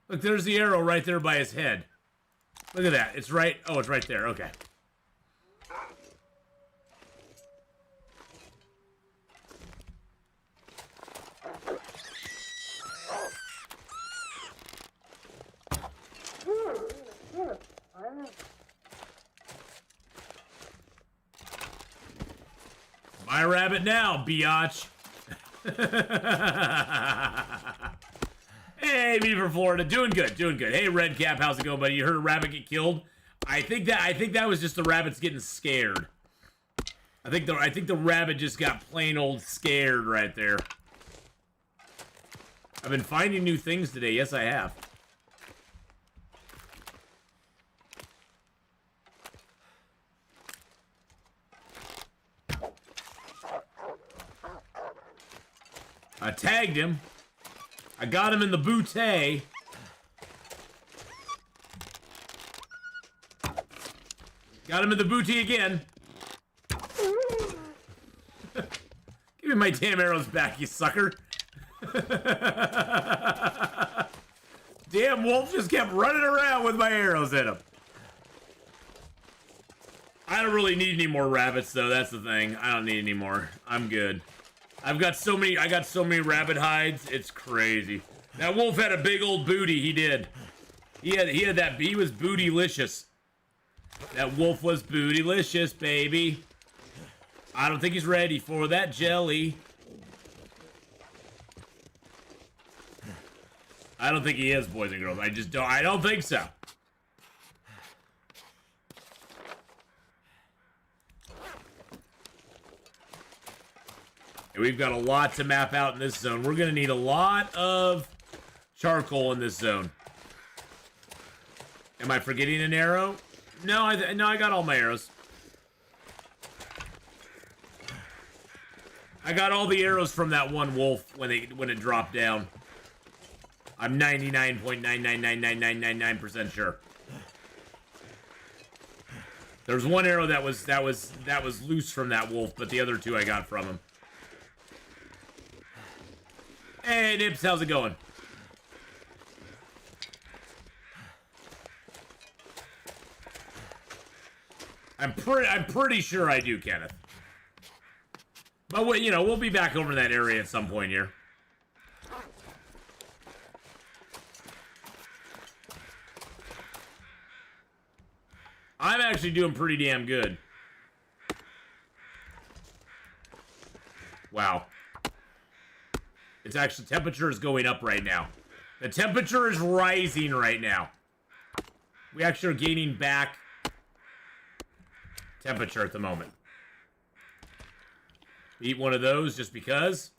Look, there's the arrow right there by his head. Look at that. It's right. Oh, it's right there. Okay. My rabbit now, biatch. Hey, me from Florida, doing good, doing good. Hey, Redcap, how's it going, buddy? You heard a rabbit get killed? I think that was just the rabbits getting scared. I think the rabbit just got plain old scared right there. I've been finding new things today. Yes, I have. I tagged him. I got him in the bootay. Got him in the booty again. Give me my damn arrows back, you sucker. Damn wolf just kept running around with my arrows in him. I don't really need any more rabbits, though. That's the thing. I don't need any more. I'm good. I got so many rabbit hides. It's crazy. That wolf had a big old booty. He did. He was bootylicious. That wolf was bootylicious, baby. I don't think he's ready for that jelly. I don't think he is, boys and girls. I don't think so. We've got a lot to map out in this zone. We're going to need a lot of charcoal in this zone. Am I forgetting an arrow? No, I got all my arrows. I got all the arrows from that one wolf when it dropped down. I'm 99.9999999% sure. There's one arrow that was loose from that wolf, but the other two I got from him. Hey, Nips, how's it going? I'm pretty sure I do, Kenneth. But we'll be back over that area at some point here. I'm actually doing pretty damn good. Wow. It's actually, temperature is going up right now. The temperature is rising right now. We actually are gaining back temperature at the moment. Eat one of those just because.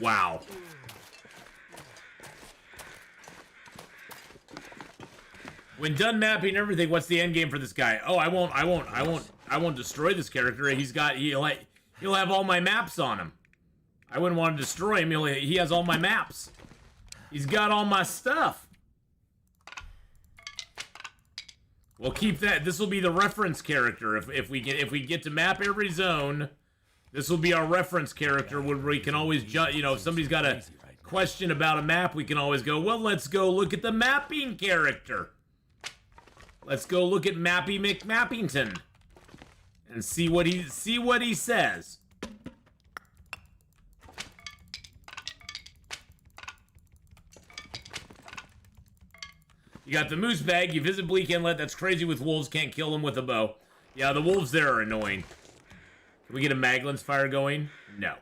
Wow. When done mapping everything, what's the end game for this guy? Oh, I won't destroy this character. He'll have all my maps on him. I wouldn't want to destroy him. He has all my maps. He's got all my stuff. We'll keep that. This will be the reference character. If we get to map every zone, this will be our reference character where we can always if somebody's got a question about a map, we can always go, well, let's go look at the mapping character. Let's go look at Mappy McMappington and see what he says. You got the moose bag. You visit Bleak Inlet. That's crazy with wolves. Can't kill them with a bow. Yeah, the wolves there are annoying. Can we get a Maglin's fire going? No.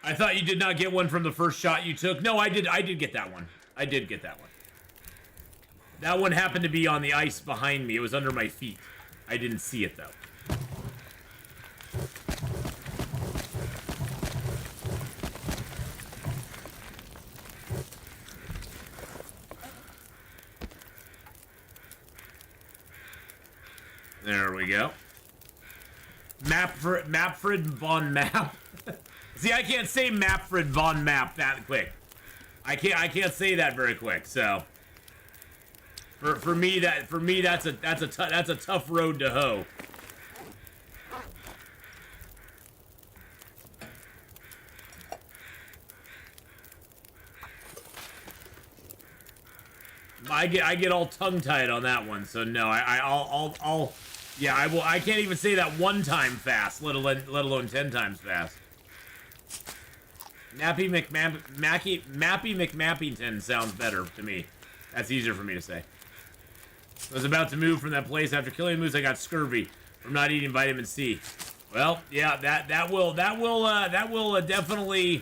I thought you did not get one from the first shot you took. No, I did get that one. I did get that one. That one happened to be on the ice behind me. It was under my feet. I didn't see it, though. There we go. Mapfred von Map. See, I can't say Mapfred von Map that quick. I can't say that very quick. So for me that's a tough road to hoe. I get all tongue-tied on that one, so no, I'll yeah, I will. I can't even say that one time fast, let alone 10 times fast. Mappy McMappington sounds better to me. That's easier for me to say. I was about to move from that place after killing moose. I got scurvy from not eating vitamin C. Well, yeah, that will definitely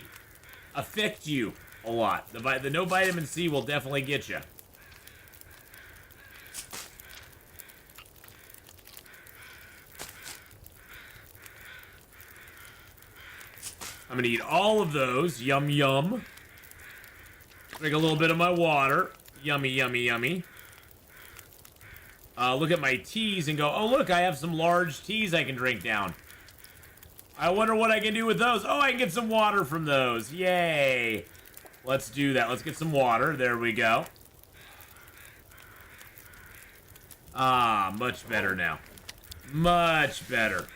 affect you a lot. The no vitamin C will definitely get you. I'm gonna eat all of those. Yum, yum. Drink a little bit of my water. Yummy, yummy, yummy. Look at my teas and go, oh, look, I have some large teas I can drink down. I wonder what I can do with those. Oh, I can get some water from those. Yay. Let's do that. Let's get some water. There we go. Ah, much better now. Much better.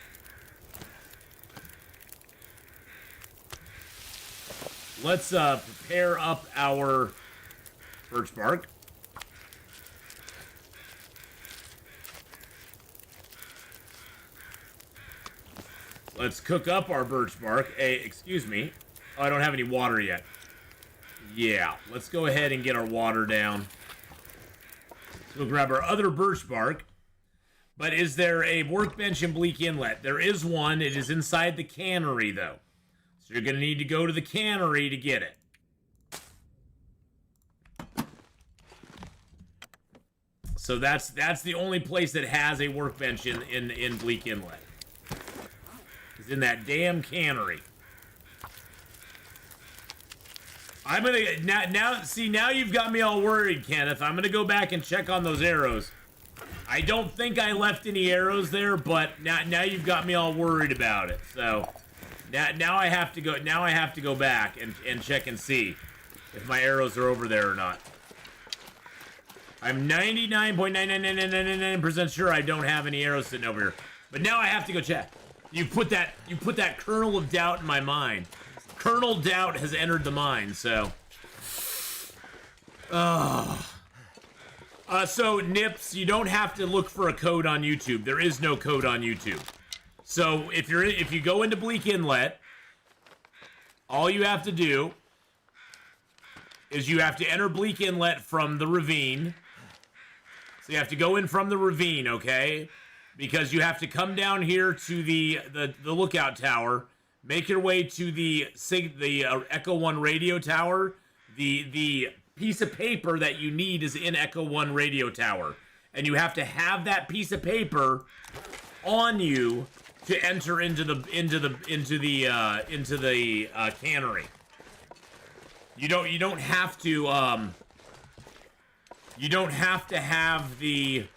Let's prepare up our birch bark. Let's cook up our birch bark. Hey, excuse me. Oh, I don't have any water yet. Yeah, let's go ahead and get our water down. So we'll grab our other birch bark. But is there a workbench in Bleak Inlet? There is one. It is inside the cannery, though. So you're going to need to go to the cannery to get it. So that's the only place that has a workbench in Bleak Inlet. It's in that damn cannery. I'm gonna now you've got me all worried, Kenneth. I'm gonna go back and check on those arrows. I don't think I left any arrows there, but now you've got me all worried about it. So now I have to go. Now I have to go back and check and see if my arrows are over there or not. I'm 99.99999% sure I don't have any arrows sitting over here, but now I have to go check. You put that kernel of doubt in my mind. Colonel Doubt has entered the mind. So, so Nips, you don't have to look for a code on YouTube. There is no code on YouTube. So if you go into Bleak Inlet, all you have to do is you have to enter Bleak Inlet from the ravine. So you have to go in from the ravine, okay? Because you have to come down here to the lookout tower, make your way to the Echo 1 radio tower. The piece of paper that you need is in Echo 1 radio tower, and you have to have that piece of paper on you to enter into the cannery. You don't have to have the.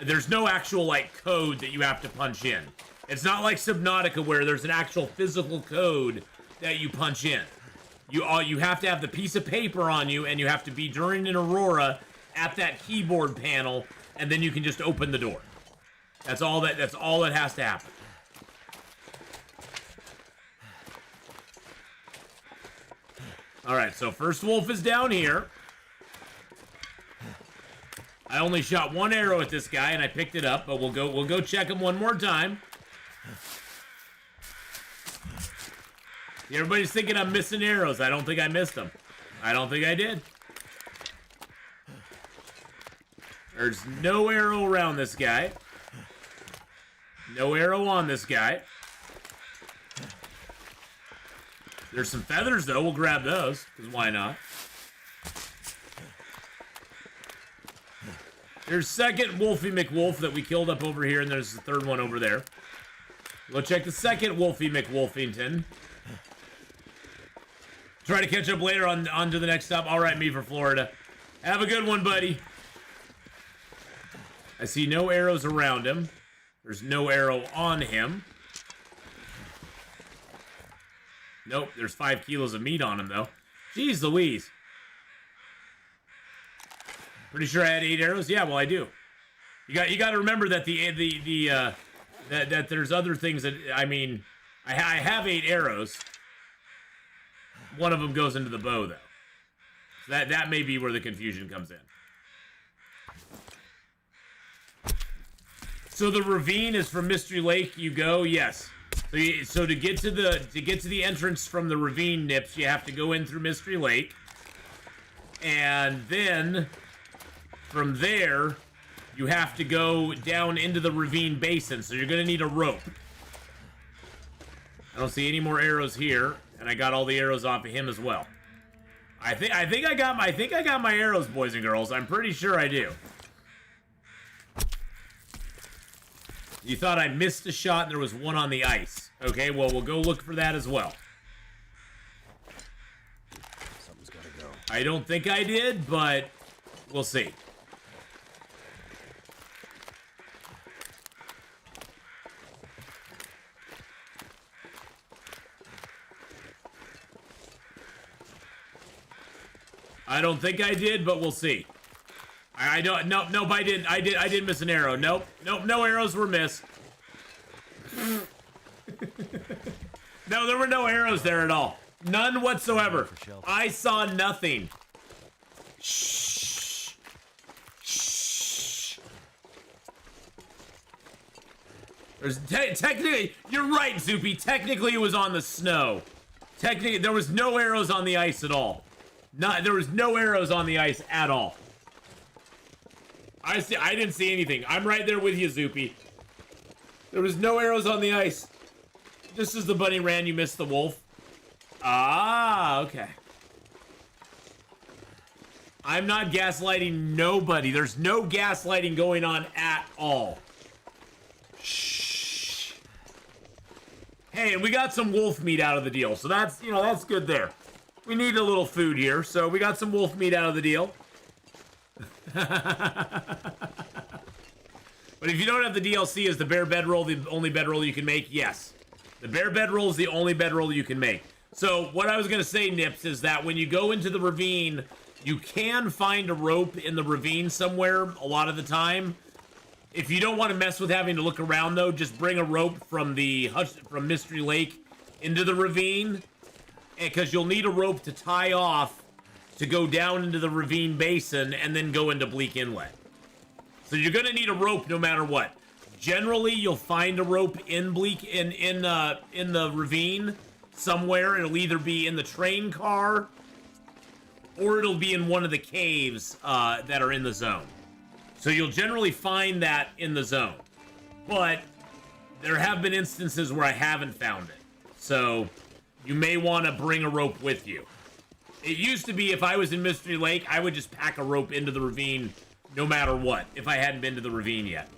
There's no actual like code that you have to punch in. It's not like Subnautica where there's an actual physical code that you punch in. You have to have the piece of paper on you, and you have to be during an aurora at that keyboard panel, and then you can just open the door. That's all that has to happen. All right, so first wolf is down here. I only shot one arrow at this guy, and I picked it up, but we'll go check him one more time. Everybody's thinking I'm missing arrows. I don't think I missed them. I don't think I did. There's no arrow around this guy. No arrow on this guy. There's some feathers, though. We'll grab those, because why not? There's second Wolfie McWolf that we killed up over here, and there's the third one over there. Go check the second Wolfie McWolfington. Try to catch up later on to the next stop. All right, me for Florida. Have a good one, buddy. I see no arrows around him. There's no arrow on him. Nope, there's 5 kilos of meat on him, though. Jeez Louise. Pretty sure I had 8 arrows? Yeah, well, I do. You got to remember that that there's other things that, I mean, I have 8 arrows. One of them goes into the bow, though. So that may be where the confusion comes in. So the ravine is from Mystery Lake. You go, yes. So to get to the entrance from the ravine, Nips, you have to go in through Mystery Lake, and then from there you have to go down into the ravine basin. So you're gonna need a rope. I don't see any more arrows here, and I got all the arrows off of him as well. I think I got my arrows, boys and girls. I'm pretty sure I do. You thought I missed a shot and there was one on the ice. Okay, well, we'll go look for that as well. Something's gotta go. I don't think I did, but we'll see. I don't think I did, but we'll see. I don't. Nope. I didn't. I did miss an arrow. Nope. No arrows were missed. No, there were no arrows there at all. None whatsoever. I saw nothing. Shh. Shh. There's technically, you're right, Zoopy. Technically, it was on the snow. Technically, there was no arrows on the ice at all. There was no arrows on the ice at all. I didn't see anything. I'm right there with you, Zoopy. There was no arrows on the ice. Just as the bunny ran, you missed the wolf. Ah, okay. I'm not gaslighting nobody. There's no gaslighting going on at all. Shh. Hey, and we got some wolf meat out of the deal, so that's, that's good there. We need a little food here, so we got some wolf meat out of the deal. But if you don't have the DLC, is the bear bedroll the only bedroll you can make? Yes. The bear bedroll is the only bedroll you can make. So what I was going to say, Nips, is that when you go into the ravine, you can find a rope in the ravine somewhere a lot of the time. If you don't want to mess with having to look around, though, just bring a rope from Mystery Lake into the ravine, because you'll need a rope to tie off to go down into the ravine basin and then go into Bleak Inlet. So you're gonna need a rope no matter what. Generally, you'll find a rope in the ravine somewhere. It'll either be in the train car or it'll be in one of the caves that are in the zone. So you'll generally find that in the zone. But there have been instances where I haven't found it. So you may want to bring a rope with you. It used to be if I was in Mystery Lake, I would just pack a rope into the ravine no matter what, if I hadn't been to the ravine yet.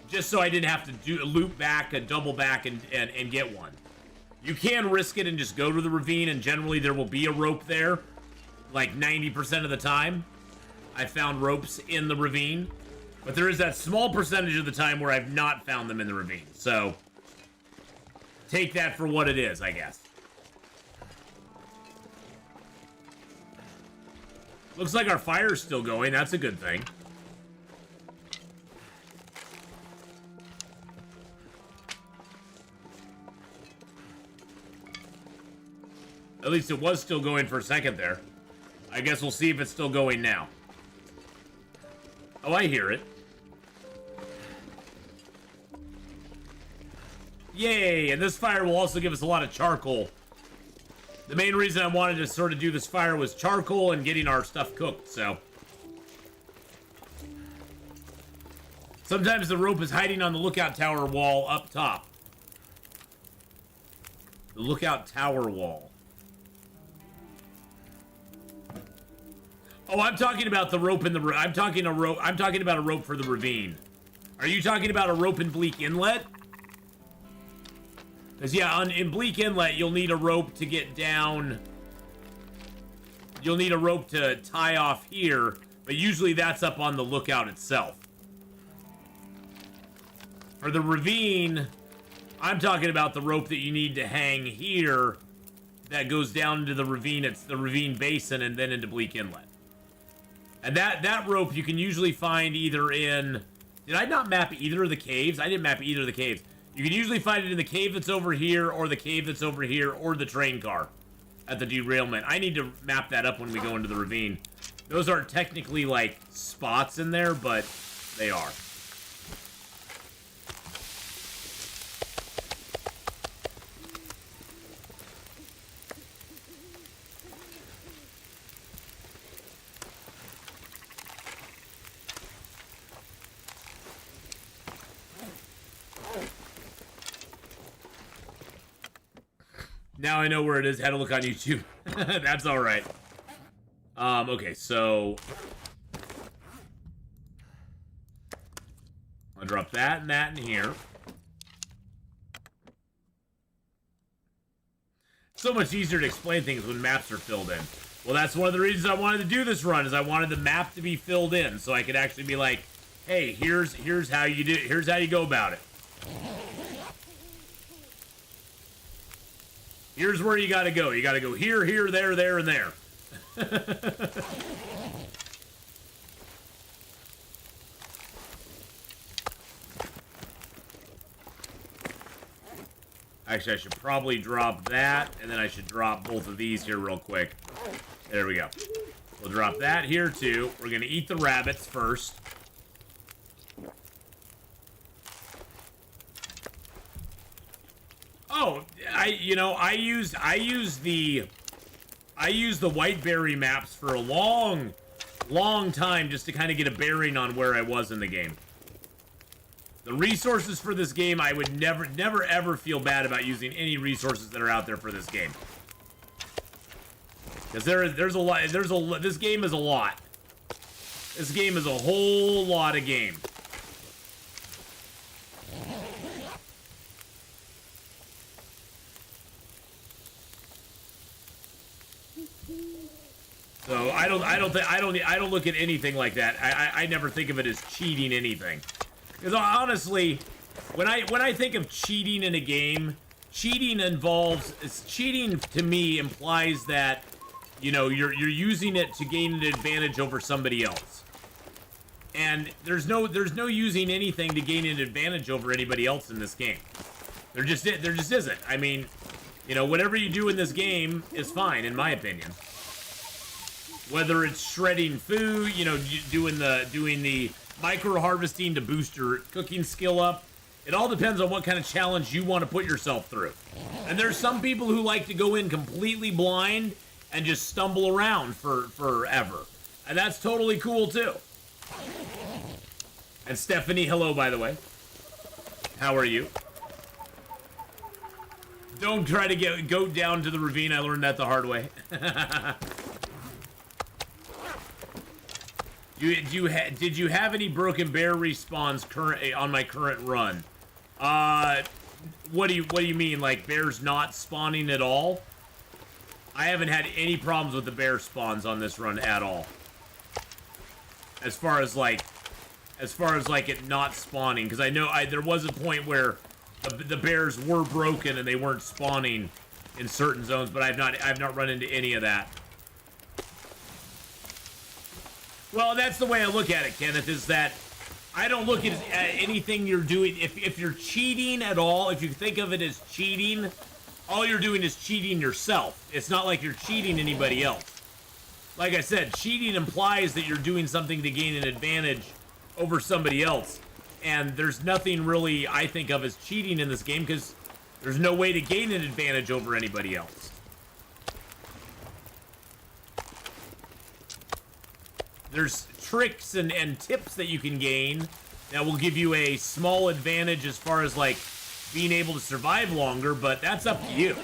Just so I didn't have to loop back, double back, and get one. You can risk it and just go to the ravine, and generally there will be a rope there, like 90% of the time. I found ropes in the ravine, but there is that small percentage of the time where I've not found them in the ravine. So, take that for what it is, I guess. Looks like our fire's still going. That's a good thing. At least it was still going for a second there. I guess we'll see if it's still going now. Oh, I hear it. Yay! And this fire will also give us a lot of charcoal. The main reason I wanted to sort of do this fire was charcoal and getting our stuff cooked, so. Sometimes the rope is hiding on the lookout tower wall up top. The lookout tower wall. Oh, I'm talking about the rope in the... I'm talking about a rope for the ravine. Are you talking about a rope in Bleak Inlet? Because, yeah, in Bleak Inlet, you'll need a rope to get down. You'll need a rope to tie off here, but usually that's up on the lookout itself. For the ravine, I'm talking about the rope that you need to hang here that goes down into the ravine. It's the ravine basin and then into Bleak Inlet. And that rope you can usually find either in... Did I not map either of the caves? I didn't map either of the caves. You can usually find it in the cave that's over here, or the cave that's over here, or the train car at the derailment. I need to map that up when we go into the ravine. Those aren't technically, like, spots in there, but they are. Now I know where it is. Had to look on YouTube. That's all right. Okay, so I'll drop that and that in here. So much easier to explain things when maps are filled in. Well, that's one of the reasons I wanted to do this run, is I wanted the map to be filled in, so I could actually be like, hey, here's how you do, here's how you go about it. Here's where you gotta go. You gotta go here, here, there, there, and there. Actually, I should probably drop that, and then I should drop both of these here real quick. There we go. We'll drop that here, too. We're gonna eat the rabbits first. Oh, I use the whiteberry maps for a long time just to kind of get a bearing on where I was in the game. The resources for this game, I would never ever feel bad about using any resources that are out there for this game. Because there's a lot, this game is a lot. This game is a whole lot of game. So I don't look at anything like that. I never think of it as cheating anything. Because honestly, when I think of cheating in a game, cheating to me implies that, you know, you're using it to gain an advantage over somebody else. And there's no using anything to gain an advantage over anybody else in this game. There just isn't. I mean, you know, whatever you do in this game is fine, in my opinion. Whether it's shredding food, you know, doing the micro harvesting to boost your cooking skill up. It all depends on what kind of challenge you want to put yourself through. And there's some people who like to go in completely blind and just stumble around forever. And that's totally cool too. And Stephanie, hello, by the way. How are you? Don't try to go down to the ravine. I learned that the hard way. Did you have any broken bear respawns on my current run? What do you mean, like bears not spawning at all? I haven't had any problems with the bear spawns on this run at all. As far as like it not spawning, because I know there was a point where the bears were broken and they weren't spawning in certain zones, but I've not run into any of that. Well, that's the way I look at it, Kenneth, is that I don't look at anything you're doing. If you're cheating at all, if you think of it as cheating, all you're doing is cheating yourself. It's not like you're cheating anybody else. Like I said, cheating implies that you're doing something to gain an advantage over somebody else. And there's nothing really I think of as cheating in this game because there's no way to gain an advantage over anybody else. There's tricks and tips that you can gain that will give you a small advantage as far as like being able to survive longer, but that's up to you.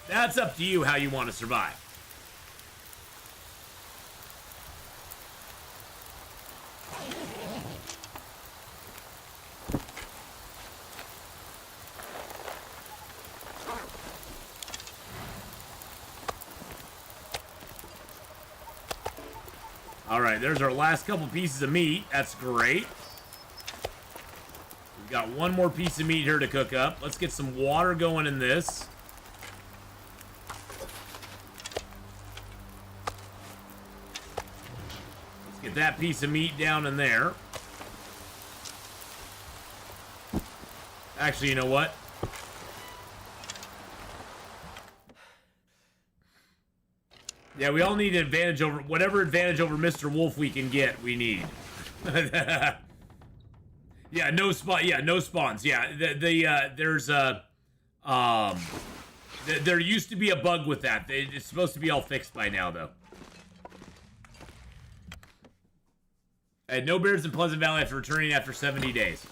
That's up to you how you want to survive. Alright, there's our last couple pieces of meat. That's great. We've got one more piece of meat here to cook up. Let's get some water going in this. Let's get that piece of meat down in there. Actually, you know what? Yeah, we all need an advantage over whatever advantage over Mr. Wolf we can get. We need. Yeah, no spawn. Yeah, no spawns. Yeah, there's a there used to be a bug with that. It's supposed to be all fixed by now, though. No bears in Pleasant Valley after returning after 70 days.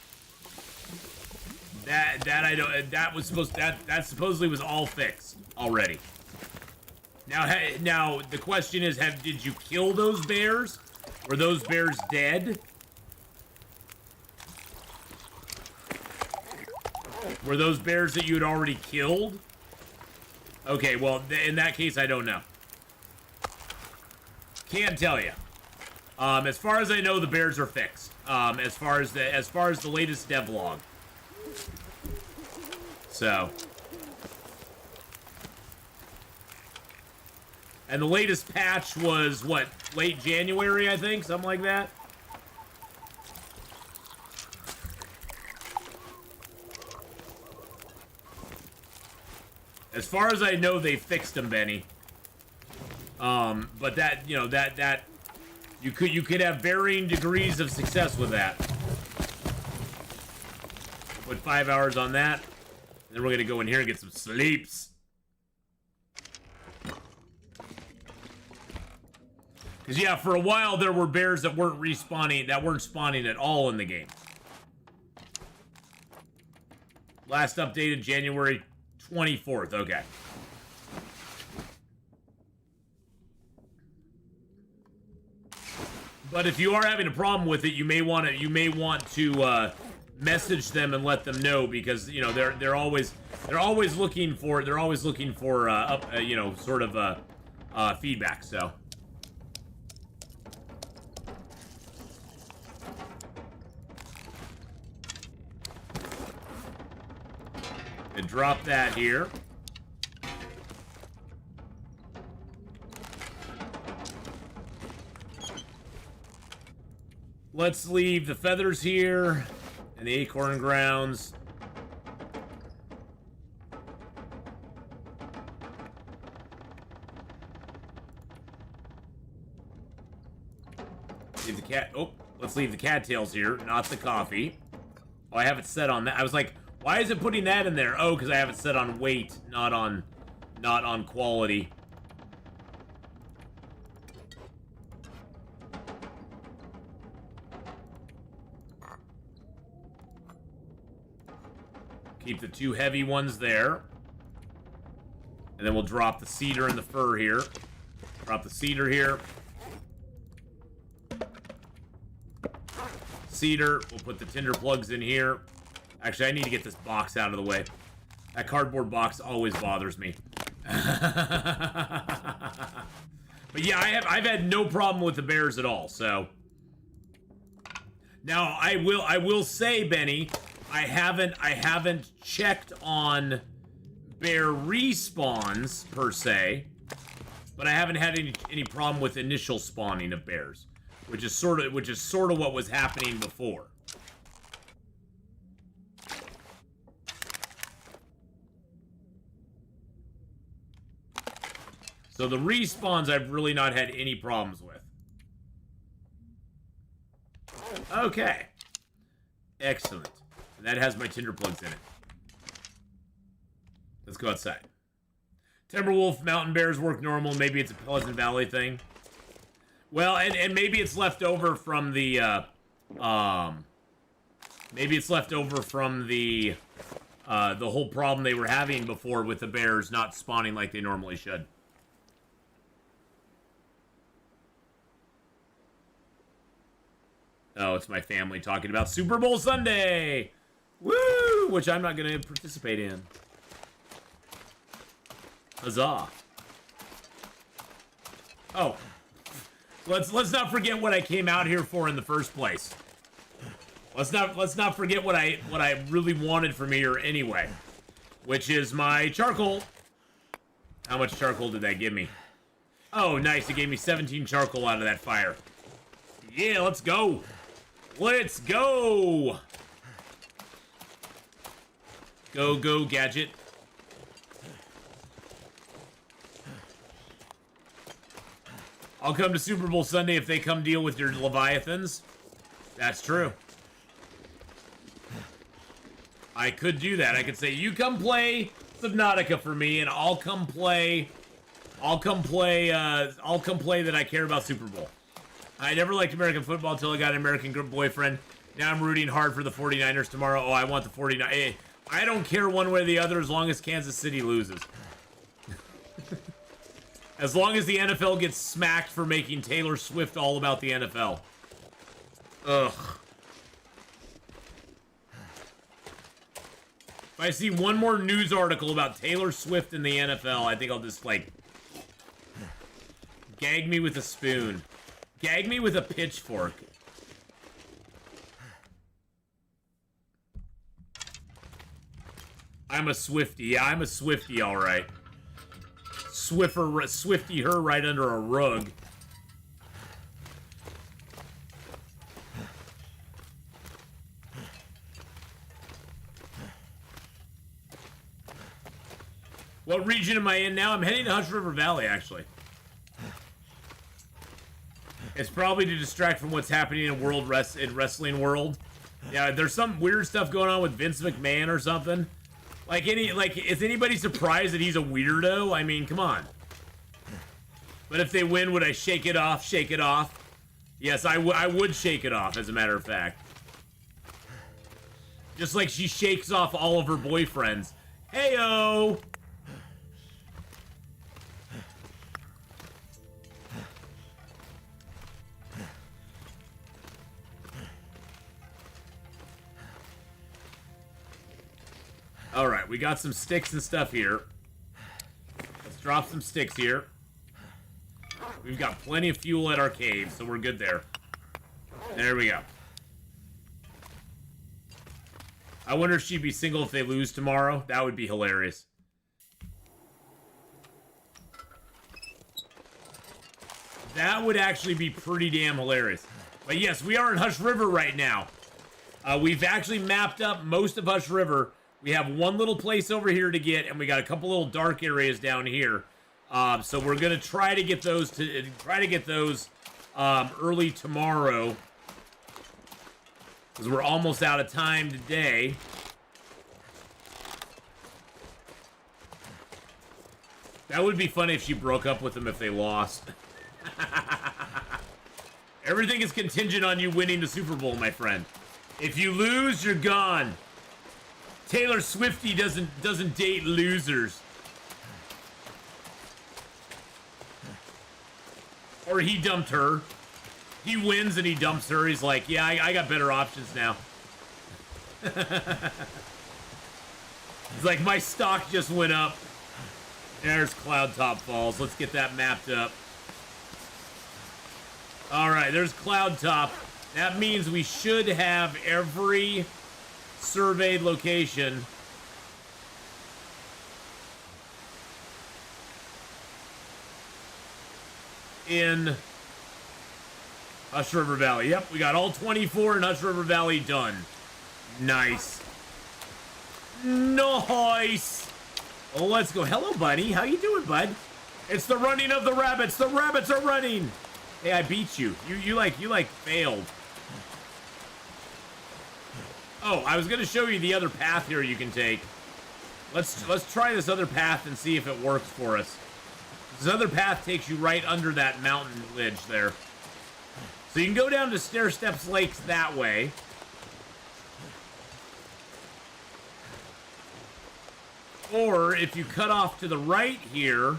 That I don't. That was supposed. That supposedly was all fixed. already. Now the question is, did you kill those bears? Were those bears dead? Were those bears that you had already killed? Okay, well, in that case, I don't know. Can't tell you. As far as I know, the bears are fixed. As far as the latest devlog. So. And the latest patch was, what, late January, I think? Something like that? As far as I know, they fixed them, Benny. But that, you know, that you could have varying degrees of success with that. Put 5 hours on that. And then we're gonna go in here and get some sleeps. Because, yeah, for a while there were bears that weren't respawning, that weren't spawning at all in the game. Last updated January 24th, okay. But if you are having a problem with it, you may want to message them and let them know, because, you know, they're always looking for you know, sort of feedback. So. And drop that here. Let's leave the feathers here and the acorn grounds. Leave the cat. Oh, let's leave the cattails here, not the coffee. Oh, I have it set on that. I was like, why is it putting that in there? Oh, because I have it set on weight, not on quality. Keep the two heavy ones there. And then we'll drop the cedar and the fir here. Drop the cedar here. Cedar. We'll put the tinder plugs in here. Actually, I need to get this box out of the way. That cardboard box always bothers me. But yeah, I've had no problem with the bears at all, so. Now, I will say, Benny, I haven't checked on bear respawns per se, but I haven't had any problem with initial spawning of bears, which is sort of what was happening before. So the respawns I've really not had any problems with. Okay. Excellent. And that has my tinder plugs in it. Let's go outside. Timberwolf, mountain bears work normal. Maybe it's a Pleasant Valley thing. Well, and maybe it's left over from the, maybe it's left over from the whole problem they were having before with the bears not spawning like they normally should. Oh, it's my family talking about Super Bowl Sunday! Woo! Which I'm not going to participate in. Huzzah. Oh. Let's not forget what I came out here for in the first place. Let's not forget what I really wanted from here anyway. Which is my charcoal. How much charcoal did that give me? Oh, nice. It gave me 17 charcoal out of that fire. Yeah, let's go. Let's go! Go, go, gadget. I'll come to Super Bowl Sunday if they come deal with your Leviathans. That's true. I could do that. I could say, you come play Subnautica for me, and I'll come play that I care about Super Bowl. I never liked American football until I got an American boyfriend. Now I'm rooting hard for the 49ers tomorrow. Oh, I want the 49ers. Hey, I don't care one way or the other as long as Kansas City loses. As long as the NFL gets smacked for making Taylor Swift all about the NFL. Ugh. If I see one more news article about Taylor Swift in the NFL, I think I'll just, like, gag me with a spoon. Gag me with a pitchfork. I'm a Swiftie. Yeah, I'm a Swiftie, all right. Swifty her right under a rug. What region am I in now? I'm heading to Hush River Valley, actually. It's probably to distract from what's happening in wrestling world. Yeah, there's some weird stuff going on with Vince McMahon or something. Is anybody surprised that he's a weirdo? I mean, come on. But if they win, would I shake it off? Shake it off? Yes, I would shake it off, as a matter of fact. Just like she shakes off all of her boyfriends. Heyo! Alright, we got some sticks and stuff here. Let's drop some sticks here. We've got plenty of fuel at our cave, so we're good there. There we go. I wonder if she'd be single if they lose tomorrow. That would be hilarious. That would actually be pretty damn hilarious. But yes, we are in Hush River right now. We've actually mapped up most of Hush River. We have one little place over here to get, and we got a couple little dark areas down here. So we're gonna try to get those early tomorrow, because we're almost out of time today. That would be funny if she broke up with them if they lost. Everything is contingent on you winning the Super Bowl, my friend. If you lose, you're gone. Taylor Swiftie doesn't date losers. Or he dumped her. He wins and he dumps her. He's like, yeah, I got better options now. He's like, my stock just went up. There's Cloud Top Falls. Let's get that mapped up. Alright, there's Cloud Top. That means we should have every surveyed location in Hush River Valley. Yep, we got all 24 in Hush River Valley done. Nice. Nice. Oh, let's go. Hello, buddy. How you doing, bud? It's the running of the rabbits. The rabbits are running. Hey, I beat you. You failed. Oh, I was gonna show you the other path here you can take. Let's try this other path and see if it works for us. This other path takes you right under that mountain ledge there. So you can go down to Stair Steps Lakes that way. Or if you cut off to the right here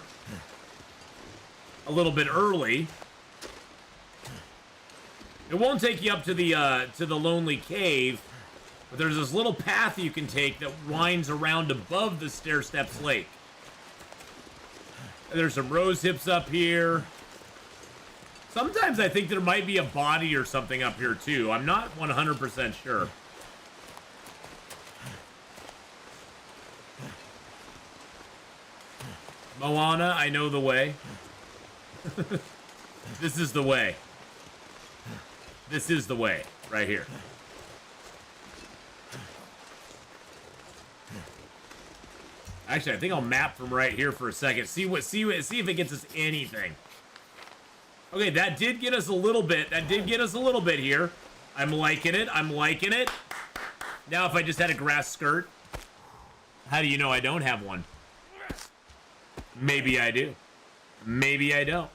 a little bit early, it won't take you up to the Lonely Cave, but there's this little path you can take that winds around above the Stair Steps Lake. And there's some rose hips up here. Sometimes I think there might be a body or something up here too. I'm not 100% sure. Moana, I know the way. This is the way. This is the way, right here. Actually, I think I'll map from right here for a second. See if it gets us anything. Okay, that did get us a little bit. That did get us a little bit here. I'm liking it. I'm liking it. Now, if I just had a grass skirt, how do you know I don't have one? Maybe I do. Maybe I don't.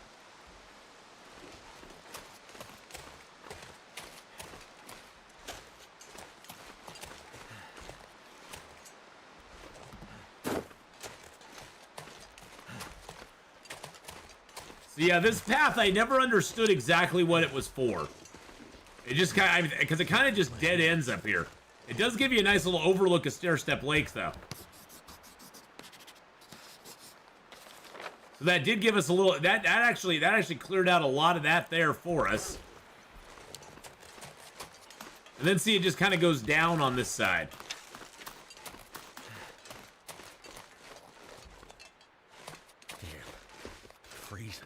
So yeah, this path, I never understood exactly what it was for. It just kind of, because it kind of just dead ends up here. It does give you a nice little overlook of Stair Step Lake, though. So that did give us a little, that actually cleared out a lot of that there for us. And then see, it just kind of goes down on this side. Damn. Freezing.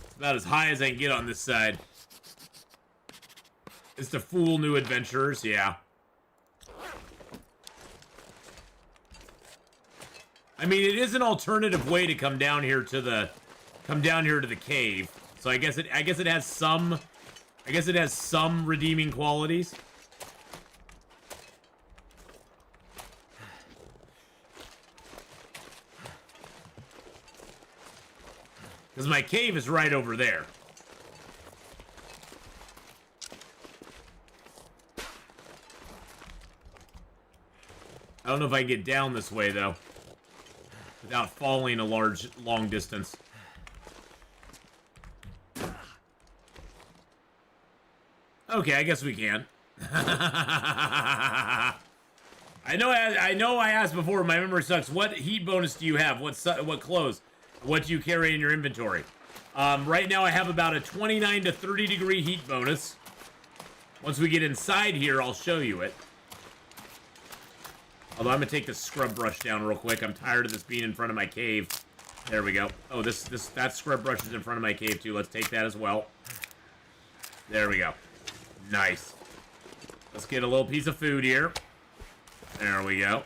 It's about as high as I can get on this side. It's to fool new adventurers, yeah. I mean, it is an alternative way to come down here to the cave. So I guess it has some redeeming qualities. Because my cave is right over there. I don't know if I can get down this way, though, without falling a long distance. Okay, I guess we can. I know I asked before, my memory sucks. What heat bonus do you have? What clothes? What do you carry in your inventory? Right now I have about a 29 to 30 degree heat bonus. Once we get inside here, I'll show you it. Although I'm gonna take this scrub brush down real quick. I'm tired of this being in front of my cave. There we go. Oh, that scrub brush is in front of my cave too. Let's take that as well. There we go. Nice. Let's get a little piece of food here. There we go.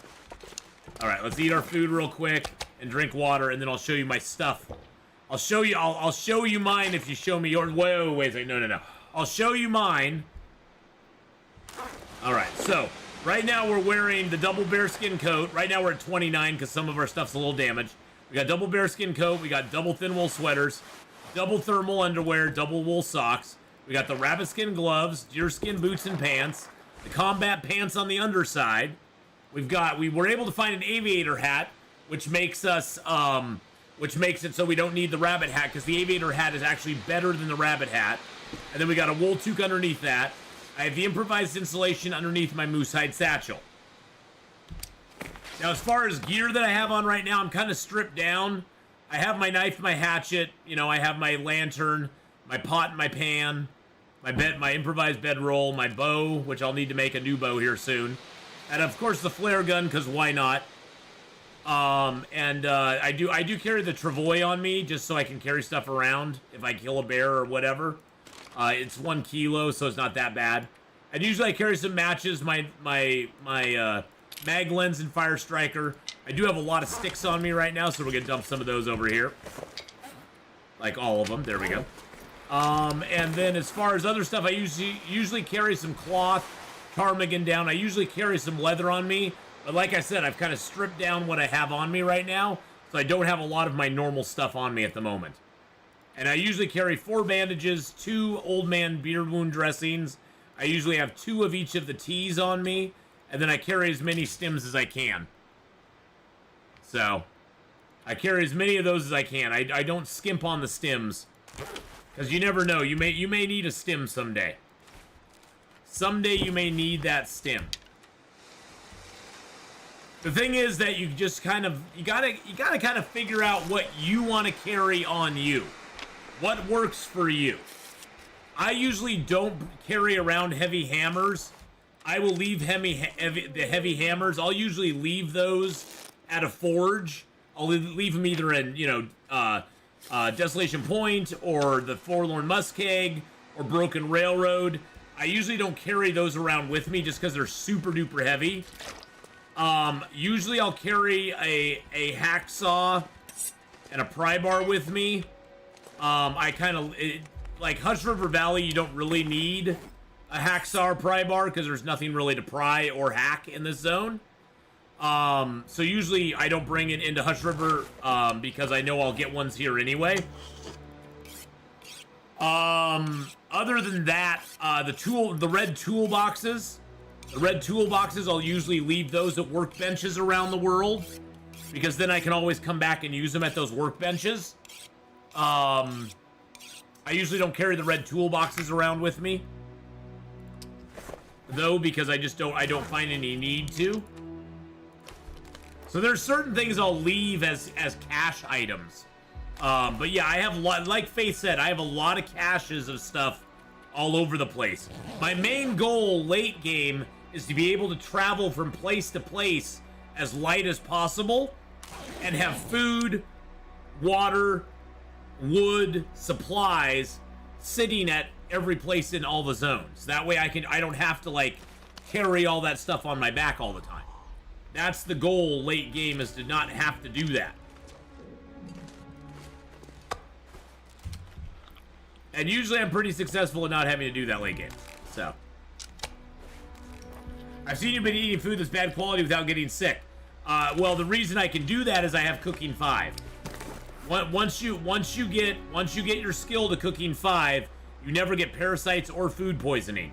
All right, let's eat our food real quick and drink water, and then I'll show you my stuff. I'll show you mine if you show me yours. Wait a second. No. I'll show you mine. All right, so right now we're wearing the double bearskin coat. Right now we're at 29 because some of our stuff's a little damaged. We got double bearskin coat. We got double thin wool sweaters, double thermal underwear, double wool socks. We got the rabbit skin gloves, deerskin boots and pants, the combat pants on the underside. We were able to find an aviator hat, which makes it so we don't need the rabbit hat, because the aviator hat is actually better than the rabbit hat. And then we got a wool toque underneath that. I have the improvised insulation underneath my moose hide satchel. Now, as far as gear that I have on right now, I'm kind of stripped down. I have my knife, my hatchet, I have my lantern, my pot and my pan, my improvised bedroll, my bow, which I'll need to make a new bow here soon. And of course the flare gun, because why not? I do carry the travois on me, just so I can carry stuff around if I kill a bear or whatever. It's 1 kilo, so it's not that bad. And usually I carry some matches, my mag lens and fire striker. I do have a lot of sticks on me right now, so we're gonna dump some of those over here. Like all of them, there we go. And then as far as other stuff, I usually carry some cloth, ptarmigan down. I usually carry some leather on me, but like I said, I've kind of stripped down what I have on me right now, so I don't have a lot of my normal stuff on me at the moment. And I usually carry 4 bandages, 2 old man beard wound dressings. I usually have 2 of each of the teas on me, and then I carry as many stims as I can. So, I carry as many of those as I can. I don't skimp on the stims, because you never know. You may need a stim someday. Someday you may need that stim. The thing is that you just you gotta kind of figure out what you want to carry on you. What works for you. I usually don't carry around heavy hammers. I will leave the heavy hammers. I'll usually leave those at a forge. I'll leave them either in, Desolation Point or the Forlorn Muskeg or Broken Railroad. I usually don't carry those around with me just because they're super duper heavy. Usually I'll carry a hacksaw and a pry bar with me. Like Hush River Valley, you don't really need a hacksaw or pry bar because there's nothing really to pry or hack in this zone. So usually I don't bring it into Hush River because I know I'll get ones here anyway. Other than that, the red toolboxes, The red toolboxes, I'll usually leave those at workbenches around the world, because then I can always come back and use them at those workbenches. I usually don't carry the red toolboxes around with me, though, because I don't find any need to. So there's certain things I'll leave as cache items. But yeah, I have like Faith said, I have a lot of caches of stuff all over the place. My main goal late game is to be able to travel from place to place as light as possible and have food, water, wood, supplies sitting at every place in all the zones. That way I don't have to like carry all that stuff on my back all the time. That's the goal late game, is to not have to do that. And usually I'm pretty successful in not having to do that late game. So I've seen you've been eating food that's bad quality without getting sick. Well, the reason I can do that is I have cooking 5. Once you get your skill to cooking 5, you never get parasites or food poisoning,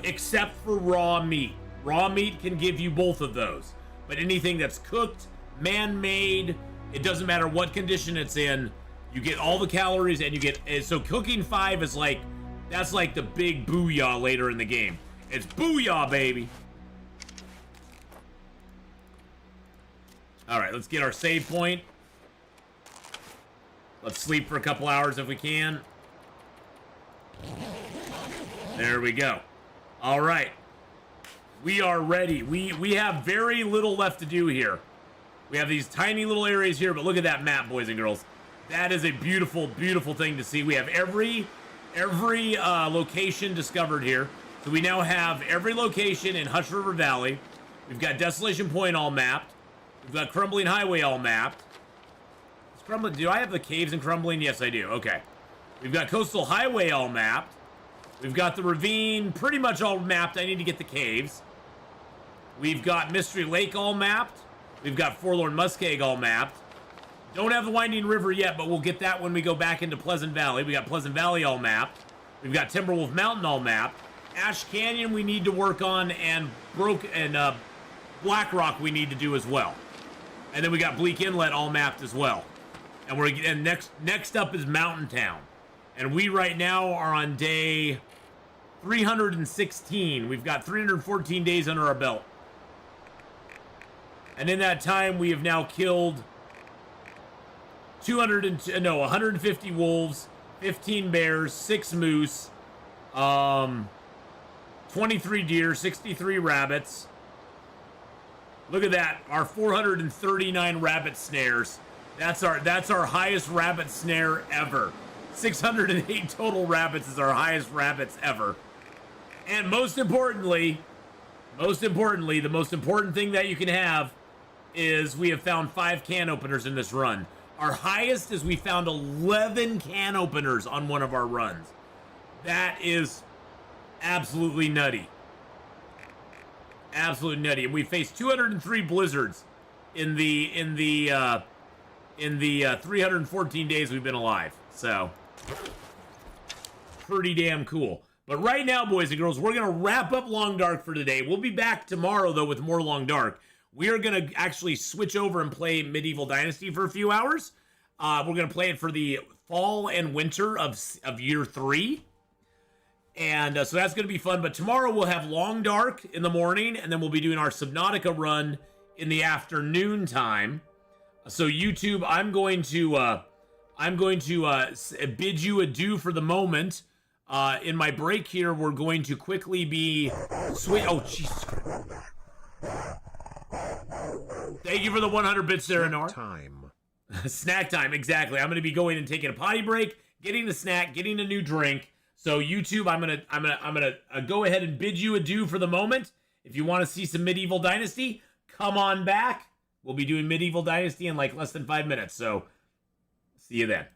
except for raw meat. Raw meat can give you both of those, but anything that's cooked, man-made, it doesn't matter what condition it's in, you get all the calories, and you get, so cooking 5 is like, that's like the big booyah later in the game. It's booyah, baby. All right, let's get our save point. Let's sleep for a couple hours if we can. There we go. All right. We are ready. We have very little left to do here. We have these tiny little areas here, but look at that map, boys and girls. That is a beautiful, beautiful thing to see. We have every location discovered here. So we now have every location in Hush River Valley. We've got Desolation Point all mapped. We've got Crumbling Highway all mapped. Crumbling, do I have the caves in Crumbling? Yes, I do. Okay. We've got Coastal Highway all mapped. We've got the ravine pretty much all mapped. I need to get the caves. We've got Mystery Lake all mapped. We've got Forlorn Muskeg all mapped. Don't have the Winding River yet, but we'll get that when we go back into Pleasant Valley. We got Pleasant Valley all mapped. We've got Timberwolf Mountain all mapped. Ash Canyon we need to work on, and Black Rock we need to do as well. And then we got Bleak Inlet all mapped as well. And next up is Mountain Town. And we right now are on day 316. We've got 314 days under our belt. And in that time, we have now killed 150 wolves, 15 bears, 6 moose, 23 deer, 63 rabbits. Look at that, our 439 rabbit snares. That's our highest rabbit snare ever. 608 total rabbits is our highest rabbits ever. And most importantly, the most important thing that you can have is we have found 5 can openers in this run. Our highest is we found 11 can openers on one of our runs. That is absolutely nutty. Absolutely nutty. And we faced 203 blizzards in the 314 days we've been alive. So pretty damn cool. But right now, boys and girls, we're going to wrap up Long Dark for today. We'll be back tomorrow, though, with more Long Dark. We are going to actually switch over and play Medieval Dynasty for a few hours. We're going to play it for the fall and winter of year 3. And so that's going to be fun. But tomorrow we'll have Long Dark in the morning, and then we'll be doing our Subnautica run in the afternoon time. So YouTube, I'm going to bid you adieu for the moment. In my break here, we're going to quickly be oh, Jesus Christ. Thank you for the 100 bits there, Nor. Time. Snack time, exactly. I'm going to be going and taking a potty break, getting a snack, getting a new drink. So YouTube, I'm gonna go ahead and bid you adieu for the moment. If you want to see some Medieval Dynasty, come on back. We'll be doing Medieval Dynasty in like less than 5 minutes. So see you then.